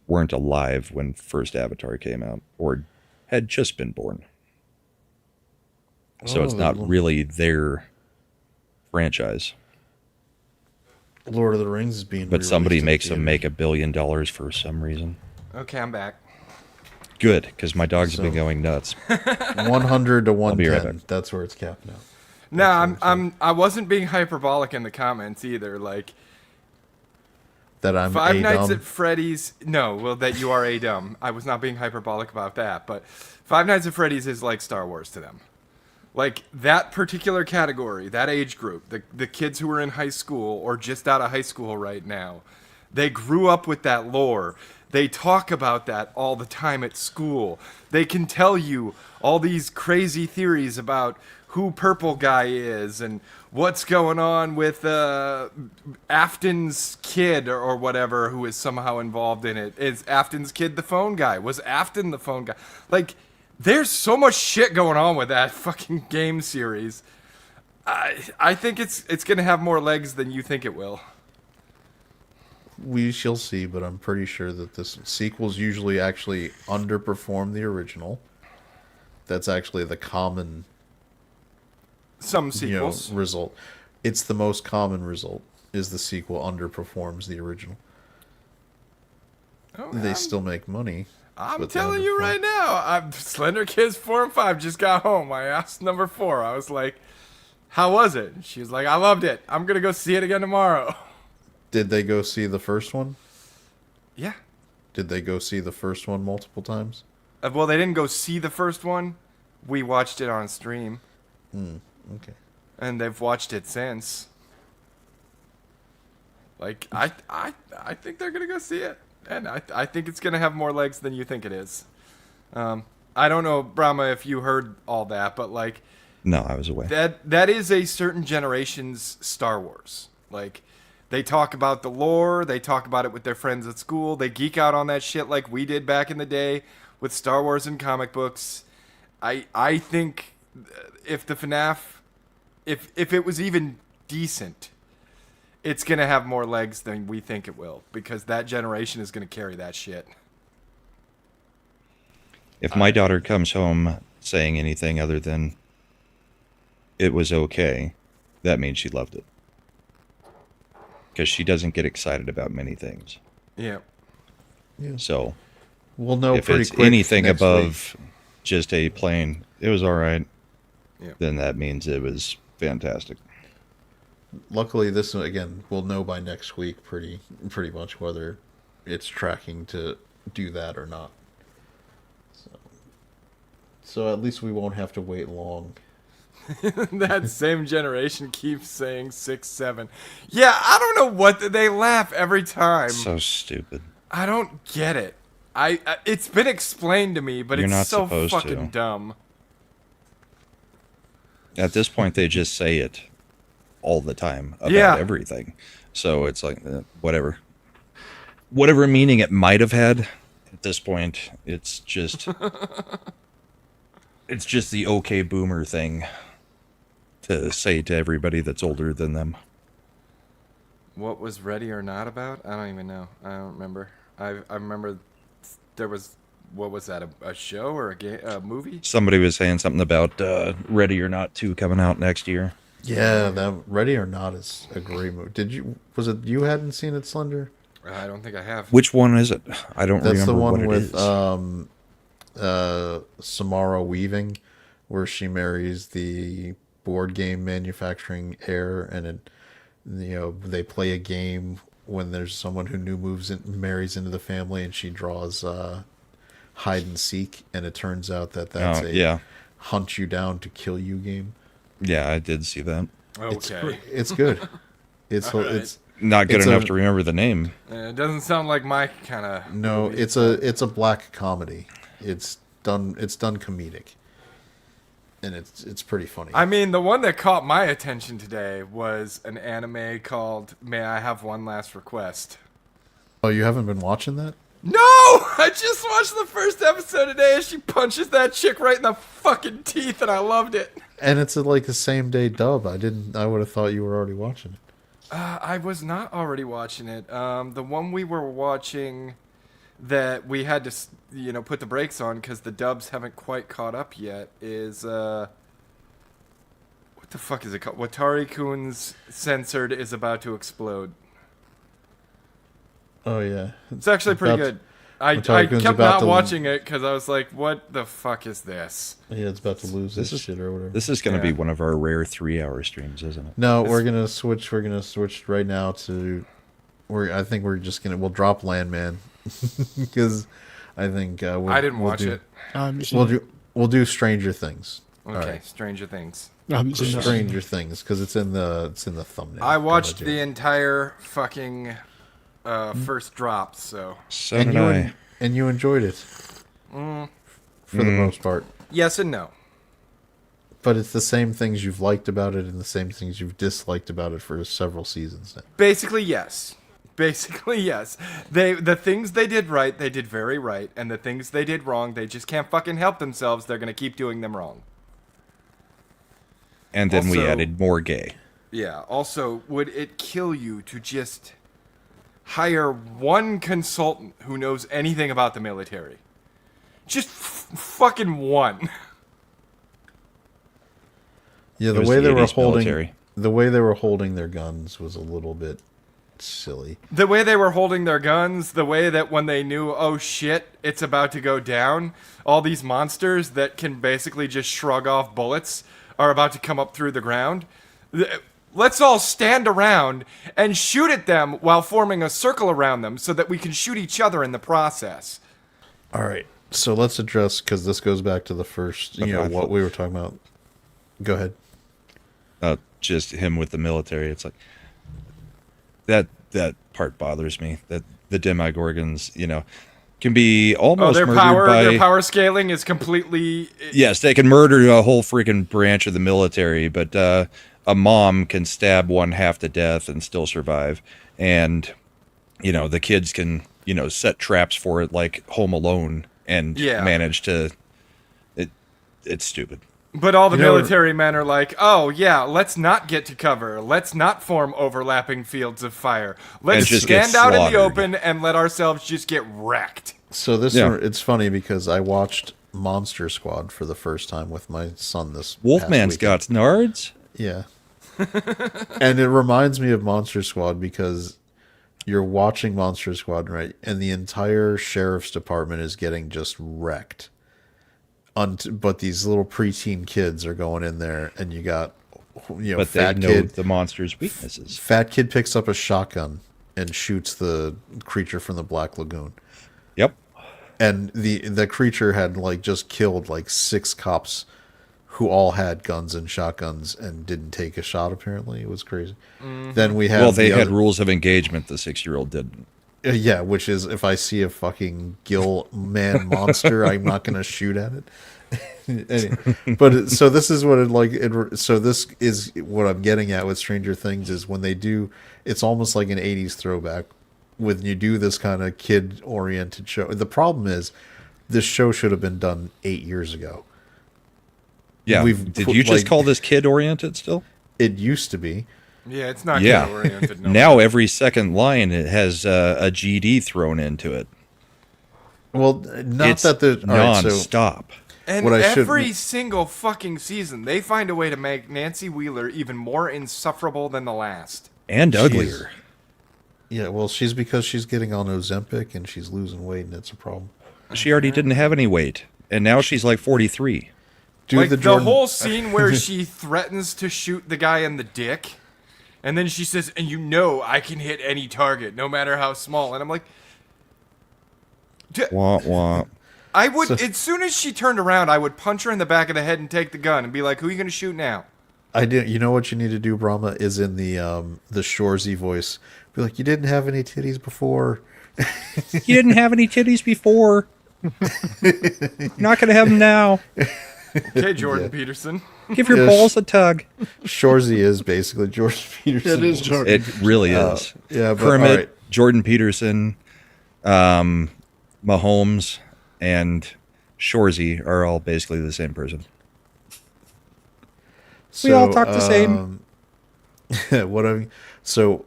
weren't alive when first Avatar came out or had just been born. So it's not really their franchise. Lord of the Rings is being. But somebody re-released in makes them theaters. make $1 billion for some reason. Okay, I'm back. Good, because my dogs have been So- going nuts. 100 to be right 110. back. That's where it's capped now. No, I wasn't being hyperbolic in the comments either. Like That I'm Five a Nights dumb. at Freddy's. No, well, that you are a dumb. I was not being hyperbolic about that, but Five Nights at Freddy's is like Star Wars to them. Like that particular category, that age group, the kids who are in high school or just out of high school right now, they grew up with that lore. They talk about that all the time at school. They can tell you all these crazy theories about who Purple Guy is and what's going on with Afton's kid or whatever who is somehow involved in it. Is Afton's kid the phone guy? Was Afton the phone guy? Like, there's so much shit going on with that fucking game series. I think it's going to have more legs than you think it will. We shall see, but I'm pretty sure that this sequels usually actually underperform the original. That's actually the common Some sequels. result. It's the most common result is the sequel underperforms the original. Oh, They still make money. I'm but they telling you underperform. right now, Slender Kids 4 and 5 just got home. I asked number 4. I was like, how was it? She was like, I loved it. I'm going to go see it again tomorrow. Did they go see the first one? Yeah. Did they go see the first one multiple times? Well, they didn't go see the first one. We watched it on stream. Okay. And they've watched it since. Like, I think they're going to go see it. And I think it's going to have more legs than you think it is. I don't know, Brahma, if you heard all that, but like, No, I was away. that is a certain generation's Star Wars. Like, they talk about the lore, they talk about it with their friends at school, they geek out on that shit like we did back in the day with Star Wars and comic books. I think if the FNAF, if it was even decent, it's gonna have more legs than we think it will, because that generation is gonna carry that shit. If my daughter comes home saying anything other than it was okay, that means she loved it. Because she doesn't get excited about many things. Yeah. So We'll know if pretty it's quick anything next above just a plain, it was all right, Yeah. then that means it was fantastic. week. Luckily, this again we'll know by next week pretty much whether it's tracking to do that or not. So at least we won't have to wait long. That same generation keeps saying 6, 7. Yeah, I don't know what they laugh every time. So stupid. I don't get it. It's been explained to me, but You're it's not so supposed fucking to. dumb. At this point, they just say it all the time about Yeah. everything. So it's like, whatever. Whatever meaning it might have had, at this point, it's just... it's just the okay boomer thing to say to everybody that's older than them. What was Ready or Not about? I don't even know. I don't remember. I remember there was, what was that, a show or a movie? Somebody was saying something about Ready or Not 2 coming out next year. Yeah, that Ready or Not is a great movie. Was it you hadn't seen it, Slender? I don't think I have. Which one is it? I don't That's remember the one what with it is. Samara Weaving, where she marries the board game manufacturing heir, and they play a game when there's someone who new marries into the family, and she draws hide and seek, and it turns out that that's hunt you down to kill you game. Yeah, I did see that. Okay. It's good. It's not good enough to remember the name. It doesn't sound like my kind of. No, movie. it's a black comedy. It's done comedic, and it's pretty funny. I mean, the one that caught my attention today was an anime called "May I Have One Last Request." Oh, you haven't been watching that? No, I just watched the first episode today, and she punches that chick right in the fucking teeth, and I loved it. And it's like the same day dub. I would have thought you were already watching it. I was not already watching it. The one we were watching that we had to, put the brakes on because the dubs haven't quite caught up yet is, what the fuck is it called? Watari-kun's Censored is About to Explode. Oh, yeah. It's actually pretty good. I kept not watching it because I was like, what the fuck is this? Yeah, it's about to lose this shit or whatever. This is going to be one of our rare 3-hour streams, isn't it? No, we're gonna switch. We're gonna switch right now to. I think we'll drop Landman because I think I didn't watch it. We'll do Stranger Things. Okay, right. Stranger Things. Stranger Things because it's in the thumbnail. I watched the entire fucking first drop, so. And you enjoyed it for the most part. Yes and no. But it's the same things you've liked about it and the same things you've disliked about it for several seasons now. Basically, yes. The things they did right, they did very right, and the things they did wrong, they just can't fucking help themselves. They're gonna keep doing them wrong. And then we added more gay. Yeah. Also, would it kill you to just hire one consultant who knows anything about the military? Just fucking one. Yeah, the way they were holding their guns was a little bit silly. The way they were holding their guns, the way that when they knew, oh shit, it's about to go down, all these monsters that can basically just shrug off bullets are about to come up through the ground. Let's all stand around and shoot at them while forming a circle around them so that we can shoot each other in the process. All right. So let's address, because this goes back to the first, what we were talking about. Go ahead. Just him with the military. It's like that part bothers me. That the Demogorgons, can be almost their murdered their power scaling is completely. Yes, they can murder a whole freaking branch of the military, but a mom can stab one half to death and still survive, and the kids can set traps for it like Home Alone and manage to. It's stupid. But all the military men are like, oh, yeah, let's not get to cover. Let's not form overlapping fields of fire. Let's stand out in the open and let ourselves just get wrecked. So it's funny because I watched Monster Squad for the first time with my son this Wolfman's got nards? Yeah. And it reminds me of Monster Squad because you're watching Monster Squad, right? And the entire sheriff's department is getting just wrecked. But these little preteen kids are going in there, and you got, but fat they know kid. The monster's weaknesses. Fat kid picks up a shotgun and shoots the creature from the Black Lagoon. Yep. And the creature had just killed 6 cops who all had guns and shotguns and didn't take a shot. Apparently, it was crazy. Mm-hmm. Then we had they had rules of engagement. The 6-year-old didn't. Yeah, which is if I see a fucking gill man monster, I'm not going to shoot at it. Anyway, but so this is what so this is what I'm getting at with Stranger Things is when they do, it's almost like an 80s throwback when you do this kind of kid-oriented show. The problem is this show should have been done 8 years ago. Yeah, did you just call this kid-oriented still? It used to be. Yeah, it's not kid-oriented. Now every second line it has a GD thrown into it. Well, it's non-stop. And every single fucking season, they find a way to make Nancy Wheeler even more insufferable than the last. And uglier. Yeah, well, because she's getting on Ozempic and she's losing weight, and it's a problem. She already didn't have any weight. And now she's like 43. Do like the the Jordan. whole scene where she threatens to shoot the guy in the dick, and then she says, "And you know I can hit any target, no matter how small." And I'm like, Wah, wah. I would, as soon as she turned around, I would punch her in the back of the head and take the gun and be like, "Who are you gonna shoot now?" I did. You know what you need to do, Brahma, is in the Shorzy voice. Be like, you didn't have any titties before. You didn't have any titties before. You're not going to have them now. Okay, Jordan Peterson. Give your Yes. balls a tug. Shorzy is basically George Peterson. It is Jordan. It really is. Yeah, but Kermit, all right. Jordan Peterson, Mahomes, and Shorzy are all basically the same person. We all talk the same. So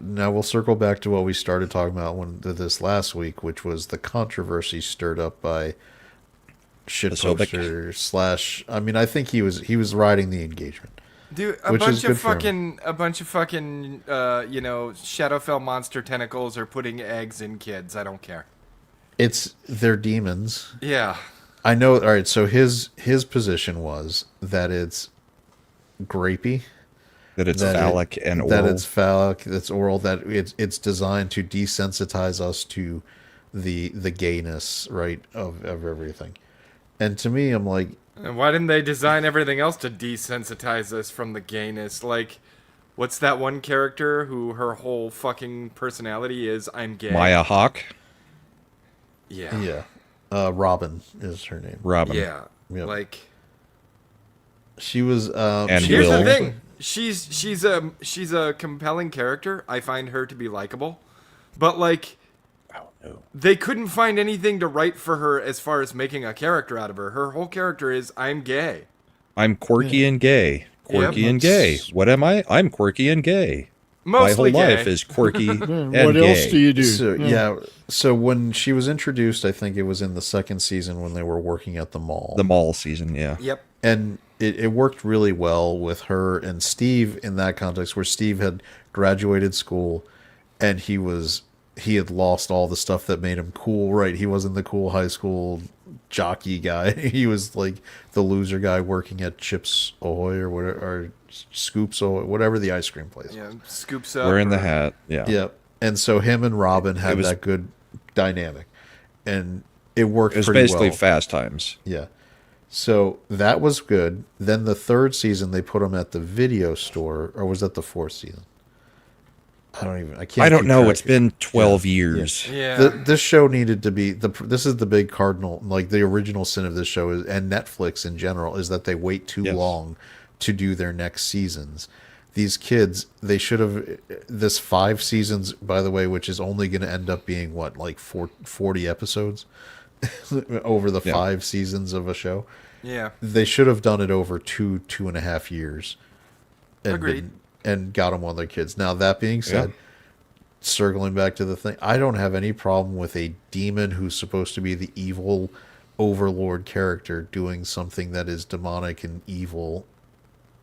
now we'll circle back to what we started talking about this last week, which was the controversy stirred up by shitposter slash. I mean, I think he was riding the engagement. Dude, Which is good for him. a bunch of fucking, Shadowfell monster tentacles are putting eggs in kids. I don't care. They're demons. Yeah. I know. All right. So his position was that it's grapey. That it's phallic and oral. That it's phallic. That's oral. That it's designed to desensitize us to the gayness, right, of everything. And to me, I'm like, And why didn't they design everything else to desensitize us from the gayness? Like, what's that one character who her whole fucking personality is I'm gay? Maya Hawke. Yeah. Robin is her name. Robin. Yeah. Yep. Like, She was. And she here's Will. the thing. She's a compelling character. I find her to be likable, but like, they couldn't find anything to write for her as far as making a character out of her. Her whole character is I'm gay. I'm quirky and gay. Quirky and gay. What am I? I'm quirky and gay. Mostly My whole gay. life is quirky and What gay. else do you do? So so when she was introduced, I think it was in the second season when they were working at the mall. The mall season, yeah. Yep. And it worked really well with her and Steve in that context, where Steve had graduated school and he had lost all the stuff that made him cool, right? He wasn't the cool high school jockey guy. He was like the loser guy working at Chips Ahoy or whatever, or Scoops Ahoy, whatever the ice cream place. Yeah. Scoops up. Wearing the hat. Yeah. Yeah. And so him and Robin had was- that good dynamic. And it worked It was pretty basically well. Fast Times. Yeah. So that was good. Then the third season, they put him at the video store, or was that the fourth season? I can't. I don't keep know. track. It's been 12 years. Yeah. This show needed to be this is the big cardinal, like the original sin of this show is, and Netflix in general, is that they wait too long to do their next seasons. These kids, they should have this 5 seasons, by the way, which is only going to end up being what, like 40 episodes over the 5 seasons of a show. Yeah. They should have done it over 2.5 years. And Agreed. And got them on their kids. Now, that being said, circling back to the thing, I don't have any problem with a demon who's supposed to be the evil overlord character doing something that is demonic and evil,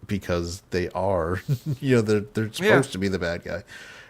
because they are. They're supposed to be the bad guy.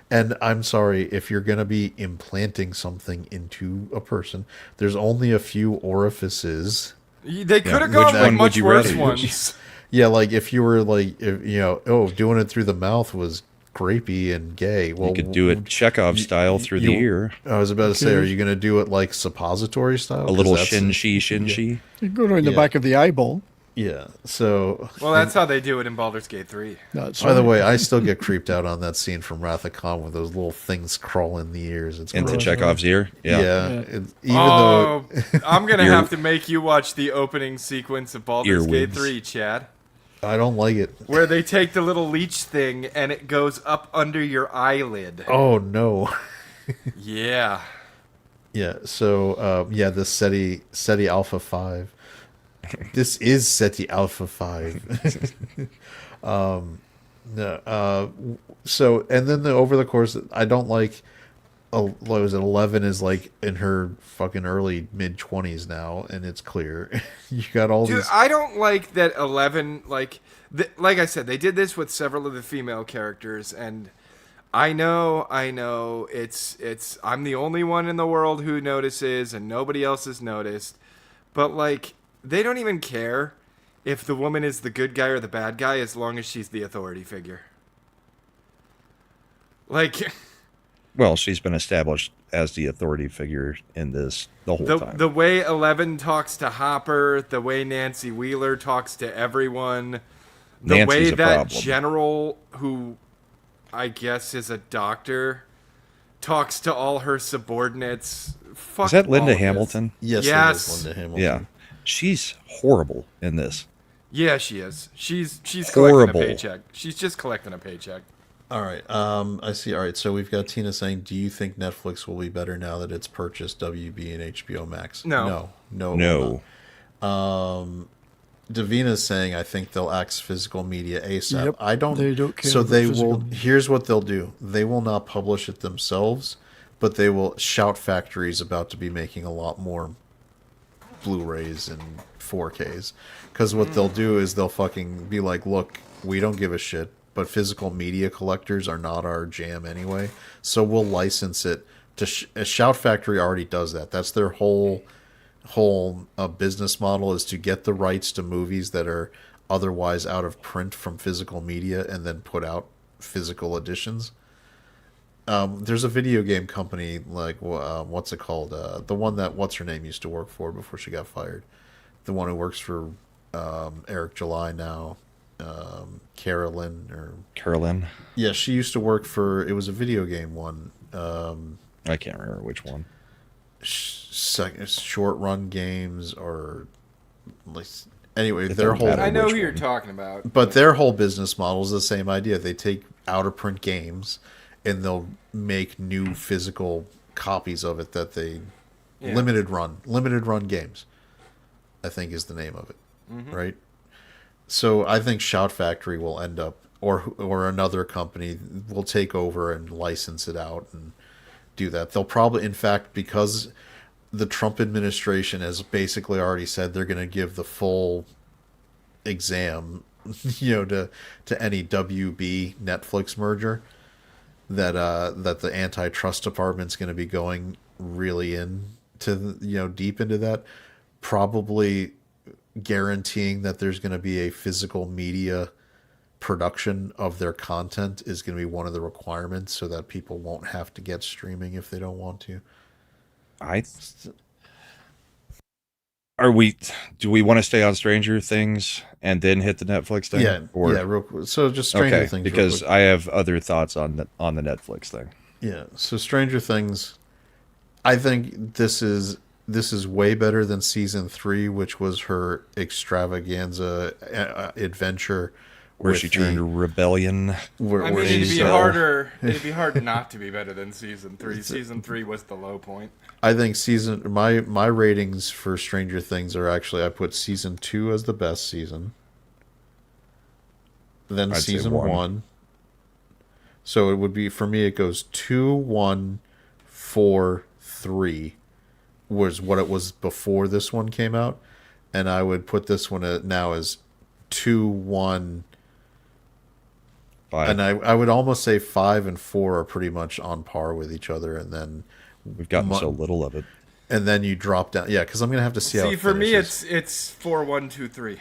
And I'm sorry, if you're going to be implanting something into a person, there's only a few orifices. They could have Which gone with one would much you worse rather ones. Yeah, like if you were like, doing it through the mouth was grapey and gay. Well, You could do it Chekhov style through the ear. I was about to say, are you going to do it like suppository style? A 'Cause little that's- shin-shi. You go around the back of the eyeball. Yeah. So, Well, that's how they do it in Baldur's Gate 3. That's by the right. way, I still get creeped out on that scene from Wrath of Khan with those little things crawl in the ears. It's Into gross. Chekhov's ear. Yeah. Even Oh, though I'm going to Ear- have to make you watch the opening sequence of Baldur's Gate Earwigs. 3, Chad. I don't like it. Where they take the little leech thing and it goes up under your eyelid. Oh no. Yeah. Yeah. So, the SETI Alpha 5. This is SETI Alpha 5. So, and then over the course, I don't like. What was it? 11 is like in her fucking early mid 20s now, and it's clear. You got all Dude, these. I don't like that 11, like I said, they did this with several of the female characters, and I know, it's, I'm the only one in the world who notices, and nobody else has noticed, but like they don't even care if the woman is the good guy or the bad guy as long as she's the authority figure. Like, Well, she's been established as the authority figure in this the whole time. the way Eleven talks to Hopper, the way Nancy Wheeler talks to everyone, the Nancy's way a that problem. general, who I guess is a doctor, talks to all her subordinates. Fuck Is that all Linda of this. Hamilton? Yes, it Yes. is Linda Hamilton. Yeah. She's horrible in this. Yeah, she is. She's Horrible. collecting a paycheck. She's just collecting a paycheck. All right. I see. All right. So we've got Tina saying, "Do you think Netflix will be better now that it's purchased WB and HBO Max?" No. No. it will not. Davina's saying, "I think they'll axe physical media ASAP." Yep, I don't. they don't care So about they physical will. media. Here's what they'll do. They will not publish it themselves, but they will. Shout Factory's about to be making a lot more Blu-rays and 4Ks, because what they'll do is they'll fucking be like, "Look, we don't give a shit, but physical media collectors are not our jam anyway, so we'll license it to Shout Factory already does that. That's their whole business model, is to get the rights to movies that are otherwise out of print from physical media and then put out physical editions. There's a video game company, like what's it called, the one that what's her name used to work for before she got fired, the one who works for Eric July now, Carolyn. Yeah, she used to work for, it was a video game one. I can't remember which one. Short run games, or like, anyway, It their don't whole matter I know which who you're one. talking about. but their whole business model is the same idea. They take out of print games and they'll make new physical copies of it that they limited run games, I think is the name of it. Right? So I think Shout Factory will end up, or another company will take over and license it out and do that. They'll probably, in fact, because the Trump administration has basically already said they're going to give the full exam, to any WB Netflix merger, that the antitrust department's going to be going really deep into that, probably guaranteeing that there's going to be a physical media production of their content is going to be one of the requirements, so that people won't have to get streaming if they don't want to. Do we want to stay on Stranger Things and then hit the Netflix thing? Yeah, real quick. So just Stranger Things, because real quick. I have other thoughts on the Netflix thing. Yeah, so Stranger Things, I think this is way better than season 3, which was her extravaganza adventure Where with she turned to rebellion. I mean, it'd be harder. It'd be hard not to be better than season 3. Season 3 was the low point. I think my ratings for Stranger Things are actually, I put season 2 as the best season, then I'd say season 1. 1. So it would be, for me, it goes 2, 1, 4, 3 was what it was before this one came out, and I would put this one now as 2, 1, 5. and I would almost say 5 and 4 are pretty much on par with each other, and then We've gotten so little of it. and then you drop down. Yeah, because I'm gonna have to see how. See, it for me, finishes. it's 4, 1, 2, 3.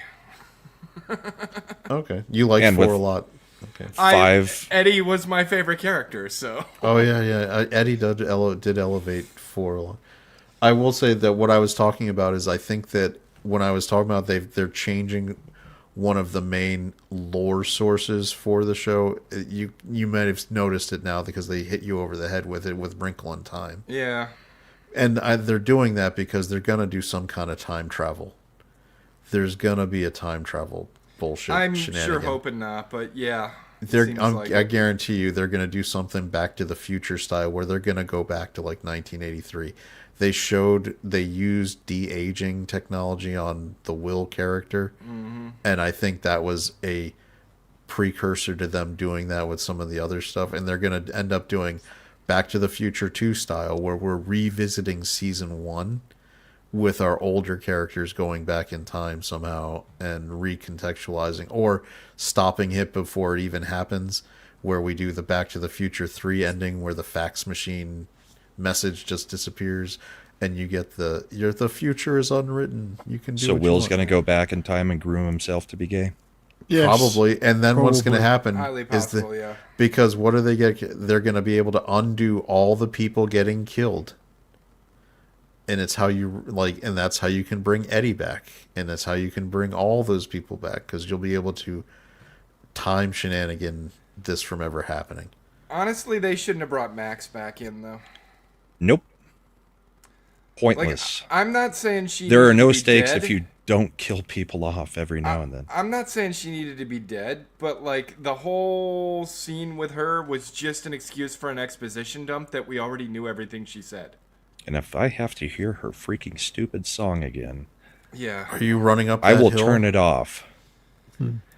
Okay, you like And 4 with- a lot. Okay. 5. Eddie was my favorite character, so. Oh yeah. Eddie did elevate 4 a lot. I will say that what I was talking about is, I think that when I was talking about they're changing one of the main lore sources for the show. You might have noticed it now because they hit you over the head with it with Wrinkle in Time. Yeah. And they're doing that because they're gonna do some kind of time travel. There's gonna be a time travel bullshit. I'm sure shenanigan. hoping not, but yeah. I guarantee you they're going to do something Back to the Future style, where they're going to go back to like 1983. They used de-aging technology on the Will character, and I think that was a precursor to them doing that with some of the other stuff, and they're going to end up doing Back to the Future 2 style, where we're revisiting season 1 with our older characters going back in time somehow and recontextualizing, or stopping it before it even happens, where we do the Back to the Future 3 ending where the fax machine message just disappears, and you get the future is unwritten. You can do. So what you Will's want. going to go back in time and groom himself to be gay. Yes. Probably, and then what's going to Probably. happen Highly is possible, yeah. because what are they get? They're going to be able to undo all the people getting killed, and it's how you and that's how you can bring Eddie back, and that's how you can bring all those people back because you'll be able to time shenanigan this from ever happening. Honestly, they shouldn't have brought Max back in though. Nope. Like, Pointless. I'm not saying she. There are needed no to be stakes dead. if you don't kill people off every now and then. I'm not saying she needed to be dead, but like the whole scene with her was just an excuse for an exposition dump that we already knew everything she said. And if I have to hear her freaking stupid song again, Yeah. Are you running up? I that will hill? turn it off.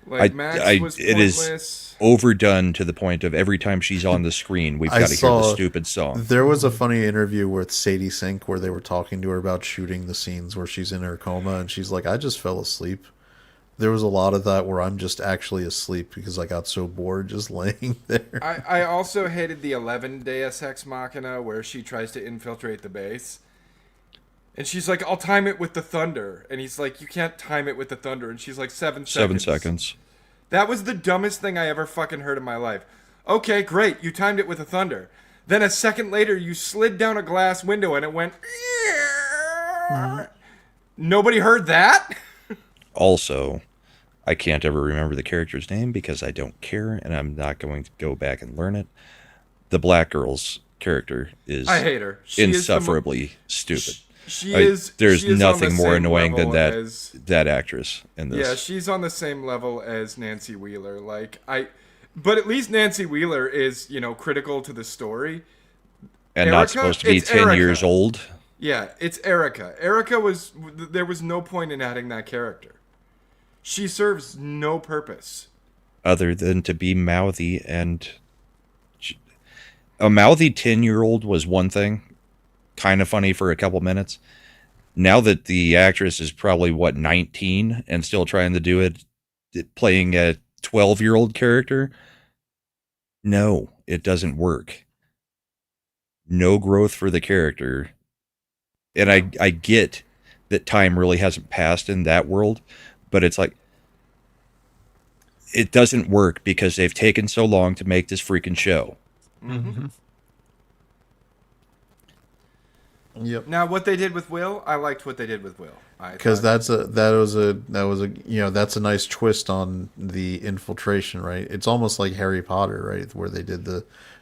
Like Max was it pointless. is overdone to the point of every time she's on the screen, we've I got to hear the saw- stupid song. There was a funny interview with Sadie Sink where they were talking to her about shooting the scenes where she's in her coma, and she's like, "I just fell asleep." There was a lot of that where I'm just actually asleep because I got so bored just laying there. I also hated the 11 Deus Ex Machina where she tries to infiltrate the base. And she's like, I'll time it with the thunder. And he's like, you can't time it with the thunder. And she's like, 7 seconds. 7 seconds. That was the dumbest thing I ever fucking heard in my life. Okay, great. You timed it with the thunder. Then a second later, you slid down a glass window and it went... Nobody heard that? Also, I can't ever remember the character's name because I don't care, and I'm not going to go back and learn it. The black girl's character is I hate her. She is the insufferably stupid. She Like, is. there's she is on nothing the more same annoying than level that actress in this. Yeah, she's on the same level as Nancy Wheeler. But at least Nancy Wheeler is, critical to the story. and not Erica? supposed to be It's 10 Erica. years old. Yeah, it's Erica. There was no point in adding that character. She serves no purpose. Other than to be mouthy, and a mouthy 10-year-old was one thing, kind of funny for a couple minutes. Now that the actress is probably 19 and still trying to do it, playing a 12-year-old character, no, it doesn't work. No growth for the character. And I get that time really hasn't passed in that world, but it's like, it doesn't work because they've taken so long to make this freaking show. Mm-hmm. Yep. Now, what they did with Will, I liked what they did with Will. Because that was a that's a nice twist on the infiltration, right? It's almost like Harry Potter, right, where they did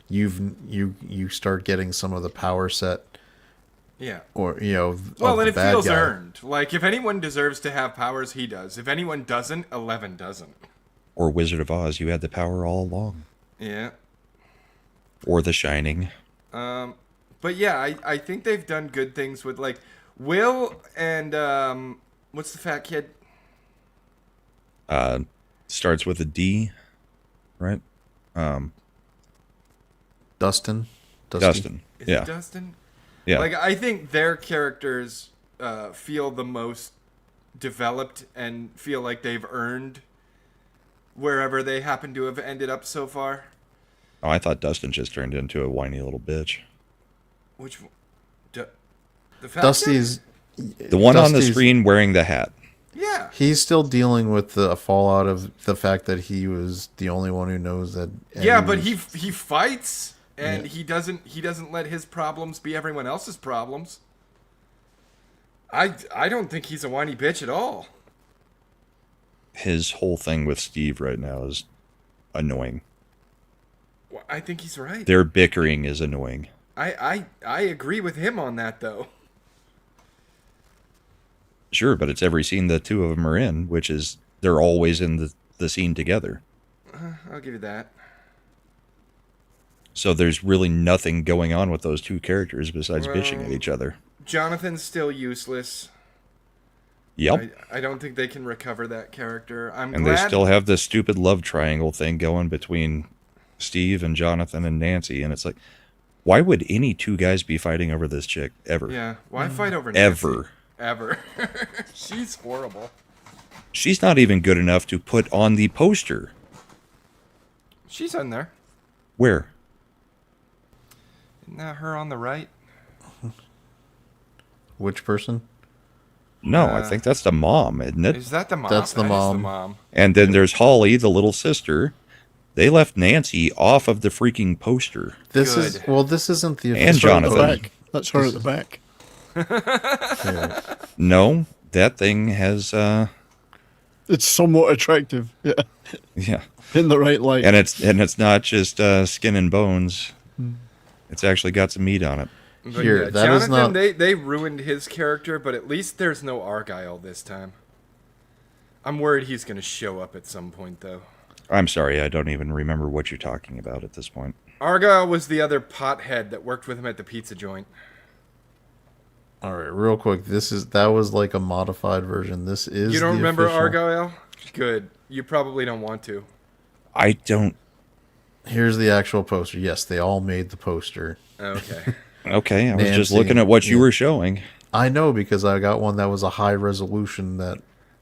you start getting some of the power set. Yeah. Or well, and the it bad feels guy. earned. Like if anyone deserves to have powers, he does. If anyone doesn't, 11 doesn't. Or Wizard of Oz, you had the power all along. Yeah. Or The Shining. But yeah, I think they've done good things with like Will and what's the fat kid? Starts with a D, right? Dustin. Dustin. Is Yeah. it Dustin? Yeah. Like I think their characters feel the most developed and feel like they've earned wherever they happen to have ended up so far. Oh, I thought Dustin just turned into a whiny little bitch. Which one? The fat Dusty's The one on the Dusty's- screen wearing the hat. kid? Yeah. He's still dealing with the fallout of the fact that he was the only one who knows that. Yeah, Eddie but was- he fights and Yeah. he doesn't let his problems be everyone else's problems. I don't think he's a whiny bitch at all. His whole thing with Steve right now is annoying. Well, I think he's right. Their bickering is annoying. I agree with him on that though. Sure, but it's every scene the two of them are in, which is they're always in the scene together. I'll give you that. So there's really nothing going on with those two characters besides bitching at each other. Jonathan's still useless. Yep. I don't think they can recover that character. I'm And glad they still have this stupid love triangle thing going between Steve and Jonathan and Nancy, and it's like, why would any two guys be fighting over this chick ever? Yeah, why fight over Nancy? Ever. She's horrible. She's not even good enough to put on the poster. She's on there. Where? Isn't that her on the right? Which person? No, I think that's the mom, isn't it? Is that the mom? That's the That is mom. the mom. And then there's Holly, the little sister. They left Nancy off of the freaking poster. This Good. is this isn't the And official- Jonathan. Back. That's her at the back. Yeah. No, that thing has, It's somewhat attractive. Yeah. yeah. In the right light. And it's not just skin and bones. It's actually got some meat on it. But Here, yeah, that is Jonathan, not- they ruined his character, but at least there's no Argyle this time. I'm worried he's going to show up at some point, though. I'm sorry, I don't even remember what you're talking about at this point. Argyle was the other pothead that worked with him at the pizza joint. All right, real quick. That was like a modified version. This is. You don't the remember official. Argyle? Good. You probably don't want to. I don't. Here's the actual poster. Yes, they all made the poster. Okay. Okay, I was just Nancy, looking at what you yeah. were showing. I know because I got one that was a high resolution that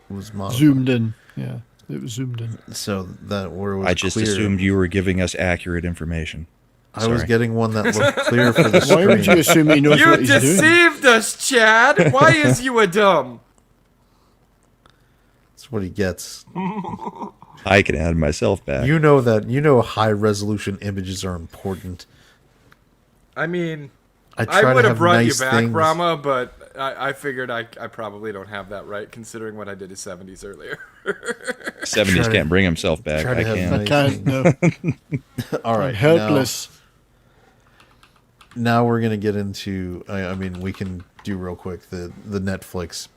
was modified. Zoomed in. Yeah. It was zoomed in. So that where it was I just clear. assumed you were giving us accurate information. I was Sorry. getting one that looked clear for the Why would you screen. assume he knows You what he's doing? deceived us, Chad! Why is you a dumb? That's what he gets. I can add myself back. You know high resolution images are important. I mean, I I try would to have have brought nice you back, things. Brahma, but I figured I probably don't have that right, considering what I did to 70s earlier. 70s Try to- can't bring himself back. try to I have can. nice- Can't, no. All right, Helpless. Now we're gonna get into. I mean, we can do real quick the Netflix,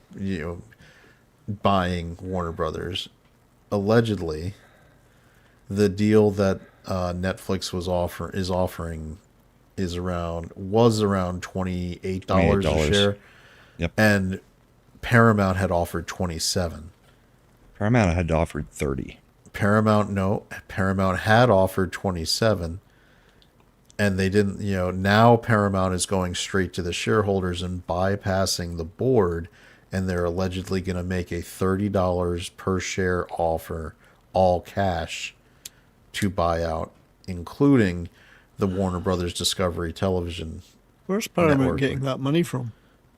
buying Warner Brothers. Allegedly, the deal that Netflix was offering was around $28 a $28. share, Yep. and Paramount had offered 27. Paramount had offered 30. Paramount had offered 27. And they didn't, now Paramount is going straight to the shareholders and bypassing the board, and they're allegedly going to make a $30 per share offer, all cash, to buy out, including the Warner Brothers Discovery Television. Where's Paramount Network. getting that money from?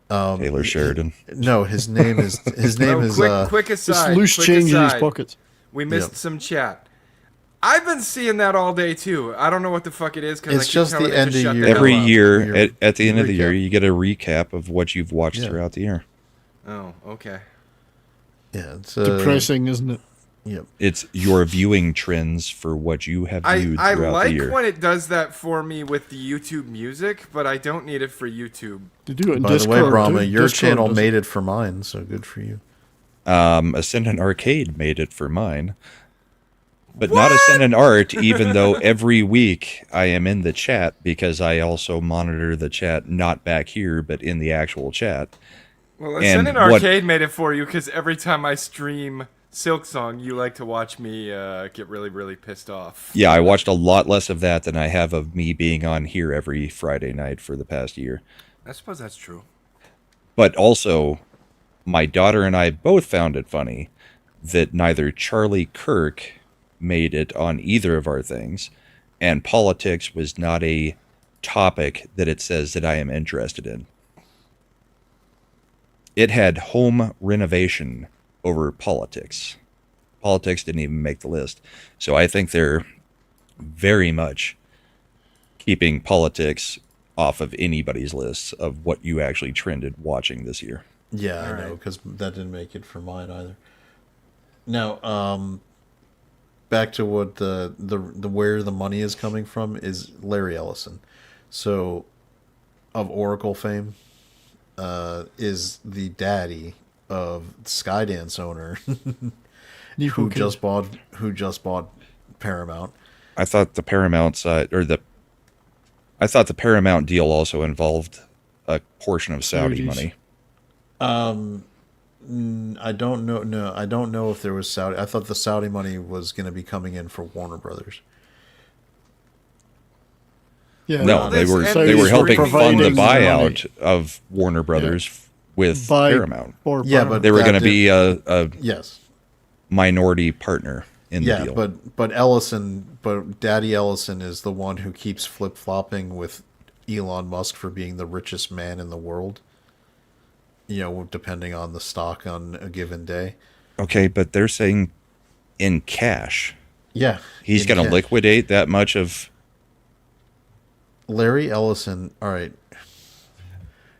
Taylor Sheridan. No, his name is quick It's aside. loose quick change in his aside. pockets. We missed Yep. some chat. I've been seeing that all day too. I don't know what the fuck it is because It's just the end of year. Every Hell up. year, Your at the end of the year, recap. you get a recap of what you've watched Yeah. throughout the year. Oh, okay. Yeah, it's Depressing, isn't it? Yep. It's your viewing trends for what you have viewed I throughout the like year. when it does that for me with the YouTube music, but I don't need it for YouTube. They do it in By Discord. the way, Brahma, too. your Discord channel does made it for mine, so good for you. Ascendant Arcade made it for mine. But not Ascendant Art, even though every week I am in the chat because I also monitor the chat not back here, but in the actual chat. Well, And Ascendant what- Arcade made it for you because every time I stream Silk Song, you like to watch me get really, really pissed off. Yeah, I watched a lot less of that than I have of me being on here every Friday night for the past year. I suppose that's true. But also, my daughter and I both found it funny that neither Charlie Kirk made it on either of our things, and politics was not a topic that it says that I am interested in. It had home renovation over politics. Politics didn't even make the list. So I think they're very much keeping politics off of anybody's lists of what you actually trended watching this year. Yeah, I All know, right. because that didn't make it for mine either. Now, back to what the where the money is coming from is Larry Ellison. So, of Oracle fame, is the daddy of Skydance owner Nico who Kid. just bought Paramount. I thought the Paramount side I thought the Paramount deal also involved a portion of Saudi Saudis. money. I don't know. No, I don't know if there was Saudi. I thought the Saudi money was going to be coming in for Warner Brothers. Yeah, No, they this were and they were these helping fund the providing the money. buyout of Warner Brothers with By Paramount. or Yeah, Paramount. They were that going to did- be a Yes. minority partner in the Yeah, deal. but Daddy Ellison is the one who keeps flip flopping with Elon Musk for being the richest man in the world. depending on the stock on a given day. Okay, but they're saying in cash. Yeah. He's in going to cash. liquidate that much of. Larry Ellison. All right.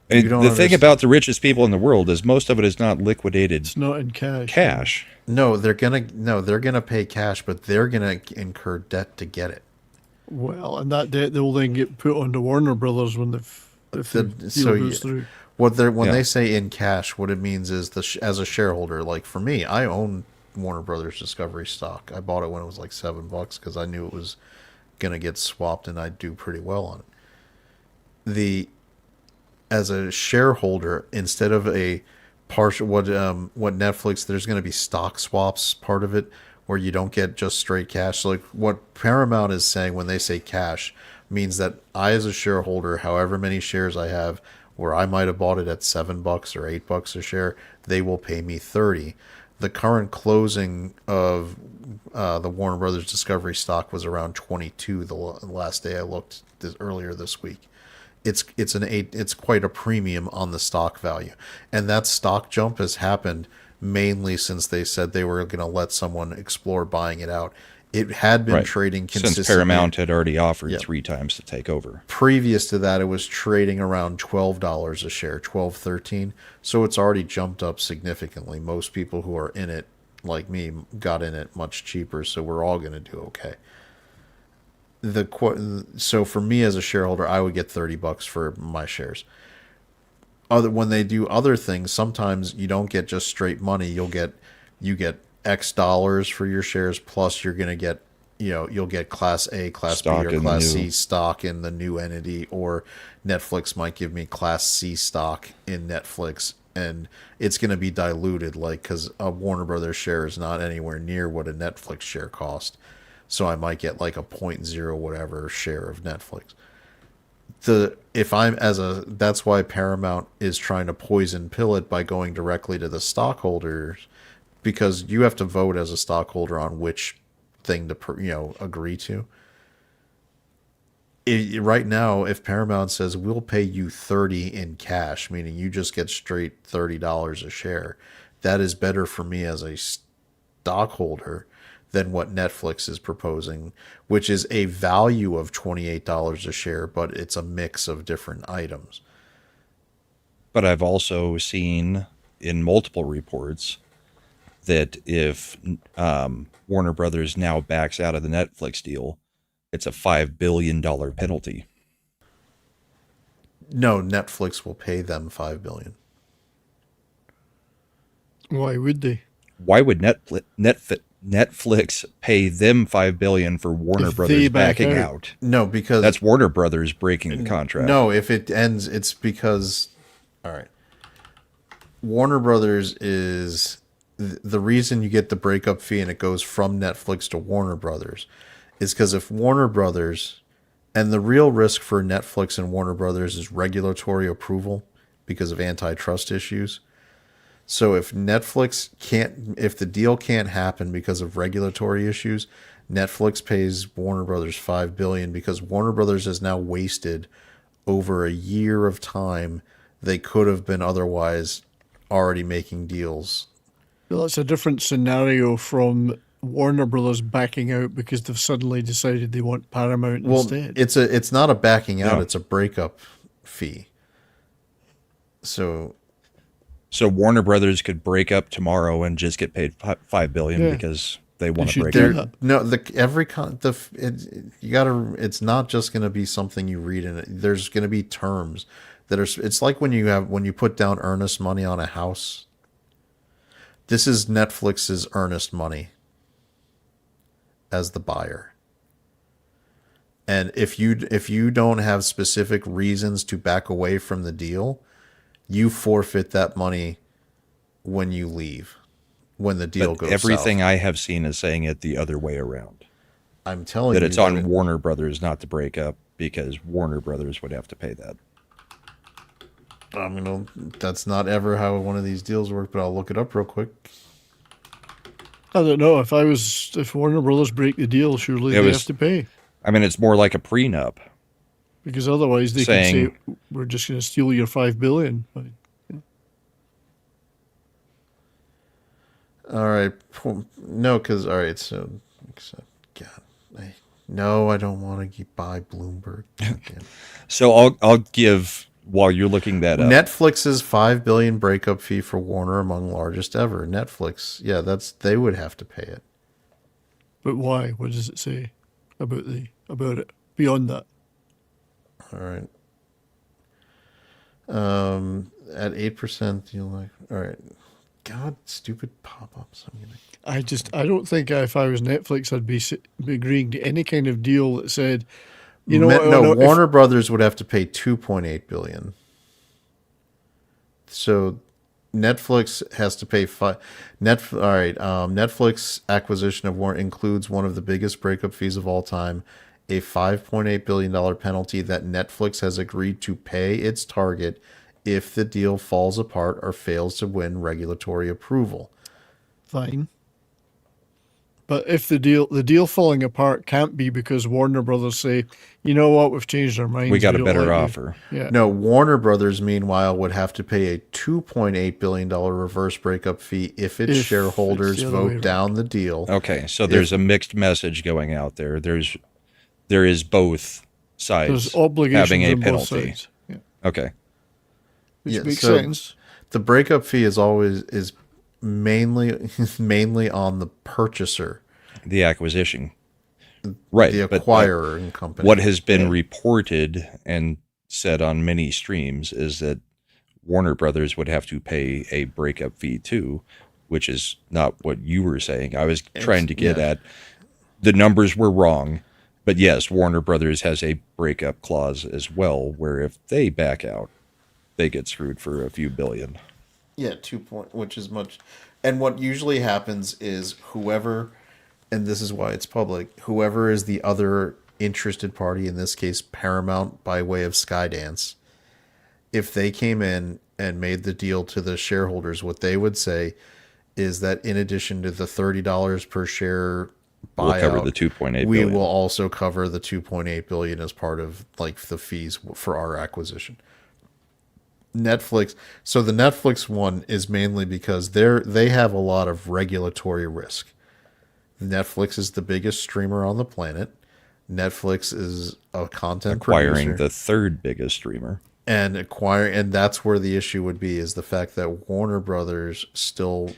The don't thing understand. about the richest people in the world is most of it is not liquidated It's not in cash. cash. No, they're gonna pay cash, but they're gonna incur debt to get it. Well, and that debt they'll then get put onto Warner Brothers when if the deal goes through. When Yeah. they say in cash, what it means is as a shareholder, like for me, I own Warner Brothers Discovery stock. I bought it when it was like $7 because I knew it was gonna get swapped and I'd do pretty well on it. As a shareholder, instead of a partial what Netflix, there's going to be stock swaps part of it where you don't get just straight cash. So like what Paramount is saying when they say cash means that I, as a shareholder, however many shares I have, where I might have bought it at $7 or $8 a share, they will pay me 30. The current closing of the Warner Brothers Discovery stock was around 22 the last day I looked earlier this week. It's quite a premium on the stock value, and that stock jump has happened mainly since they said they were going to let someone explore buying it out. It had been trading consistently. Since Paramount had already offered Yeah. 3 times to take over. Previous to that, it was trading around $12 a share, 12, 13. So it's already jumped up significantly. Most people who are in it, like me, got in it much cheaper, so we're all going to do okay. So for me as a shareholder, I would get $30 for my shares. When they do other things, sometimes you don't get just straight money. You get X dollars for your shares, plus you're gonna get you'll get Class A, Class Stock B, or in Class the new- C stock in the new entity, or Netflix might give me Class C stock in Netflix, and it's gonna be diluted, like because a Warner Brothers share is not anywhere near what a Netflix share cost. So I might get like a 0.0 whatever share of Netflix. That's why Paramount is trying to poison pill it by going directly to the stockholders, because you have to vote as a stockholder on which thing to agree to. Right now, if Paramount says we'll pay you 30 in cash, meaning you just get straight $30 a share, that is better for me as a stockholder than what Netflix is proposing, which is a value of $28 a share, but it's a mix of different items. But I've also seen in multiple reports that if Warner Brothers now backs out of the Netflix deal, it's a $5 billion penalty. No, Netflix will pay them $5 billion. Why would they? Why would Netflix pay them $5 billion for Warner If Brothers they back backing out. out? No, because That's Warner Brothers breaking the contract. No, if it ends, it's because, all right, Warner Brothers is the reason you get the breakup fee and it goes from Netflix to Warner Brothers is because if Warner Brothers, and the real risk for Netflix and Warner Brothers is regulatory approval because of antitrust issues. So if if the deal can't happen because of regulatory issues, Netflix pays Warner Brothers $5 billion because Warner Brothers has now wasted over a year of time they could have been otherwise already making deals. Well, that's a different scenario from Warner Brothers backing out because they've suddenly decided they want Paramount instead. It's not a backing out, No. it's a breakup fee. So Warner Brothers could break up tomorrow and just get paid $5 billion Yeah. because they want to should break do up. that. It's not just going to be something you read in it. There's going to be terms that are. It's like when you put down earnest money on a house. This is Netflix's earnest money as the buyer. And if you don't have specific reasons to back away from the deal, you forfeit that money when you leave, when the deal But goes everything south. I have seen is saying it the other way around. I'm telling That you it's on Warner Brothers not to break up because Warner Brothers would have to pay that. That's not ever how one of these deals work, but I'll look it up real quick. I don't know. If Warner Brothers break the deal, surely they have to pay. I mean, it's more like a prenup. Because otherwise they Saying- can say, we're just going to steal your $5 billion. All right. No, because all right. So, God, no, I don't want to buy Bloomberg. Again. So I'll give while you're looking that up. Netflix's $5 billion breakup fee for Warner among largest ever. Netflix, yeah, they would have to pay it. But why? What does it say about it beyond that? All right. At 8%, you like. All right. God, stupid pop-ups. I don't think if I was Netflix, I'd be agreeing to any kind of deal that said, you know, no, Warner Brothers would have to pay $2.8 billion. So Netflix has to pay Netflix acquisition of Warner includes one of the biggest breakup fees of all time, a $5.8 billion penalty that Netflix has agreed to pay its target if the deal falls apart or fails to win regulatory approval. Fine. But if the deal falling apart can't be because Warner Brothers say, you know what, we've changed our minds. We got a don't better like you." offer. Yeah. No, Warner Brothers, meanwhile, would have to pay a $2.8 billion reverse breakup fee if its If shareholders it's the other way vote around. down the deal. Okay, so there's a mixed message going out there. There is both sides There's obligations having a on both penalty. sides. Yeah. Okay. Which makes so sense. The breakup fee is mainly on the purchaser, The acquisition. Right. the but acquirer and company. what has been reported and said on many streams is that Warner Brothers would have to pay a breakup fee too, which is not what you were saying. I was trying to get at the numbers were wrong, but yes, Warner Brothers has a breakup clause as well, where if they back out, they get screwed for a few billion. Yeah, which is much. And what usually happens is whoever, and this is why it's public, whoever is the other interested party, in this case Paramount by way of Skydance, if they came in and made the deal to the shareholders, what they would say is that in addition to the $30 per share buyout, We'll cover the $2.8 we billion. will also cover the $2.8 billion as part of like the fees for our acquisition. Netflix. So the Netflix one is mainly because they have a lot of regulatory risk. Netflix is the biggest streamer on the planet. Netflix is a content Acquiring producer. the third biggest streamer. And that's where the issue would be, is the fact that Warner Brothers still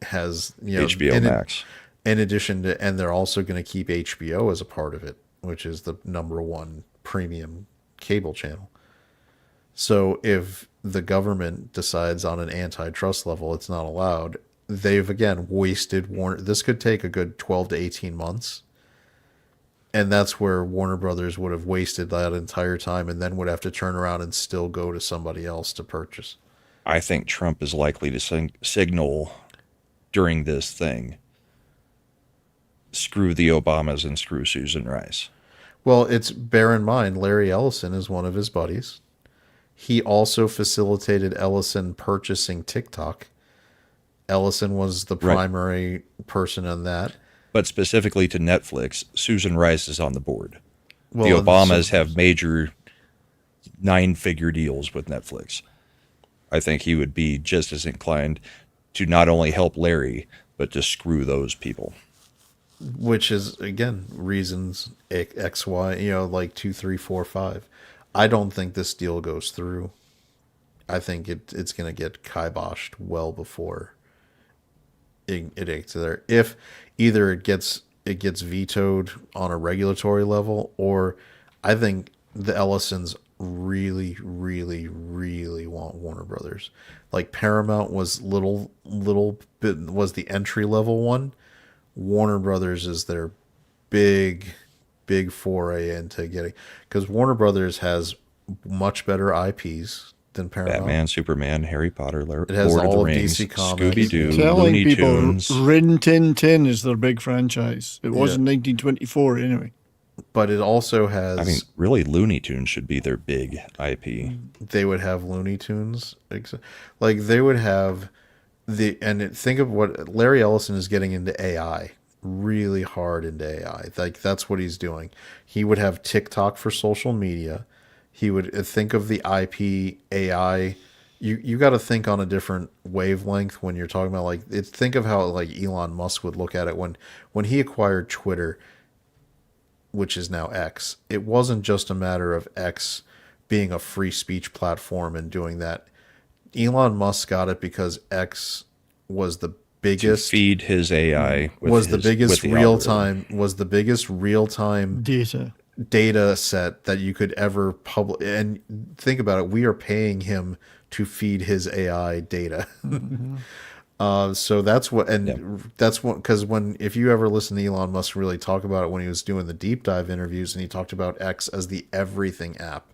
has, HBO Max. In addition to, and they're also going to keep HBO as a part of it, which is the #1 premium cable channel. So if the government decides on an antitrust level it's not allowed, they've again wasted Warner. This could take a good 12 to 18 months. And that's where Warner Brothers would have wasted that entire time and then would have to turn around and still go to somebody else to purchase. I think Trump is likely to signal during this thing, screw the Obamas and screw Susan Rice. Well, bear in mind, Larry Ellison is one of his buddies. He also facilitated Ellison purchasing TikTok. Ellison was the primary person on that. But specifically to Netflix, Susan Rice is on the board. Well, the Obamas have major 9-figure deals with Netflix. I think he would be just as inclined to not only help Larry, but to screw those people. Which is, again, reasons X, Y, like 2, 3, 4, 5. I don't think this deal goes through. I think it's going to get kiboshed well before it gets there. If either it gets vetoed on a regulatory level, or I think the Ellisons really, really, really want Warner Brothers. Like Paramount was little bit was the entry level one. Warner Brothers is their big foray into getting, because Warner Brothers has much better IPs than Paramount. Batman, Superman, Harry Potter, Lord has of the all of Rings, DC Comics. Scooby-Doo, Telling Looney people Tunes. Rin Tin Tin is their big franchise. It was in 1924 anyway. But it also has. I mean, really, Looney Tunes should be their big IP. They would have Looney Tunes, like they would have think of what Larry Ellison is getting into AI, really hard into AI. Like that's what he's doing. He would have TikTok for social media. He would think of the IP AI you got to think on a different wavelength when you're talking about like think of how like Elon Musk would look at it when he acquired Twitter, which is now X. It wasn't just a matter of X being a free speech platform and doing that. Elon Musk got it because X was the biggest to feed his AI was the biggest real time data set that you could ever publish. And think about it, we are paying him to feed his AI data. So that's what, and that's what, because if you ever listen to Elon Musk really talk about it when he was doing the deep dive interviews and he talked about X as the everything app,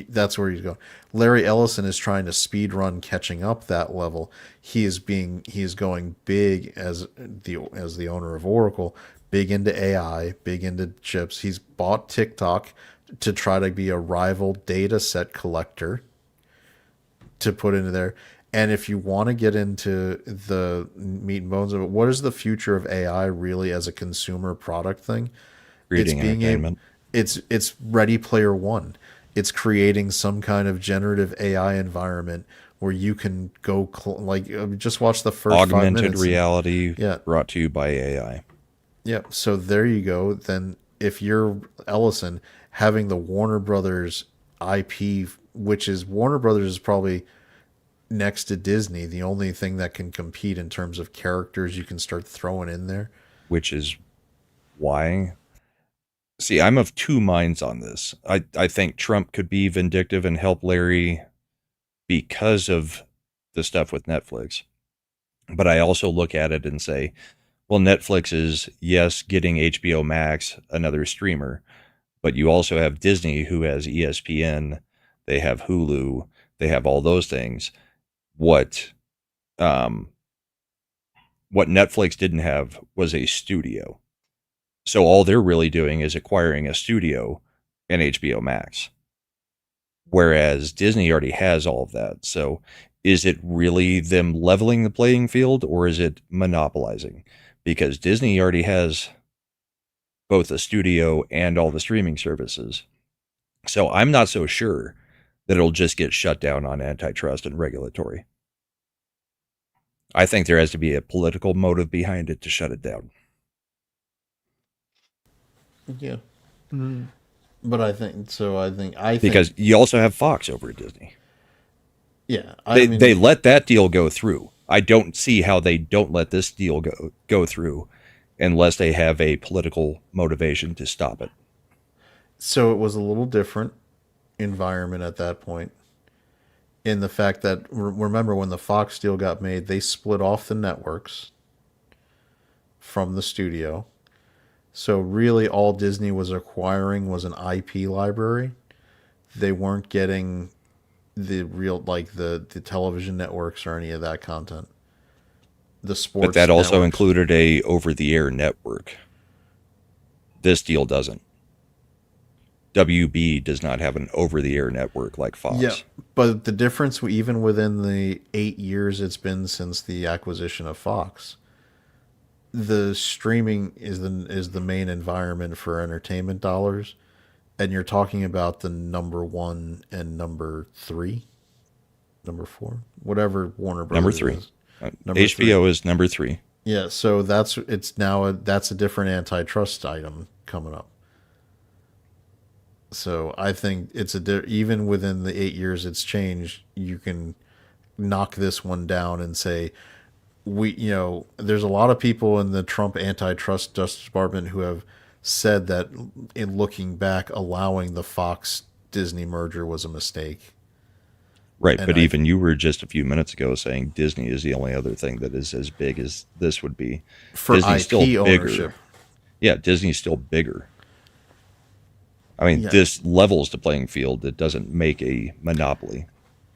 that's where he's going. Larry Ellison is trying to speed run catching up that level. He is going big as the owner of Oracle, big into AI, big into chips. He's bought TikTok to try to be a rival data set collector to put into there. And if you want to get into the meat and bones of it, what is the future of AI really as a consumer product thing? Creating entertainment. It's Ready Player One. It's creating some kind of generative AI environment where you can go just watch the first 5 minutes. Augmented reality brought to you by AI. Yep. So there you go. Then if you're Ellison, having the Warner Brothers IP, which is Warner Brothers is probably next to Disney, the only thing that can compete in terms of characters you can start throwing in there. Which is why... See, I'm of two minds on this. I think Trump could be vindictive and help Larry because of the stuff with Netflix. But I also look at it and say, well, Netflix is, yes, getting HBO Max, another streamer. But you also have Disney, who has ESPN. They have Hulu. They have all those things. What Netflix didn't have was a studio. So all they're really doing is acquiring a studio and HBO Max. Whereas Disney already has all of that. So is it really them leveling the playing field, or is it monopolizing? Because Disney already has both a studio and all the streaming services. So I'm not so sure that it'll just get shut down on antitrust and regulatory. I think there has to be a political motive behind it to shut it down. Yeah. But I think because you also have Fox over at Disney. Yeah. They let that deal go through. I don't see how they don't let this deal go through unless they have a political motivation to stop it. So it was a little different environment at that point, in the fact that, remember when the Fox deal got made, they split off the networks from the studio. So really all Disney was acquiring was an IP library. They weren't getting the real, like the television networks or any of that content. The sports. But that also networks included a over-the-air network. This deal doesn't. WB does not have an over-the-air network like Fox. Yeah, but the difference, even within the 8 years it's been since the acquisition of Fox, the streaming is the main environment for entertainment dollars, and you're talking about the number 1 and number 3, number 4, whatever Warner Brothers number 3. is. HBO is number 3. Yeah, so that's a different antitrust item coming up. So I think it's even within the 8 years it's changed, you can knock this one down and say, there's a lot of people in the Trump antitrust Justice Department who have said that in looking back, allowing the Fox Disney merger was a mistake. Right, but even you were just a few minutes ago saying Disney is the only other thing that is as big as this would be. For Disney's IP still bigger. ownership. Yeah, Disney's still bigger. I mean, this levels the playing field. It doesn't make a monopoly.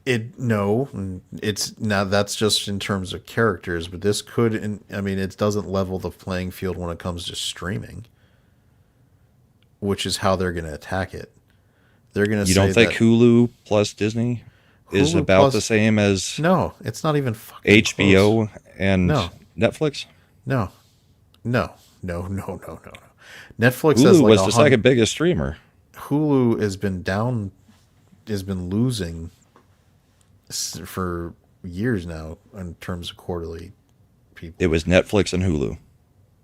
It's now that's just in terms of characters, but this could, it doesn't level the playing field when it comes to streaming, which is how they're going to attack it. They're going to say, you don't think Hulu plus Disney is about the same as no, it's not even fucking HBO close. and Netflix? No. Netflix Hulu was the second biggest streamer. Hulu has been losing for years now in terms of quarterly people. It was Netflix and Hulu.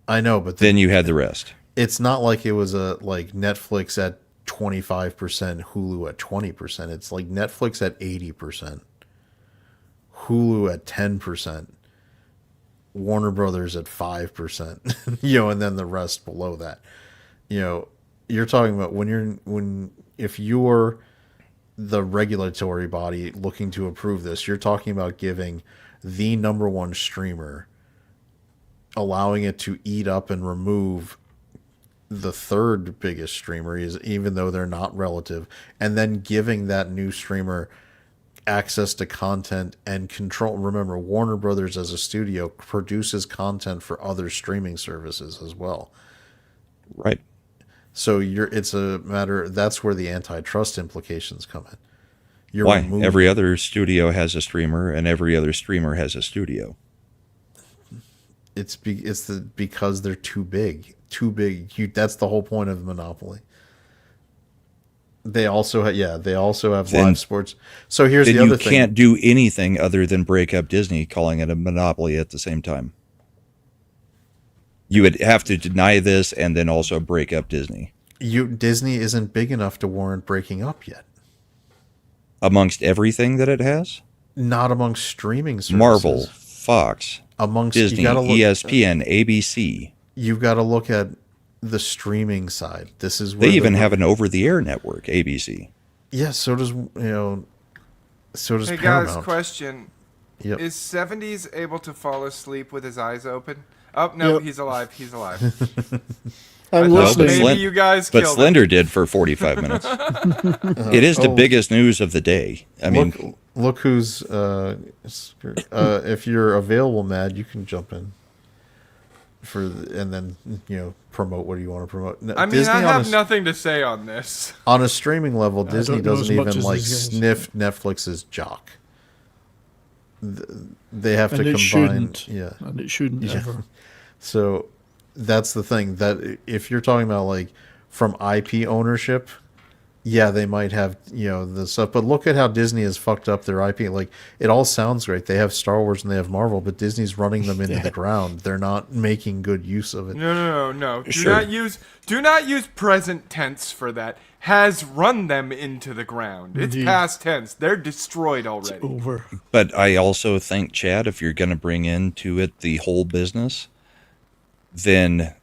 I know, but Then you had the rest. it's not like it was a like Netflix at 25%, Hulu at 20%. It's like Netflix at 80%, Hulu at 10%, Warner Brothers at 5%, and then the rest below that. You're talking about if you're the regulatory body looking to approve this, you're talking about giving the number one streamer, allowing it to eat up and remove the third biggest streamer, is even though they're not relative, and then giving that new streamer access to content and control. Remember, Warner Brothers as a studio produces content for other streaming services as well. Right. So it's a matter, that's where the antitrust implications come in. Why? Every other studio has a streamer, and every other streamer has a studio. Because they're too big. That's the whole point of monopoly. They also have live sports. So here's the other thing. You can't do anything other than break up Disney, calling it a monopoly at the same time. You would have to deny this and then also break up Disney. Disney isn't big enough to warrant breaking up yet. Amongst everything that it has? Not amongst streaming services. Marvel, Fox, amongst Disney, ESPN, ABC. You've got to look at the streaming side. This is where they even have an over-the-air network, ABC. Yeah, so does Hey Paramount. guys, question. Yep. Is 70s able to fall asleep with his eyes open? Oh, no, Yep. he's alive. He's alive. I'm No, listening. Maybe you guys but killed Slender him. did for 45 minutes. It is the biggest news of the day. I mean, look who's if you're available, Mad, you can jump in and then promote what do you want to promote. No, I mean, Disney I have nothing to say on this. On a streaming level, Disney don't know doesn't as much even as like these guys. sniff Netflix's jock. They have And to it combine. shouldn't. Yeah, And it shouldn't ever. so that's the thing, that if you're talking about like from IP ownership, yeah, they might have the stuff, but look at how Disney has fucked up their IP. Like, it all sounds great. They have Star Wars and they have Marvel, but Disney's running them into the ground. They're not making good use of it. No. Sure. Do not use present tense for that. Has run them into the ground. It's Indeed. past tense. They're destroyed already. Over. but I also think, Chad, if you're going to bring into it the whole business, then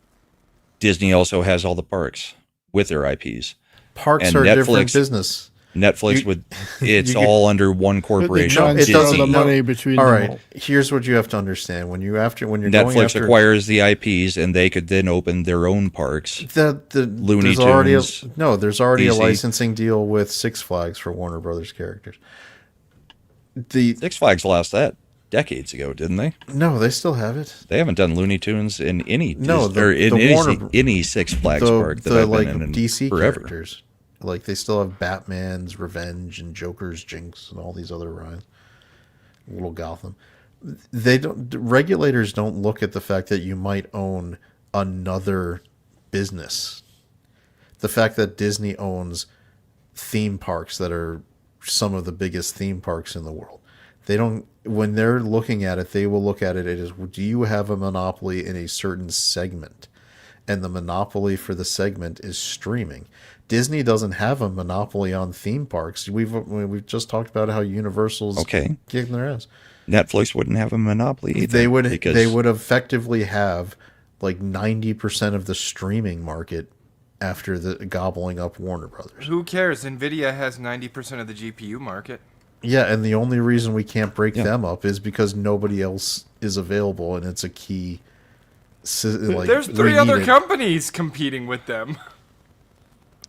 Disney also has all the parks with their IPs. Parks And are a different Netflix- business. Netflix it's all under one corporation. No, it Transfer doesn't. the No. money between All them right, all. here's what you have to understand: when you're going Netflix after acquires the IPs, and they could then open their own parks. Looney there's already Tunes, there's already a DC. licensing deal with Six Flags for Warner Brothers characters. The Six Flags lost that decades ago, didn't they? No, they still have it. They haven't done Looney Tunes in any No, or in any Six Flags park that I've been in DC forever. characters. Like, they still have Batman's Revenge and Joker's Jinx and all these other rides. Little Gotham. Regulators don't look at the fact that you might own another business. The fact that Disney owns theme parks that are some of the biggest theme parks in the world. When they're looking at it, they will look at it as, do you have a monopoly in a certain segment? And the monopoly for the segment is streaming. Disney doesn't have a monopoly on theme parks. We've just talked about how Universal's kicking their ass. Netflix wouldn't have a monopoly either. They would effectively have like 90% of the streaming market after the gobbling up Warner Brothers. Who cares? Nvidia has 90% of the GPU market. Yeah, and the only reason we can't break them up is because nobody else is available, and it's a key. There's 3 other companies competing with them.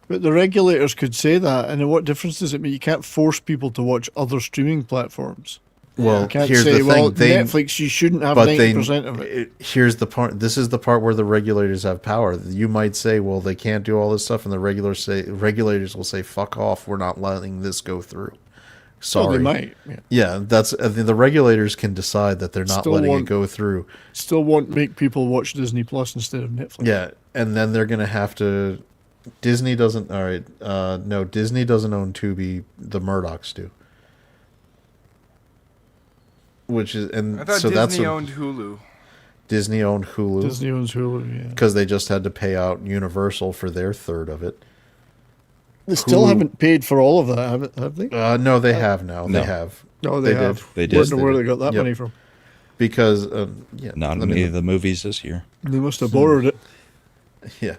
But the regulators could say that, and then what difference does it make? You can't force people to watch other streaming platforms. Well, You can't here's say, the thing. Netflix, you shouldn't have 90% of it. Here's the part. This is the part where the regulators have power. You might say, well, they can't do all this stuff, and the regulators will say, fuck off, we're not letting this go through. Sorry. Well, they might. Yeah, that's the regulators can decide that they're not letting it go through. Still want to make people watch Disney Plus instead of Netflix. Yeah, and then they're going to have to... Disney doesn't... All right, no, Disney doesn't own Tubi. The Murdochs do. which is and I thought so Disney that's what owned Hulu. Disney owned Hulu. Disney owns Hulu, yeah. Because they just had to pay out Universal for their third of it. They still Hulu- haven't paid for all of that, have they? No, they have now. No. They have. No, they have. Did. They did. Wonder where they got that Yep. money from. Because yeah, Not I in mean, any of the movies this year. They must have borrowed it. yeah.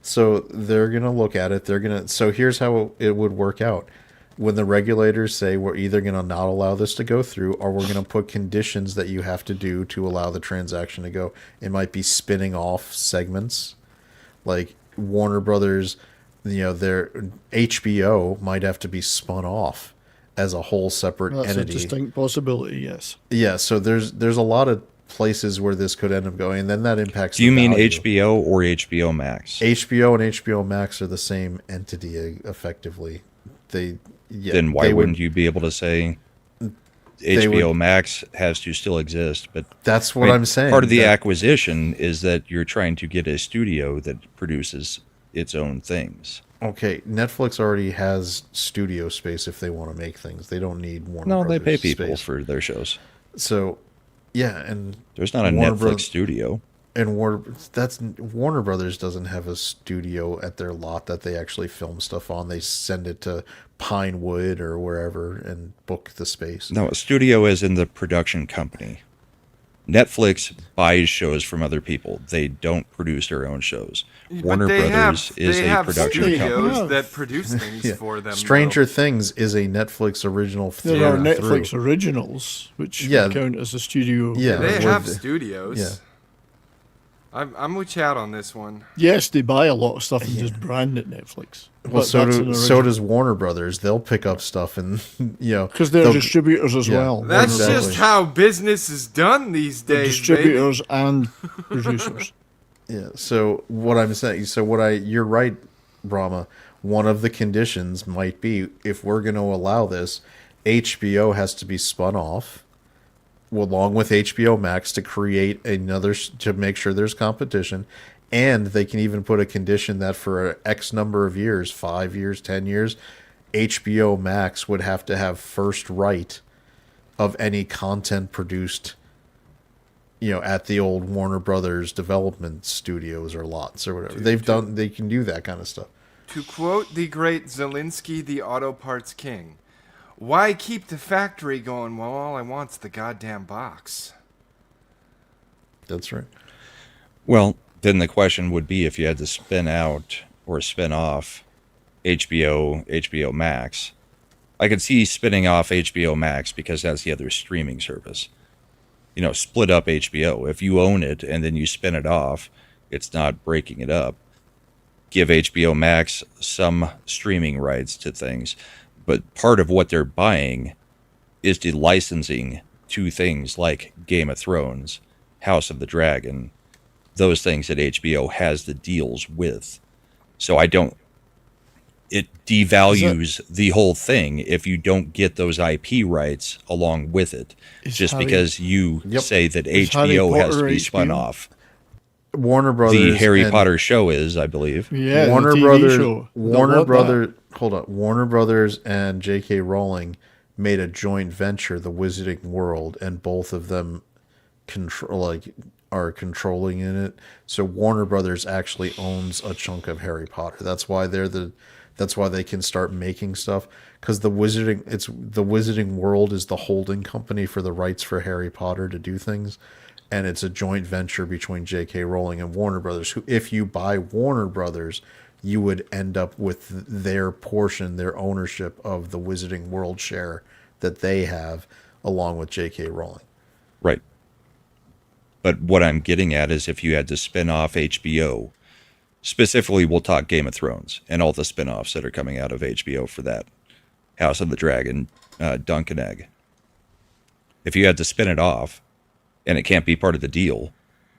So they're gonna look at it. They're gonna. So here's how it would work out. When the regulators say we're either gonna not allow this to go through, or we're gonna put conditions that you have to do to allow the transaction to go. It might be spinning off segments, like Warner Brothers. Their HBO might have to be spun off as a whole separate That's entity. a distinct possibility, yes. Yeah, so there's a lot of places where this could end up going, and then that impacts. Do you the mean value. HBO or HBO Max? HBO and HBO Max are the same entity, effectively. Then why wouldn't you be able to say HBO Max has to still exist? But That's what I'm saying. Part of the that- acquisition is that you're trying to get a studio that produces its own things. Okay, Netflix already has studio space if they want to make things. They don't need Warner. No, they Brothers pay people space. for their shows. So, yeah, and There's not a Warner Netflix Bros- studio. And Warner Brothers doesn't have a studio at their lot that they actually film stuff on. They send it to Pinewood or wherever and book the space. No, a studio is in the production company. Netflix buys shows from other people. They don't produce their own shows. Warner Brothers is a production company. studios that produce things for them. Stranger Things is a Netflix original. There through are and Netflix through. originals, which Yeah. count as a studio. Yeah. They with have the- studios. yeah. I'm with Chad on this one. Yes, they buy a lot of stuff and just brand it Netflix. Well, But so that's does Warner Brothers. They'll pick up stuff and because they're they'll- distributors as Yeah. well. That's Exactly. just how business is done these They're days, baby. distributors and producers. Yeah. So what I'm saying, you're right, Brahma. One of the conditions might be if we're going to allow this, HBO has to be spun off, along with HBO Max, to create to make sure there's competition, and they can even put a condition that for X number of years, 5 years, 10 years, HBO Max would have to have first right of any content produced at the old Warner Brothers development studios or lots or whatever. They can do that kind of stuff. To quote the great Zelensky, the auto parts king, why keep the factory going while all I want's the goddamn box? That's right. Well, then the question would be if you had to spin out or spin off HBO Max. I could see spinning off HBO Max because that's the other streaming service. Split up HBO. If you own it and then you spin it off, it's not breaking it up. Give HBO Max some streaming rights to things. But part of what they're buying is the licensing to things like Game of Thrones, House of the Dragon, those things that HBO has the deals with. So it devalues the whole thing if you don't get those IP rights along with it, just because you say that HBO has to be spun off. Warner Brothers. The Harry Potter show is, I believe. Yeah, Warner the TV Brothers. show. Warner What Brothers. Hold on. Warner Brothers and J.K. Rowling made a joint venture, The Wizarding World, and both of them are controlling in it. So Warner Brothers actually owns a chunk of Harry Potter. That's why that's why they can start making stuff, because the Wizarding World is the holding company for the rights for Harry Potter to do things, and it's a joint venture between J.K. Rowling and Warner Brothers. Who, if you buy Warner Brothers, you would end up with their portion, their ownership of the Wizarding World share that they have, along with J.K. Rowling. Right. But what I'm getting at is if you had to spin off HBO, specifically we'll talk Game of Thrones and all the spin-offs that are coming out of HBO for that. House of the Dragon, Dunk and Egg. If you had to spin it off and it can't be part of the deal,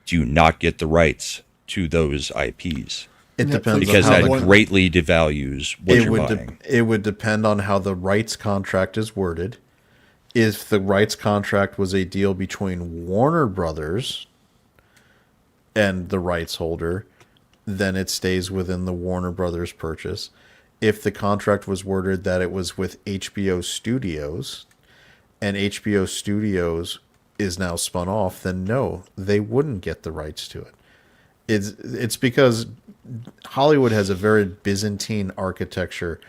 do you not get the rights to those IPs? It depends because on that how greatly devalues what you're buying. it would depend on how the rights contract is worded. If the rights contract was a deal between Warner Brothers and the rights holder, then it stays within the Warner Brothers purchase. If the contract was worded that it was with HBO Studios, and HBO Studios is now spun off, then no, they wouldn't get the rights to it. It's because Hollywood has a very Byzantine architecture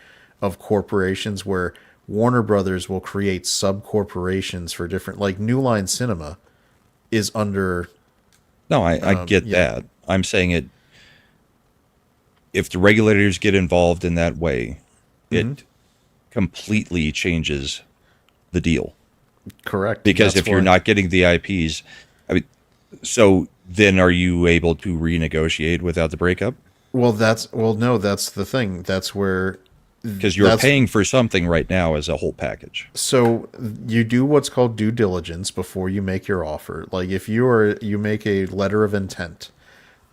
of corporations where Warner Brothers will create sub corporations for different, like New Line Cinema is under. No, I get that. I'm saying it. If the regulators get involved in that way, it completely changes the deal. Correct. Because That's if you're why- not getting the IPs, I mean, so then are you able to renegotiate without the breakup? no, that's the thing. That's where. Because you're paying for something right now as a whole package. So you do what's called due diligence before you make your offer. Like if you make a letter of intent,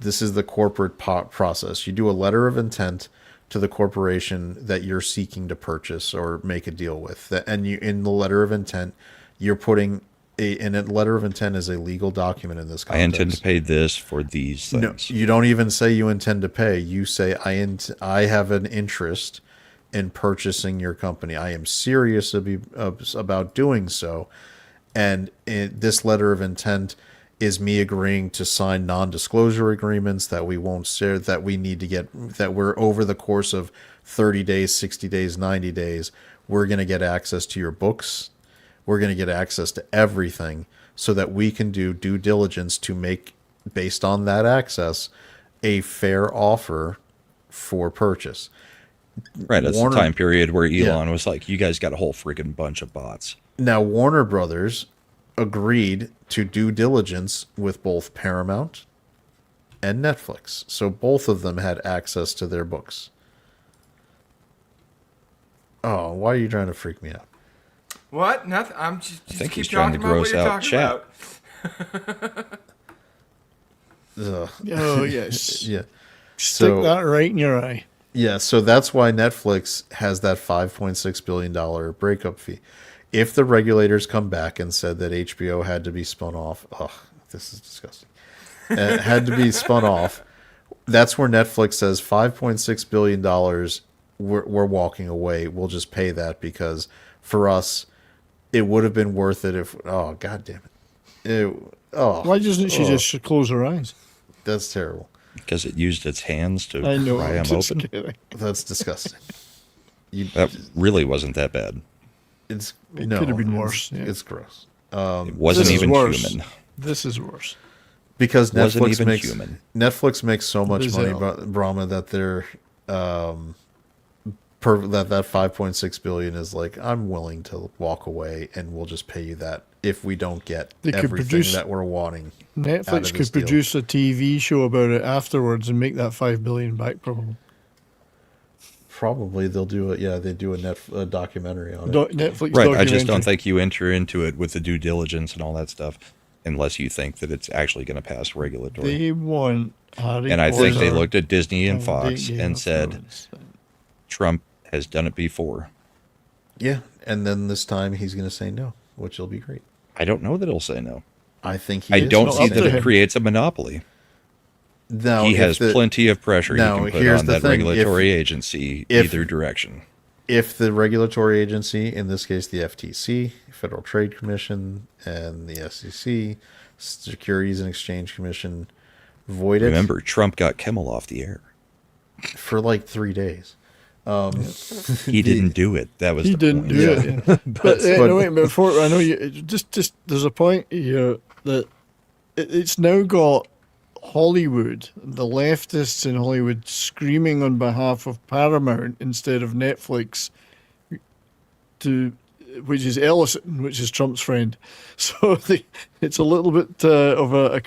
this is the corporate process. You do a letter of intent to the corporation that you're seeking to purchase or make a deal with. And you, in the letter of intent, you're putting and a letter of intent is a legal document in this I context. intend to pay this for these things. No, you don't even say you intend to pay. You say I have an interest in purchasing your company. I am serious about doing so, and this letter of intent is me agreeing to sign non-disclosure agreements that we won't share, that we need to get, that we're over the course of 30 days, 60 days, 90 days, we're going to get access to your books. We're going to get access to everything so that we can do due diligence to make, based on that access, a fair offer for purchase. Right, that's Warner- the time period where Elon Yeah. was like, you guys got a whole freaking bunch of bots. Now, Warner Brothers agreed to due diligence with both Paramount and Netflix. So both of them had access to their books. Oh, why are you trying to freak me out? What? Nothing. I'm just think keep he's trying to talking about what gross you're out talking chat. about. Ugh. Oh, yes. Yeah. Stick So, that right in your eye. yeah, so that's why Netflix has that $5.6 billion breakup fee. If the regulators come back and said that HBO had to be spun off, this is disgusting. Had to be spun off. That's where Netflix says $5.6 billion, we're walking away. We'll just pay that because for us, it would have been worth it if, oh, God damn it. Why doesn't she just close her eyes? That's terrible. Because it used its hands to I know. pry I'm them just open. kidding. That's disgusting. That really wasn't that bad. It could have been worse, yeah. It's gross. It wasn't This is even worse. human. This is worse. Because Wasn't Netflix even makes human. Netflix makes so much money, Bizarre. Brahma, that they're that 5.6 billion is like, I'm willing to walk away and we'll just pay you that if we don't get They could everything produce- that we're wanting. out Netflix of this could deal. produce a TV show about it afterwards and make that $5 billion back, probably. Probably they'll do it. Yeah, they do a documentary on it. Netflix Right, I just don't documentary. think you enter into it with the due diligence and all that stuff unless you think that it's actually going to pass regulatory. They want Harry And I think they Potter looked at Disney and and Fox Game and of said, Thrones. Trump has done it before. Yeah, and then this time he's going to say no, which will be great. I don't know that he'll say no. I think I is don't gonna see up say that to it him. creates a monopoly. no. He if has the- plenty of pressure he Now, can put here's on the that thing. regulatory agency if- either direction. If the regulatory agency, in this case the FTC, Federal Trade Commission, and the SEC, Securities and Exchange Commission, void it Remember, Trump got Kimmel off the air. for like 3 days. He didn't do it. That was He the didn't point. do it. Yeah. But but- no, wait, before I know you, just there's a point here that it's now got Hollywood, the leftists in Hollywood, screaming on behalf of Paramount instead of Netflix, which is Ellison, which is Trump's friend. So it's a little bit of a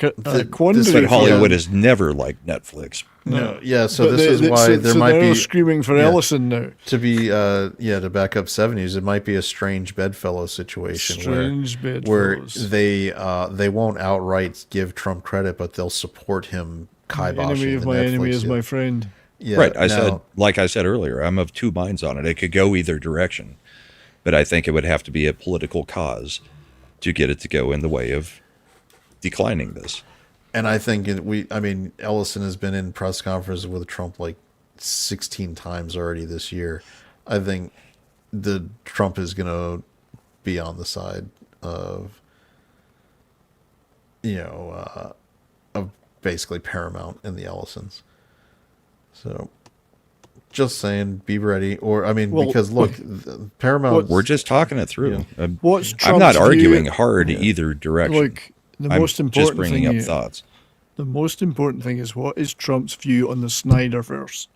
quandary. But Yeah. Hollywood is never like Netflix. No, yeah. So But this is why there might they're be screaming for yeah. Ellison now. to be to back up 70s. It might be a strange bedfellow situation Strange where bedfellows. they won't outright give Trump credit, but they'll support him kiboshing Enemy of the my Netflix enemy is deal. my friend. Yeah, Right. now- Like I said earlier, I'm of two minds on it. It could go either direction, but I think it would have to be a political cause to get it to go in the way of declining this. And I think Ellison has been in press conferences with Trump like 16 times already this year. I think the Trump is going to be on the side of of basically Paramount and the Ellisons. So, just saying, be ready. Or, I mean, Well, because look, Paramount. We're just talking it through. What's I'm not Trump's arguing view- hard either direction. Like, the I'm most just important bringing thing up thoughts. The most important thing is, what is Trump's view on the Snyderverse?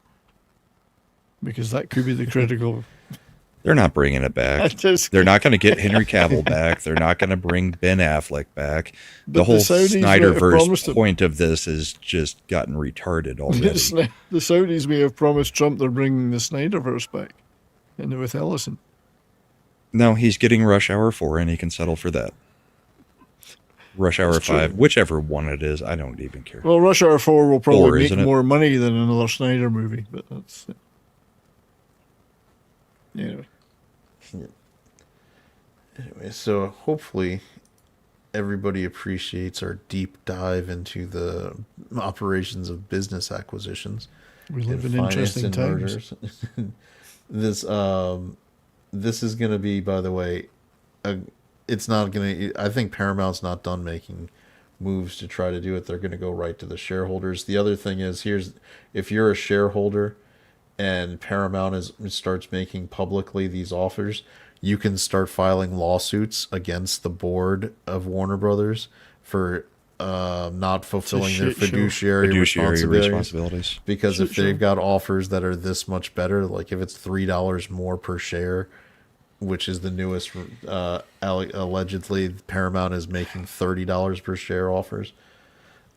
Because that could be the critical. They're not bringing it I back. just- They're not going to get Henry Cavill back. They're not going to bring Ben Affleck back. But The whole the Saudis might have promised Snyderverse it. point of this has just gotten retarded already. The Saudis may have promised Trump they're bringing the Snyderverse back, and with Ellison. No, he's getting Rush Hour 4, and he can settle for that. Rush Hour That's true. 5, whichever one it is, I don't even care. Well, Rush Hour 4 will probably 4, make isn't it? more money than another Snyder movie, but that's. Anyway. Anyway, so hopefully everybody appreciates our deep dive into the operations of business acquisitions. We live and in finance interesting and times. murders. This is going to be, by the way, it's not going to. I think Paramount's not done making moves to try to do it. They're going to go right to the shareholders. The other thing is, if you're a shareholder and Paramount starts making publicly these offers, you can start filing lawsuits against the board of Warner Brothers for not fulfilling their shit show. fiduciary responsibilities. Because Shit if they've show. got offers that are this much better, like if it's $3 more per share, which is the newest, allegedly Paramount is making $30 per share offers,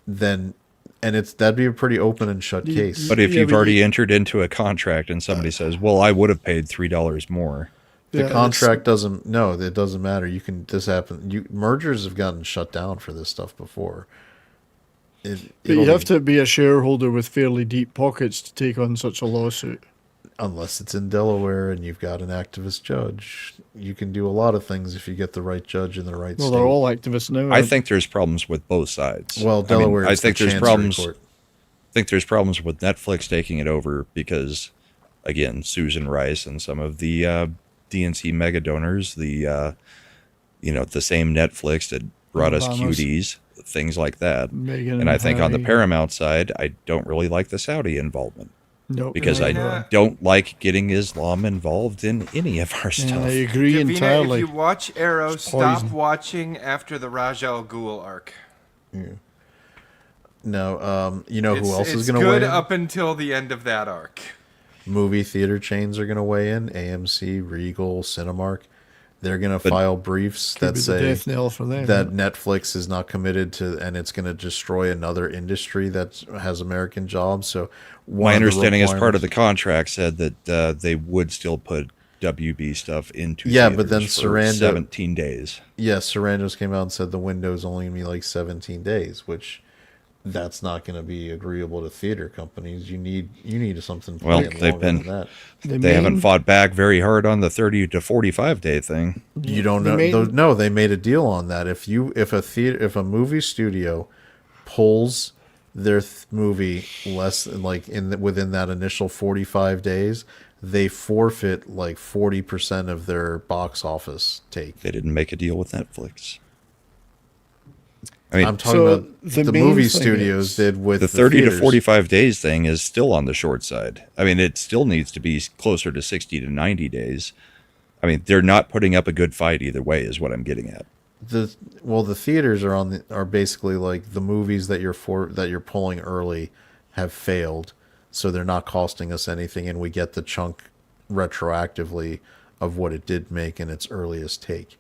then that'd be a pretty open and shut case. But if Yeah, you've but already entered into a contract and somebody says, well, I would have paid $3 more. The Yeah, contract doesn't. No, it doesn't matter. This happen. Mergers have gotten shut down for this stuff before. But you have to be a shareholder with fairly deep pockets to take on such a lawsuit. Unless it's in Delaware and you've got an activist judge. You can do a lot of things if you get the right judge in the right Well, state. they're all activists now. I think there's problems with both sides. Well, Delaware. I it's think the there's Chancery problems. Court. I think there's problems with Netflix taking it over because, again, Susan Rice and some of the DNC mega donors, the same Netflix that brought us Obamas. QDs, things like that. Meghan And I think on the Harry. Paramount side, I don't really like the Saudi involvement Nope. because I Yeah. don't like getting Islam involved in any of our And stuff. I agree Davina, entirely. if you watch Arrow, It's stop poison. watching after the Raj Al Ghul arc. No, you know who else is It's going to weigh good in? up until the end of that arc. Movie theater chains are going to weigh in. AMC, Regal, Cinemark. They're going to file briefs Could that be the say death knell for them. that Netflix is not committed to, and it's going to destroy another industry that has American jobs. So one My of the understanding as part of the requirements- contract said that they would still put WB stuff into Yeah, but then theaters for Saranda- 17 days. Yes, Sarandos came out and said the window's only going to be like 17 days, which that's not going to be agreeable to theater companies. You need something Well, playing they've longer been- than that. They haven't fought back very hard on the 30 to 45 day thing. You don't know. No, they made a deal on that. If a movie studio pulls their movie less than within that initial 45 days, they forfeit like 40% of their box office take. They didn't make a deal with Netflix. I mean, I'm talking So about the the main movie thing studios is did with the 30 to theaters. 45 days thing is still on the short side. I mean, it still needs to be closer to 60 to 90 days. I mean, they're not putting up a good fight either way, is what I'm getting at. The theaters are basically like the movies that you're pulling early have failed, so they're not costing us anything, and we get the chunk retroactively of what it did make in its earliest take.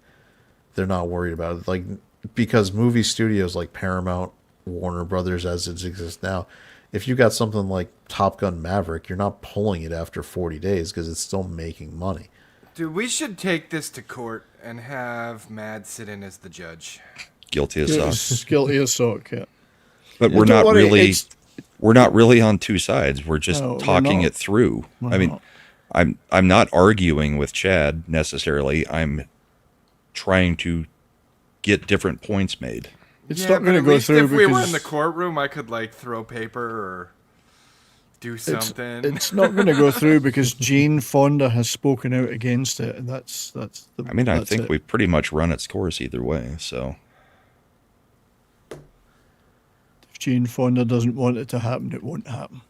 They're not worried about it, because movie studios like Paramount, Warner Brothers as it exists now, if you got something like Top Gun Maverick, you're not pulling it after 40 days because it's still making money. Dude, we should take this to court and have Mad sit in as the judge. Guilty as sauce. Guilty as sock, yeah. But we're Don't not worry, really it's- we're not really on two sides. We're just No, we're talking not. it through. We're I mean, not. I'm not arguing with Chad necessarily. I'm trying to get different points made. It's Yeah, not but going to at go least through if we were because in the courtroom, I could throw paper or do something. it's not going to go through because Jane Fonda has spoken out against it, and that's the. I mean, I that's think it. we've pretty much run its course either way. So Jane Fonda doesn't want it to happen, it won't happen.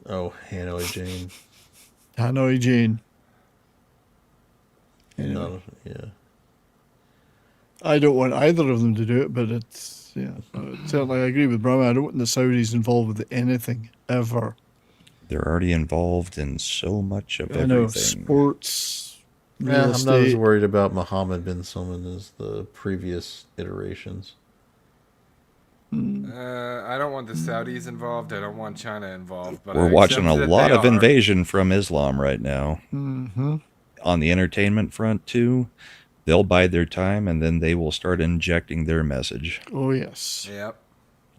Oh, Hanoi Jane. Hanoi Jane. Anyway. No, yeah. I don't want either of them to do it, but it's, yeah. Certainly I agree with Brahma. I don't want the Saudis involved with anything, ever. They're already involved in so much of I know, everything. sports, real Yeah, I'm estate. not as worried about Mohammed bin Salman as the previous iterations. I don't want the Saudis involved. I don't want China involved. But We're I watching a accept that lot they of are. invasion from Islam right now. Mm-hmm. On the entertainment front, too, they'll bide their time and then they will start injecting their message. Oh, yes. Yep.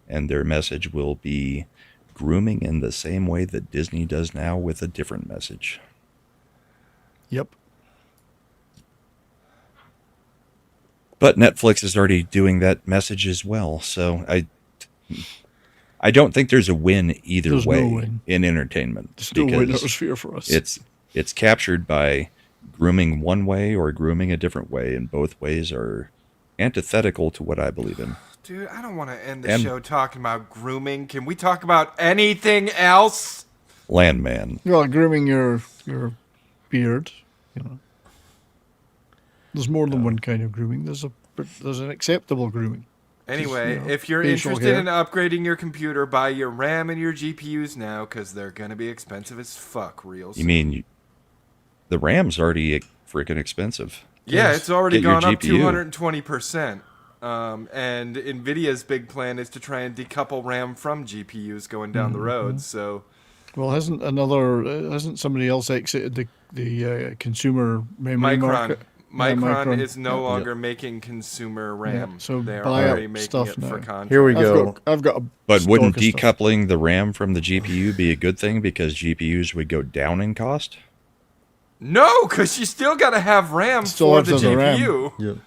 And their message will be grooming in the same way that Disney does now with a different message. Yep. But Netflix is already doing that message as well. So I don't think there's a win either There's no way win. in entertainment. There's no because winner's fear for us. It's captured by grooming one way or grooming a different way, and both ways are antithetical to what I believe in. Dude, I don't want to end the show talking about grooming. Can we talk about anything else? Landman. Well, grooming your beard, you know. There's more than one kind of grooming. There's an acceptable grooming. Anyway, Just, you know, if you're facial interested hair. in upgrading your computer, buy your RAM and your GPUs now, because they're going to be expensive as fuck real soon. You mean the RAM's already freaking expensive? Yeah, it's already Get your gone up GPU. 220%. And NVIDIA's big plan is to try and decouple RAM from GPUs going down the road. So, Well, hasn't somebody else exited the consumer memory market? Micron Yeah, is no longer making consumer RAM. Yeah, so they're buy already up making stuff it for now. contract. Here we go. I've got a But stock wouldn't of stuff. decoupling the RAM from the GPU be a good thing because GPUs would go down in cost? No, because you still got to have RAM Still for have the the RAM. GPU. Yep.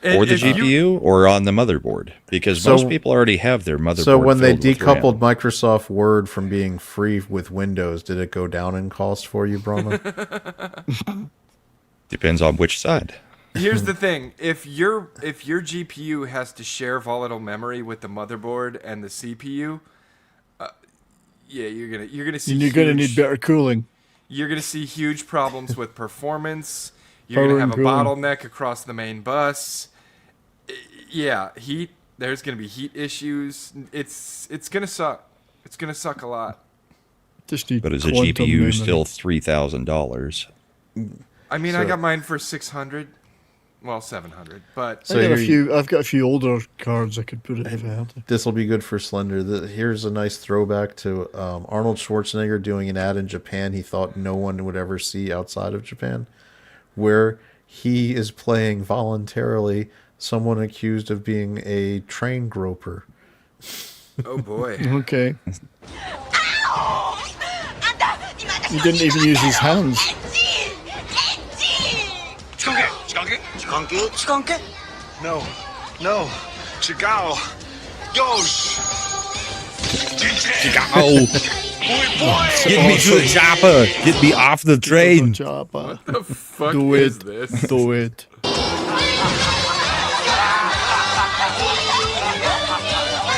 And Or the if you- GPU or on the motherboard? Because So- most people already have their motherboard. So when they filled with RAM. decoupled Microsoft Word from being free with Windows, did it go down in cost for you, Brahma? Depends on which side. Here's the thing: if your GPU has to share volatile memory with the motherboard and the CPU, yeah, you're gonna see. And you're going to huge- need better cooling. You're gonna see huge problems with performance. You're Power gonna have a and cooling. bottleneck across the main bus. Yeah, heat. There's gonna be heat issues. It's gonna suck. It's gonna suck a lot. Just need But is a quantum GPU memory. still $3,000? I mean, I So- got mine for 600. Well, 700, but So I've got a few older cards I could put it if I had to. This will be good for Slender. Here's a nice throwback to Arnold Schwarzenegger doing an ad in Japan he thought no one would ever see outside of Japan, where he is playing voluntarily someone accused of being a train groper. oh boy. Okay. He didn't even use his hands. No. Chigao. Yosh. Oh, get me to the chopper. Get me off the train. Jabba. The fuck Do is it. this? Do it.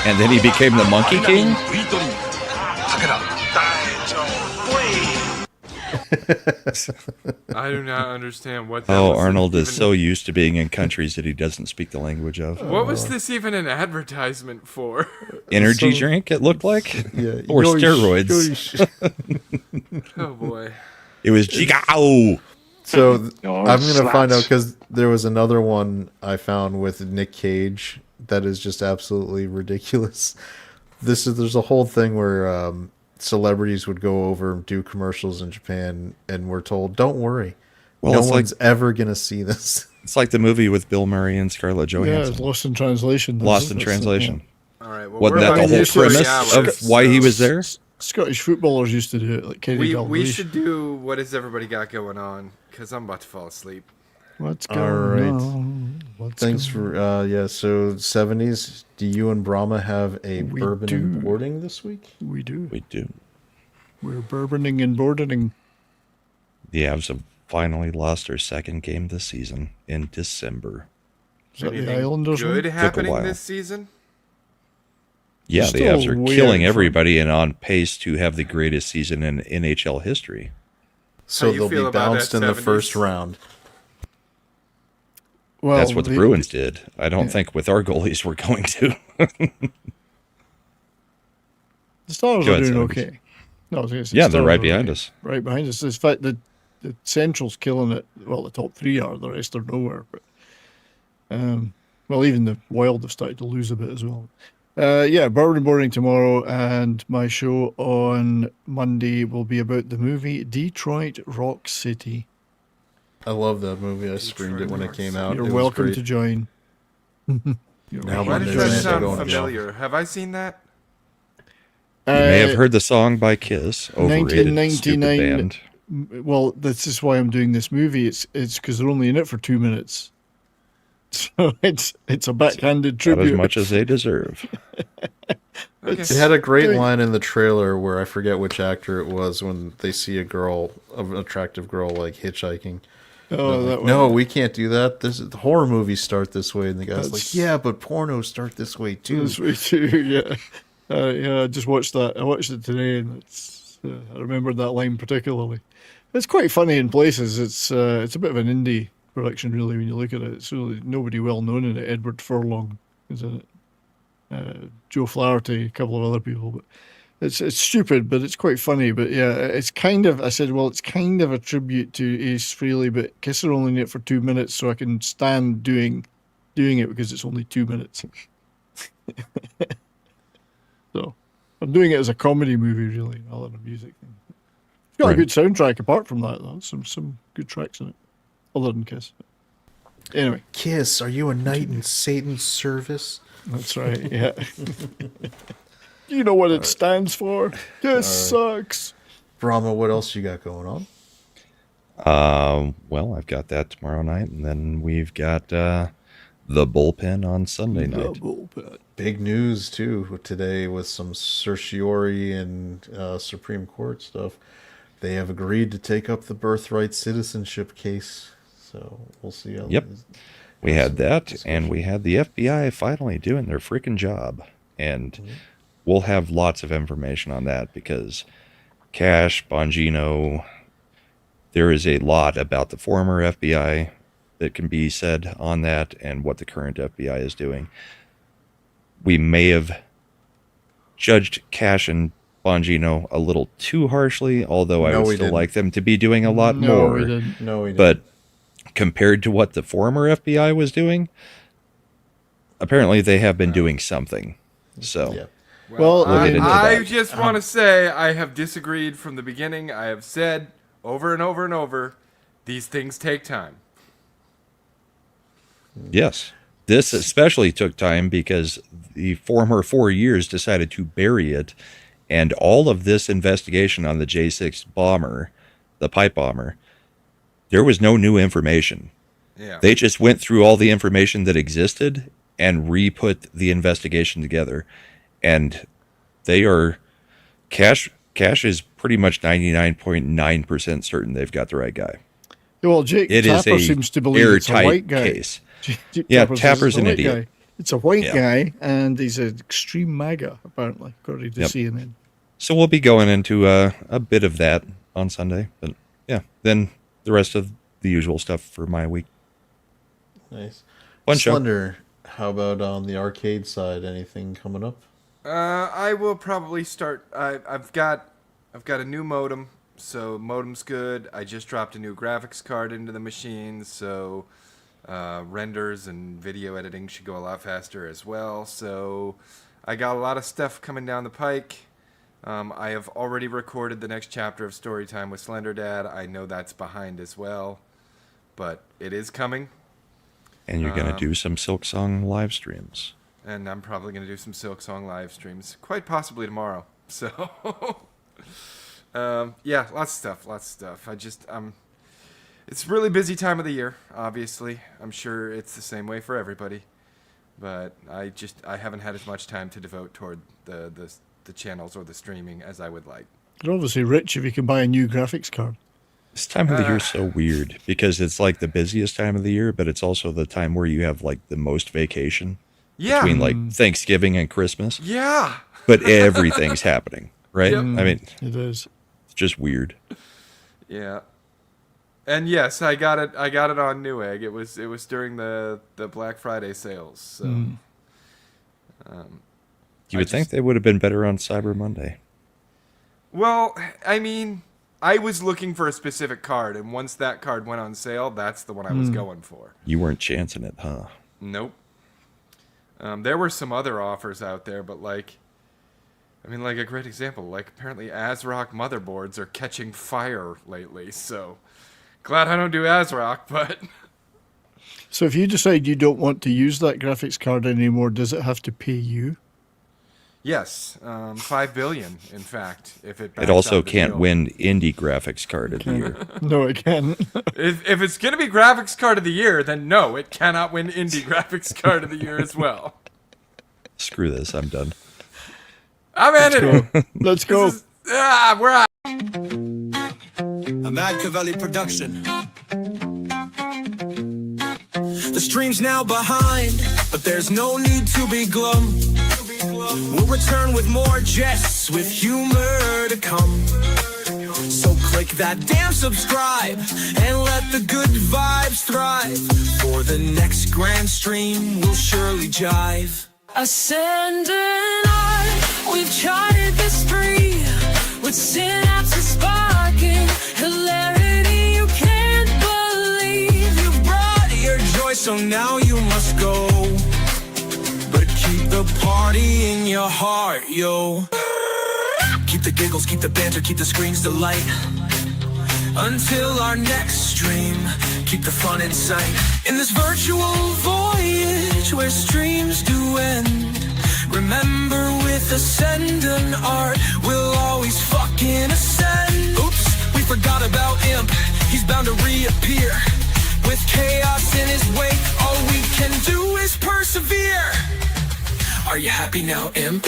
And then he became the Monkey King? I do not understand what that Oh, was Arnold is even- so used to being in countries that he doesn't speak the language of. What was this even an advertisement for? Energy drink, it looked like? Yeah, Or yoish, steroids. yoish. Oh boy. It was Jigao. So No, I'm gonna slaps. find out because there was another one I found with Nick Cage that is just absolutely ridiculous. There's a whole thing where celebrities would go over and do commercials in Japan, and we're told, "Don't worry, Well, no it's one's ever gonna see this." It's like the movie with Bill Murray and Scarlett Yeah, Johansson. it's lost in translation. Lost in That's- translation. All right. Well, Wasn't we're that about the to whole hit 3 premise hours, of why he was there? Scottish footballers used to do it, like Kerry We Dalglish. should do what has everybody got going on? Because I'm about to fall asleep. What's All going right. on? What's Thanks going for yeah. So 70s. Do you and Brahma have a We bourbon do. and boarding this week? on? We do. We do. We're bourboning and bourboning. The Avs have finally lost their second game this season in December. Is that the Anything Islanders good one? happening while. this season? Yeah, the Still Avs are way killing out front. everybody and on pace to have the greatest season in NHL history. So How you they'll feel be about bounced that in the 70s? first round. Well, That's what the Bruins did. I don't think with our goalies we're going to. The Stars Go are ahead, doing 70s. okay. No, I was gonna say Yeah, they're Stars right are behind us. Right behind us. In fact, the Central's killing it. Well, the top three are. The rest are nowhere. But well, even the Wild have started to lose a bit as well. Yeah, Bourbon and Boring tomorrow, and my show on Monday will be about the movie Detroit Rock City. I love that movie. I screamed it when it came out. You're It was welcome great. to join. You're Now Why my does internet that is sound going down. familiar? Have I seen that? You may have heard the song by Kiss, overrated, stupid 1999. band. Well, this is why I'm doing this movie. It's because they're only in it for 2 minutes, so it's a backhanded Not tribute. as much as they deserve. Okay. They had a great doing- line in the trailer where I forget which actor it was when they see a girl, an attractive girl, like hitchhiking. Oh, Like, that no, one. we can't do that. This is, horror movies start this way, and the guy's That's- like, "Yeah, but pornos start this way too." This way too, yeah. Yeah, I just watched that. I watched it today, and I remembered that line particularly. It's quite funny in places. It's a bit of an indie production, really, when you look at it. It's really nobody well known in it. Edward Furlong is in it. Joe Flaherty, a couple of other people, but it's stupid, but it's quite funny. But yeah, it's kind of. I said, well, it's kind of a tribute to Ace Frehley, but Kiss are only in it for 2 minutes, so I can stand doing it because it's only 2 minutes. So I'm doing it as a comedy movie, really, rather than a music thing. It's got Right. a good soundtrack apart from that, though. Some good tracks in it, other than Kiss. Anyway, Kiss, are you a knight in Satan's service? that's right. Yeah. You know what it stands for? Kiss sucks. Brahma, what else you got going on? Well, I've got that tomorrow night, and then we've got the bullpen on Sunday night. Double bet. Big news too today with some certiorari and Supreme Court stuff. They have agreed to take up the birthright citizenship case. So we'll see how. Yep. We had that, and we had the FBI finally doing their freaking job. And we'll have lots of information on that because Cash, Bongino, there is a lot about the former FBI that can be said on that and what the current FBI is doing. We may have judged Cash and Bongino a little too harshly, although I No, would we still didn't. like them to be doing a lot No, more. we didn't. No, we didn't. But compared to what the former FBI was doing, apparently they have been doing something. So, yeah. Well, We'll get into I that. just want to say I have disagreed from the beginning. I have said over and over and over, these things take time. yes. This especially took time because the former 4 years decided to bury it. And all of this investigation on the J6 bomber, the pipe bomber, there was no new information. Yeah. They just went through all the information that existed and re-put the investigation together. And they are Cash is pretty much 99.9% certain they've got the right guy. Well, Jake It is Tapper a seems to believe it's a airtight white guy. case. Jake Yeah, Tapper says Tapper's it's a an white idiot. guy. It's a white Yeah. guy, and he's an extreme MAGA, apparently, according to Yep. CNN. So we'll be going into a bit of that on Sunday. But yeah, then the rest of the usual stuff for my week. Nice. Fun show. Slender, how about on the arcade side? Anything coming up? I will probably start. I've got a new modem, so modem's good. I just dropped a new graphics card into the machine, so renders and video editing should go a lot faster as well. So I got a lot of stuff coming down the pike. I have already recorded the next chapter of Storytime with Slender Dad. I know that's behind as well, but it is coming. And you're going to do some Silk Song live streams. And I'm probably going to do some Silk Song live streams, quite possibly tomorrow. So, yeah, lots of stuff. It's a really busy time of the year, obviously. I'm sure it's the same way for everybody. But I haven't had as much time to devote toward the channels or the streaming as I would like. You're obviously rich if you can buy a new graphics card. This time of the year is so weird because it's like the busiest time of the year, but it's also the time where you have like the most vacation. Yeah. between like Thanksgiving and Christmas. Yeah. But everything's happening, right? Yep. I mean, It is. it's just weird. Yeah. And yes, I got it on Newegg. It was during the Black Friday sales. So You would think they would have been better on Cyber Monday. well, I mean, I was looking for a specific card, and once that card went on sale, that's the one I was going for. You weren't chancing it, huh? Nope. There were some other offers out there, but like, I mean, like a great example, like apparently ASRock motherboards are catching fire lately, so glad I don't do ASRock, but So if you decide you don't want to use that graphics card anymore, does it have to pay you? yes, 5 billion, in fact, if it backs It also out the can't deal. win Indie Graphics Card of the Year. No, it can't. If it's going to be Graphics Card of the Year, then no, it cannot win Indie Graphics Card of the Year as well. Screw this, I'm done. I'm in it. Let's go. We're out. A Machiavelli production. The stream's now behind, but there's no need to be glum. We'll return with more jests, with humor to come. So click that damn subscribe and let the good vibes thrive. For the next grand stream, we'll surely jive. Ascend and I, we've charted the spree with synapses sparking, hilarity you can't believe. You brought your joy, so now you must go. But keep the party in your heart, yo. Keep the giggles, keep the banter, keep the screens delight. Until our next stream, keep the fun in sight. In this virtual voyage where streams do end, remember with Ascend and Art, we'll always fucking ascend. Oops, we forgot about Imp, he's bound to reappear. With chaos in his wake, all we can do is persevere. Are you happy now, Imp?